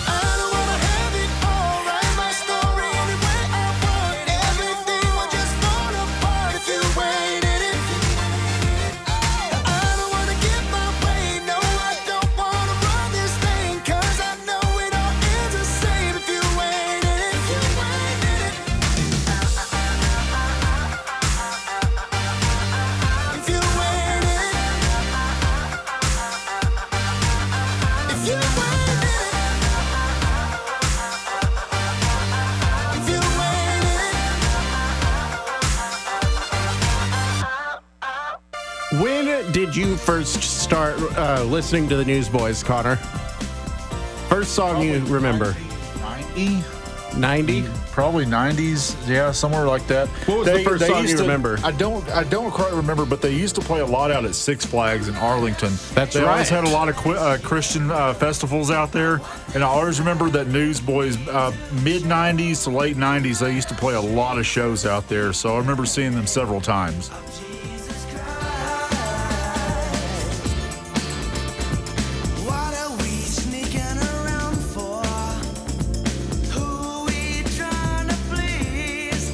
I don't wanna have it all. Write my story any way I want. Everything will just fall apart if you waited it. I don't wanna get my way. No, I don't wanna run this thing, 'cause I know it all ends the same if you waited it. If you waited it. If you waited it. If you waited it. If you waited it. When did you first start listening to the Newsboys, Connor? First song you remember? 90? Probably 90s, yeah, somewhere like that. What was the first song used you to- remember? I don't quite remember, but they used to play a lot out at Six Flags in Arlington. That's they always right. had a lot of Christian festivals out there, and I always remember that Newsboys, mid 90s to late 90s, they used to play a lot of shows out there. So I remember seeing them several times. What are we sneaking around for? Who we trying to please?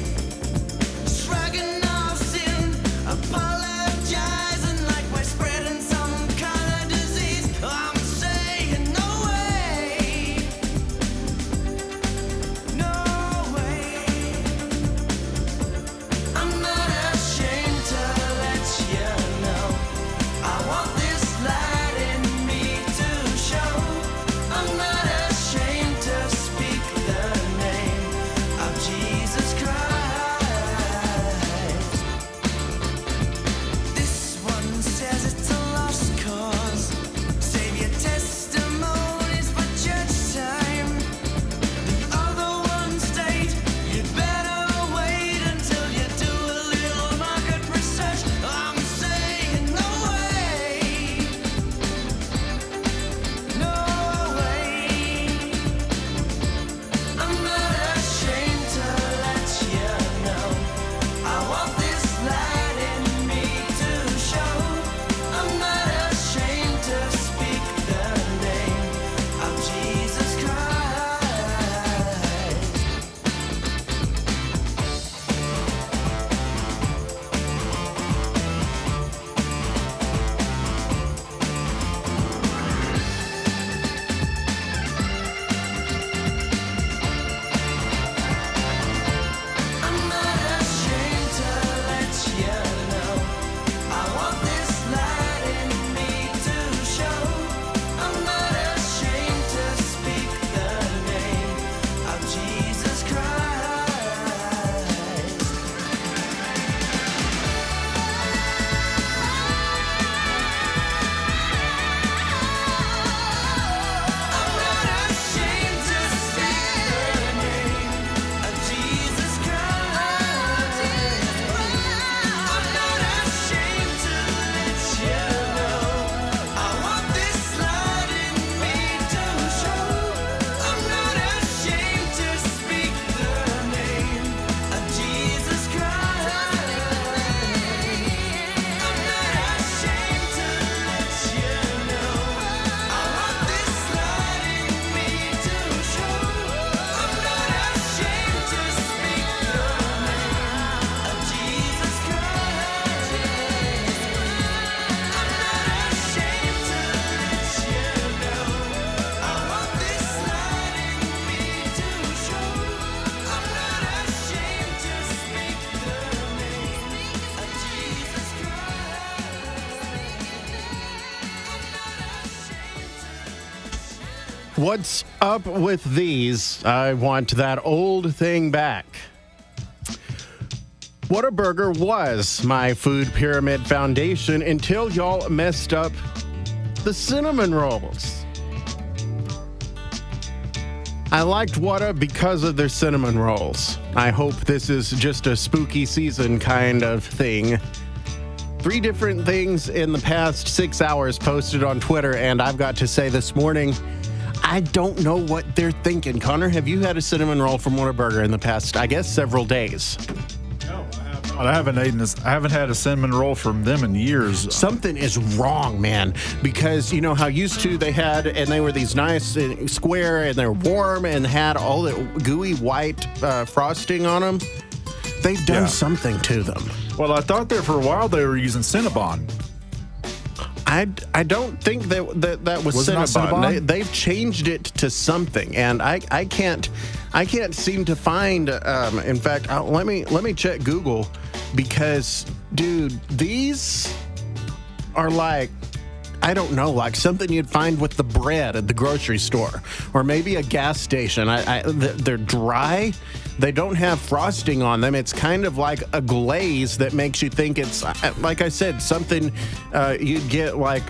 Shrugging off sin, apologizing like we're spreading some kind of disease. I'm saying no way, no way. I'm not ashamed to let you know. I want this light in me to show. I'm not ashamed to speak the name of Jesus Christ. This one says it's a lost cause. Save your testimonies for church time. The other ones state you'd better wait until you do a little market research. I'm saying no way, no way. I'm not ashamed to let you know. I want this light in me to show. I'm not ashamed to speak the name of Jesus Christ. I'm not ashamed to let you know. I want this light in me to show. I'm not ashamed to speak the name of Jesus Christ. I'm not ashamed to speak the name of Jesus Christ. I'm not ashamed to let you know. I want this light in me to show. I'm not ashamed to speak the name of Jesus Christ. I'm not ashamed to let you know. I want this light in me to show. I'm not ashamed to speak the name of Jesus Christ. I'm not ashamed to let you know. I want this light in me to show. I'm not ashamed to speak the name of Jesus What's up with these? I want that old thing back. Whataburger was my food pyramid foundation until y'all messed up the cinnamon rolls. I liked Whata because of their cinnamon rolls. I hope this is just a spooky season kind of thing. 3 different things in the past 6 hours posted on Twitter, and I've got to say this morning, I don't know what they're thinking. Connor, have you had a cinnamon roll from Whataburger in the past, I guess, several days? No, I have not. I haven't had a cinnamon roll from them in years. Something is wrong, man, because you know how used to they had, and they were these nice square, and they're warm and had all the gooey white frosting on them. They've done something to them. Well, I thought there for a while they were using Cinnabon. I don't think that was Cinnabon. They've changed it to something, and I can't seem to find. In fact, let me check Google, because dude, these are like, I don't know, like something you'd find with the bread at the grocery store, or maybe a gas station. They're dry. They don't have frosting on them. It's kind of like a glaze that makes you think it's, like I said, something you'd get like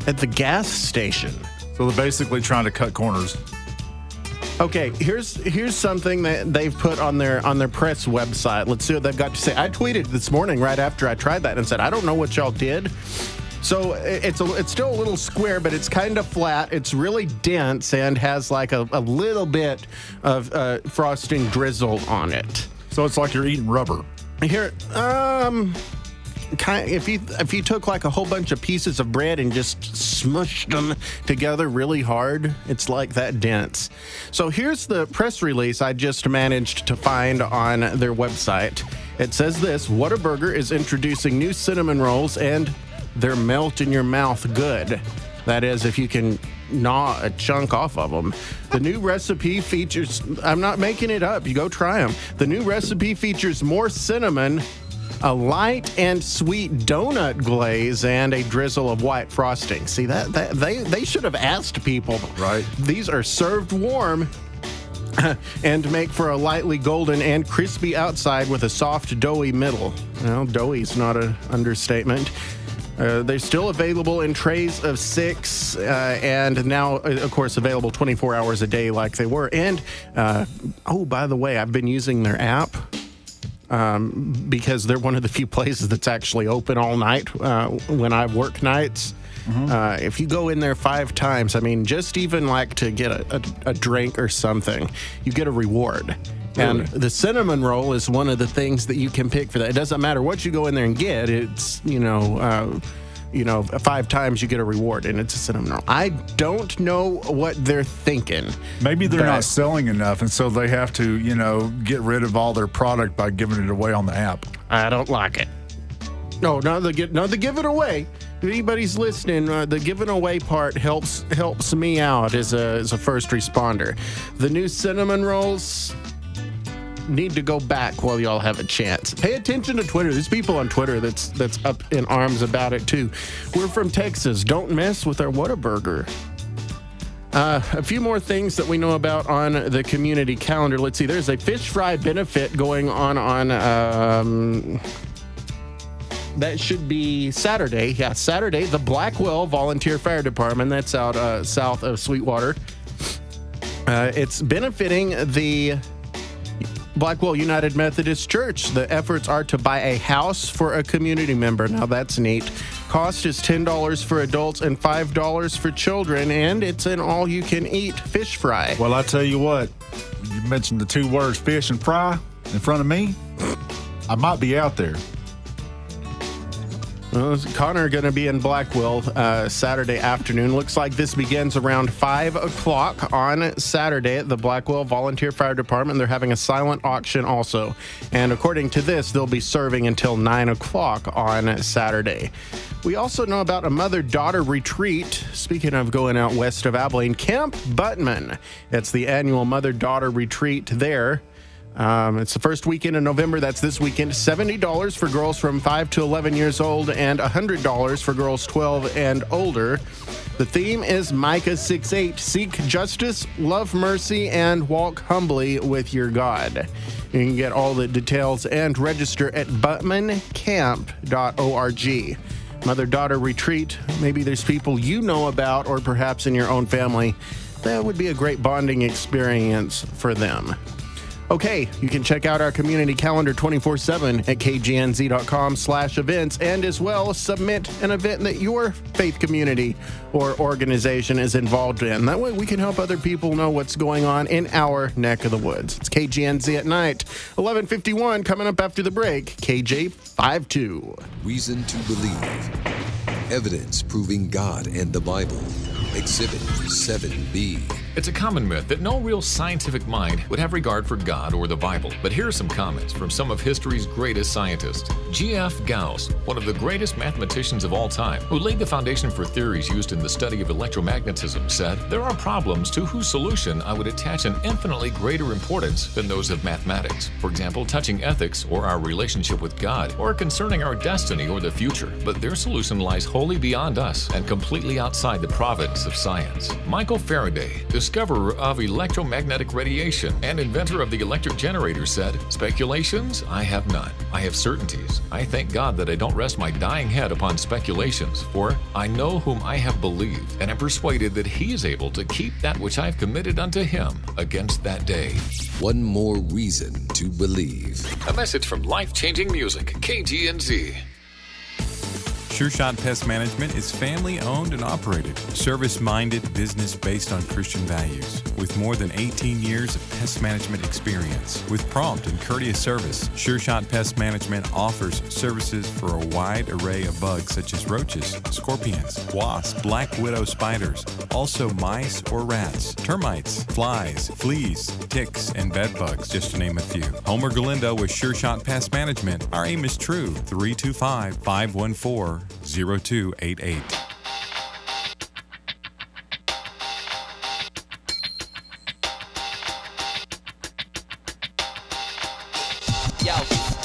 at the gas station. So they're basically trying to cut corners. Okay, here's something that they've put on their press website. Let's see what they've got to say. I tweeted this morning right after I tried that and said, I don't know what y'all did. So it's still a little square, but it's kind of flat. It's really dense and has like a little bit of frosting drizzled on it. So it's like you're eating rubber. Here, if you took like a whole bunch of pieces of bread and just smushed them together really hard, it's like that dense. So here's the press release I just managed to find on their website. It says this: Whataburger is introducing new cinnamon rolls, and they're melt in your mouth good. That is, if you can gnaw a chunk off of them. The new recipe features, I'm not making it up, you go try them. The new recipe features more cinnamon, a light and sweet donut glaze, and a drizzle of white frosting. See, that they should have asked people. Right. These are served warm and make for a lightly golden and crispy outside with a soft, doughy middle. Well, doughy's not an understatement. They're still available in trays of 6, and now, of course, available 24 hours a day like they were. And, oh, by the way, I've been using their app because they're one of the few places that's actually open all night when I work nights. Mm-hmm. If you go in there 5 times, I mean, just even like to get a drink or something, you get a reward. And the cinnamon roll is one of the things that you can pick for that. It doesn't matter what you go in there and get. It's, 5 times you get a reward, and it's a cinnamon roll. I don't know what they're thinking. Maybe they're not selling enough, and so they have to, get rid of all their product by giving it away on the app. I don't like it. No, the give it away. If anybody's listening, the giving away part helps me out as a first responder. The new cinnamon rolls need to go back while y'all have a chance. Pay attention to Twitter. There's people on Twitter that's up in arms about it too. We're from Texas. Don't mess with our Whataburger. A few more things that we know about on the community calendar. Let's see. There's a fish fry benefit going on that should be Saturday. Yeah, Saturday. The Blackwell Volunteer Fire Department. That's out south of Sweetwater. It's benefiting the Blackwell United Methodist Church. The efforts are to buy a house for a community member. Now that's neat. Cost is $10 for adults and $5 for children, and it's an all-you-can-eat fish fry. Well, I tell you what, you mentioned the 2 words fish and fry in front of me. I might be out there. Well, Connor going to be in Blackwell Saturday afternoon. Looks like this begins around 5 o'clock on Saturday at the Blackwell Volunteer Fire Department. They're having a silent auction also. And according to this, they'll be serving until 9 o'clock on Saturday. We also know about a mother-daughter retreat. Speaking of going out west of Abilene, Camp Buttman. It's the annual mother-daughter retreat there. It's the first weekend in November. That's this weekend. $70 for girls from 5 to 11 years old and $100 for girls 12 and older. The theme is Micah 6:8. Seek justice, love mercy, and walk humbly with your God. You can get all the details and register at buttmancamp.org. Mother-daughter retreat. Maybe there's people you know about, or perhaps in your own family that would be a great bonding experience for them. Okay, you can check out our community calendar 24/7 at kgnz.com/events, and as well submit an event that your faith community or organization is involved in. That way we can help other people know what's going on in our neck of the woods. It's KGNZ at night, 11:51, coming up after the break, KJ52. Reason to believe. Evidence proving God and the Bible. Exhibit 7B. It's a common myth that no real scientific mind would have regard for God or the Bible. But here are some comments from some of history's greatest scientists. G.F. Gauss, one of the greatest mathematicians of all time, who laid the foundation for theories used in the study of electromagnetism, said, "There are problems to whose solution I would attach an infinitely greater importance than those of mathematics. For example, touching ethics or our relationship with God, or concerning our destiny or the future. But their solution lies wholly beyond us and completely outside the province of science." Michael Faraday, discoverer of electromagnetic radiation and inventor of the electric generator, said, "Speculations? I have none. I have certainties. I thank God that I don't rest my dying head upon speculations, for I know whom I have believed, and am persuaded that he is able to keep that which I have committed unto him against that day." One more reason to believe. A message from Life-Changing Music, KGNZ. Sure Shot Pest Management is family-owned and operated, service-minded business based on Christian values. With more than 18 years of pest management experience, with prompt and courteous service, Sure Shot Pest Management offers services for a wide array of bugs such as roaches, scorpions, wasps, black widow spiders, also mice or rats, termites, flies, fleas, ticks, and bed bugs, just to name a few. Homer Galindo with Sure Shot Pest Management. Our aim is true. 325-514-0288.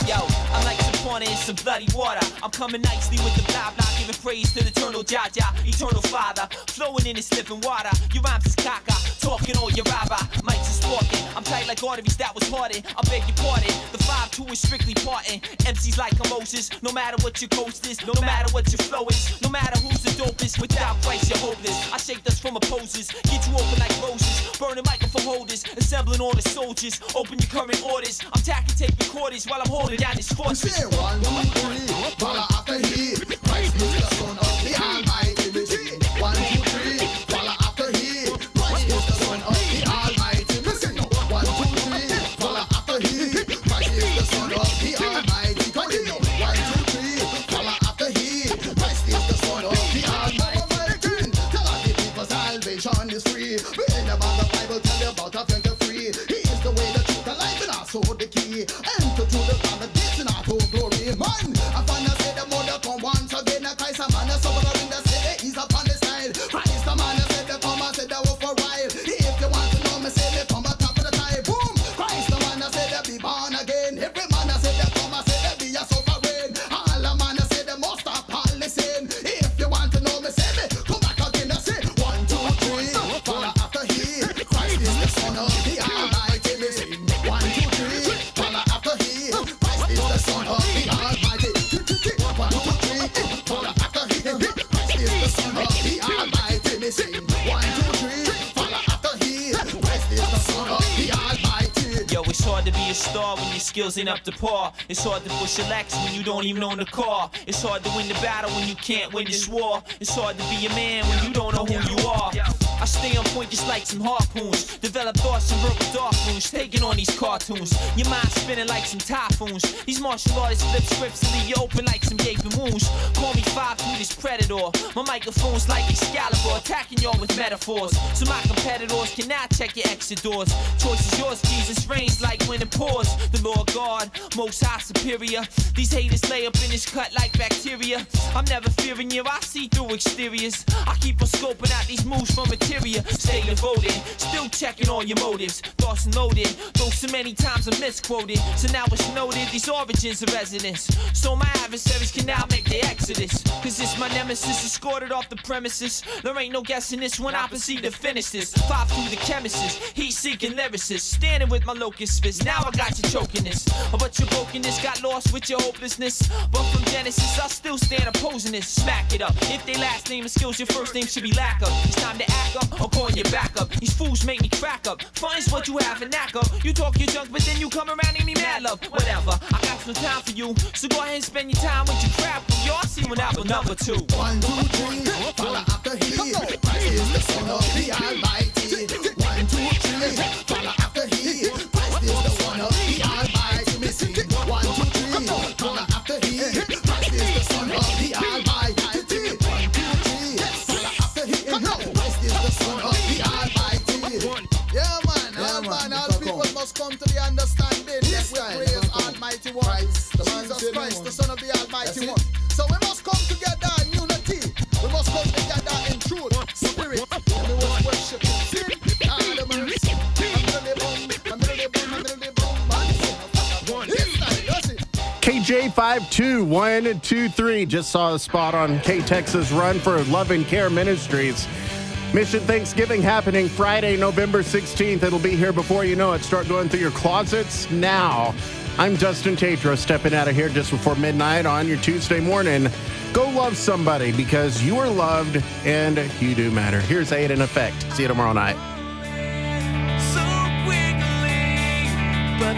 Yo, I'm like some corn in some bloody water. I'm coming nicely with the blah blah, giving praise to the eternal Jaja, eternal Father, flowing in this living water. Your rhymes is caca, talking all your rabba, mics is walking. I'm tight like arteries that was hardened. I beg your pardon. The 5-2 is strictly parting. MCs like a Moses, no matter what your coast is, no matter what your flow is, no matter who's the dopest. Without Christ, you're hopeless. I shake dust from opposes, get you open like roses, burning microphone holders, assembling all the soldiers. Open your current orders. I'm tacking tape recorders while I'm holding down this fortress. Say 1, 2, 3, follow after he. Christ is the Son of the Almighty. 1, 2, 3, follow after he. Christ is the Son of the Almighty. Listen, 1, 2, 3, follow after he. Christ is the Son of the Almighty. Continue. 1, 2, 3, follow after he. Christ is the Son of the Almighty. Tell all the people salvation is free. Read about the Bible, tell you about a friend free. He is the way, the truth, the life, and also the key. Enter to the paradise and our glory, man. I find I say the mother come once again. Christ a man, so the wind that say he's upon the style. Christ a man, said the come and said the wolf for a while. If you want to know me, say the come at top of the time. Boom! Christ a man, said the be born again. Every man, said the come and said the be a sovereign. All the man, said the must stop all listen. If you want to know me, say me, come back again and say 1, 2, 3, follow after he. Christ is the Son of the Almighty. 1, 2, 3, follow after he. Christ is the Son of the Almighty. 1, 2, 3, follow after he. Christ is the Son of the Almighty. Me sing 1, 2, 3, follow after he. Christ is the Son of the Almighty. Yo, it's hard to be a star when your skills ain't up to par. It's hard to push a Lex when you don't even own the car. It's hard to win the battle when you can't win this war. It's hard to be a man when you don't know who you are. I stay on point just like some harpoons. Develop thoughts and verbal dark rooms. Taking on these cartoons. Your mind spinning like some typhoons. These martial artists flip scripts and leave you open like some gaping wounds. Call me 5'2", this predator. My microphone's like Excalibur, attacking y'all with metaphors. So my competitors can now check your exit doors. Choice is yours, Jesus reigns like when it pours. The Lord God, most high superior. These haters lay up in this cut like bacteria. I'm never fearing you, I see through exteriors. I keep on scoping out these moves from material. Stay devoted, still checking all your motives. Thoughts loaded, though so many times I'm misquoted. So now it's noted, these origins are residents. So my adversaries can now make their exodus. Cause it's my nemesis, escorted off the premises. There ain't no guessing this when I proceed to finish this. 5 through the chemist, heat-seeking lyricist. Standing with my locust fist, now I got you choking this. But your brokenness got lost with your hopelessness. But from Genesis, I still stand opposing this. Smack it up. If they last name is skills, your first name should be lack up. It's time to act up or calling you back up. These fools make me crack up. Fun's what you have and knack up. You talk your junk, but then you come around and me mad love. Whatever, I got some time for you. So go ahead and spend your time with your crap. Y'all see when album number 2. 1, 2, 3, follow after he. Christ is the Son of the Almighty. 1, 2, 3, follow after he. Christ is the Son of the Almighty. Me sing 1, 2, 3, follow after he. Christ is the Son of the Almighty. 1, 2, 3, follow after he. Christ is the Son of the Almighty. Yeah, man, all people must come to the understanding that we praise Almighty One, Jesus Christ, the Son of the Almighty One. So we must come together in unity. We must come together in truth, spirit, and we must worship Him. KJ 52123 just saw a spot on K-Texas Run for Love and Care Ministries. Mission Thanksgiving happening Friday, November 16th. It'll be here before you know it. Start going through your closets now. I'm Dustin Tatro, stepping out of here just before midnight on your Tuesday morning. Go love somebody because you are loved and you do matter. Here's 8 in Effect. See you tomorrow night. So quickly, but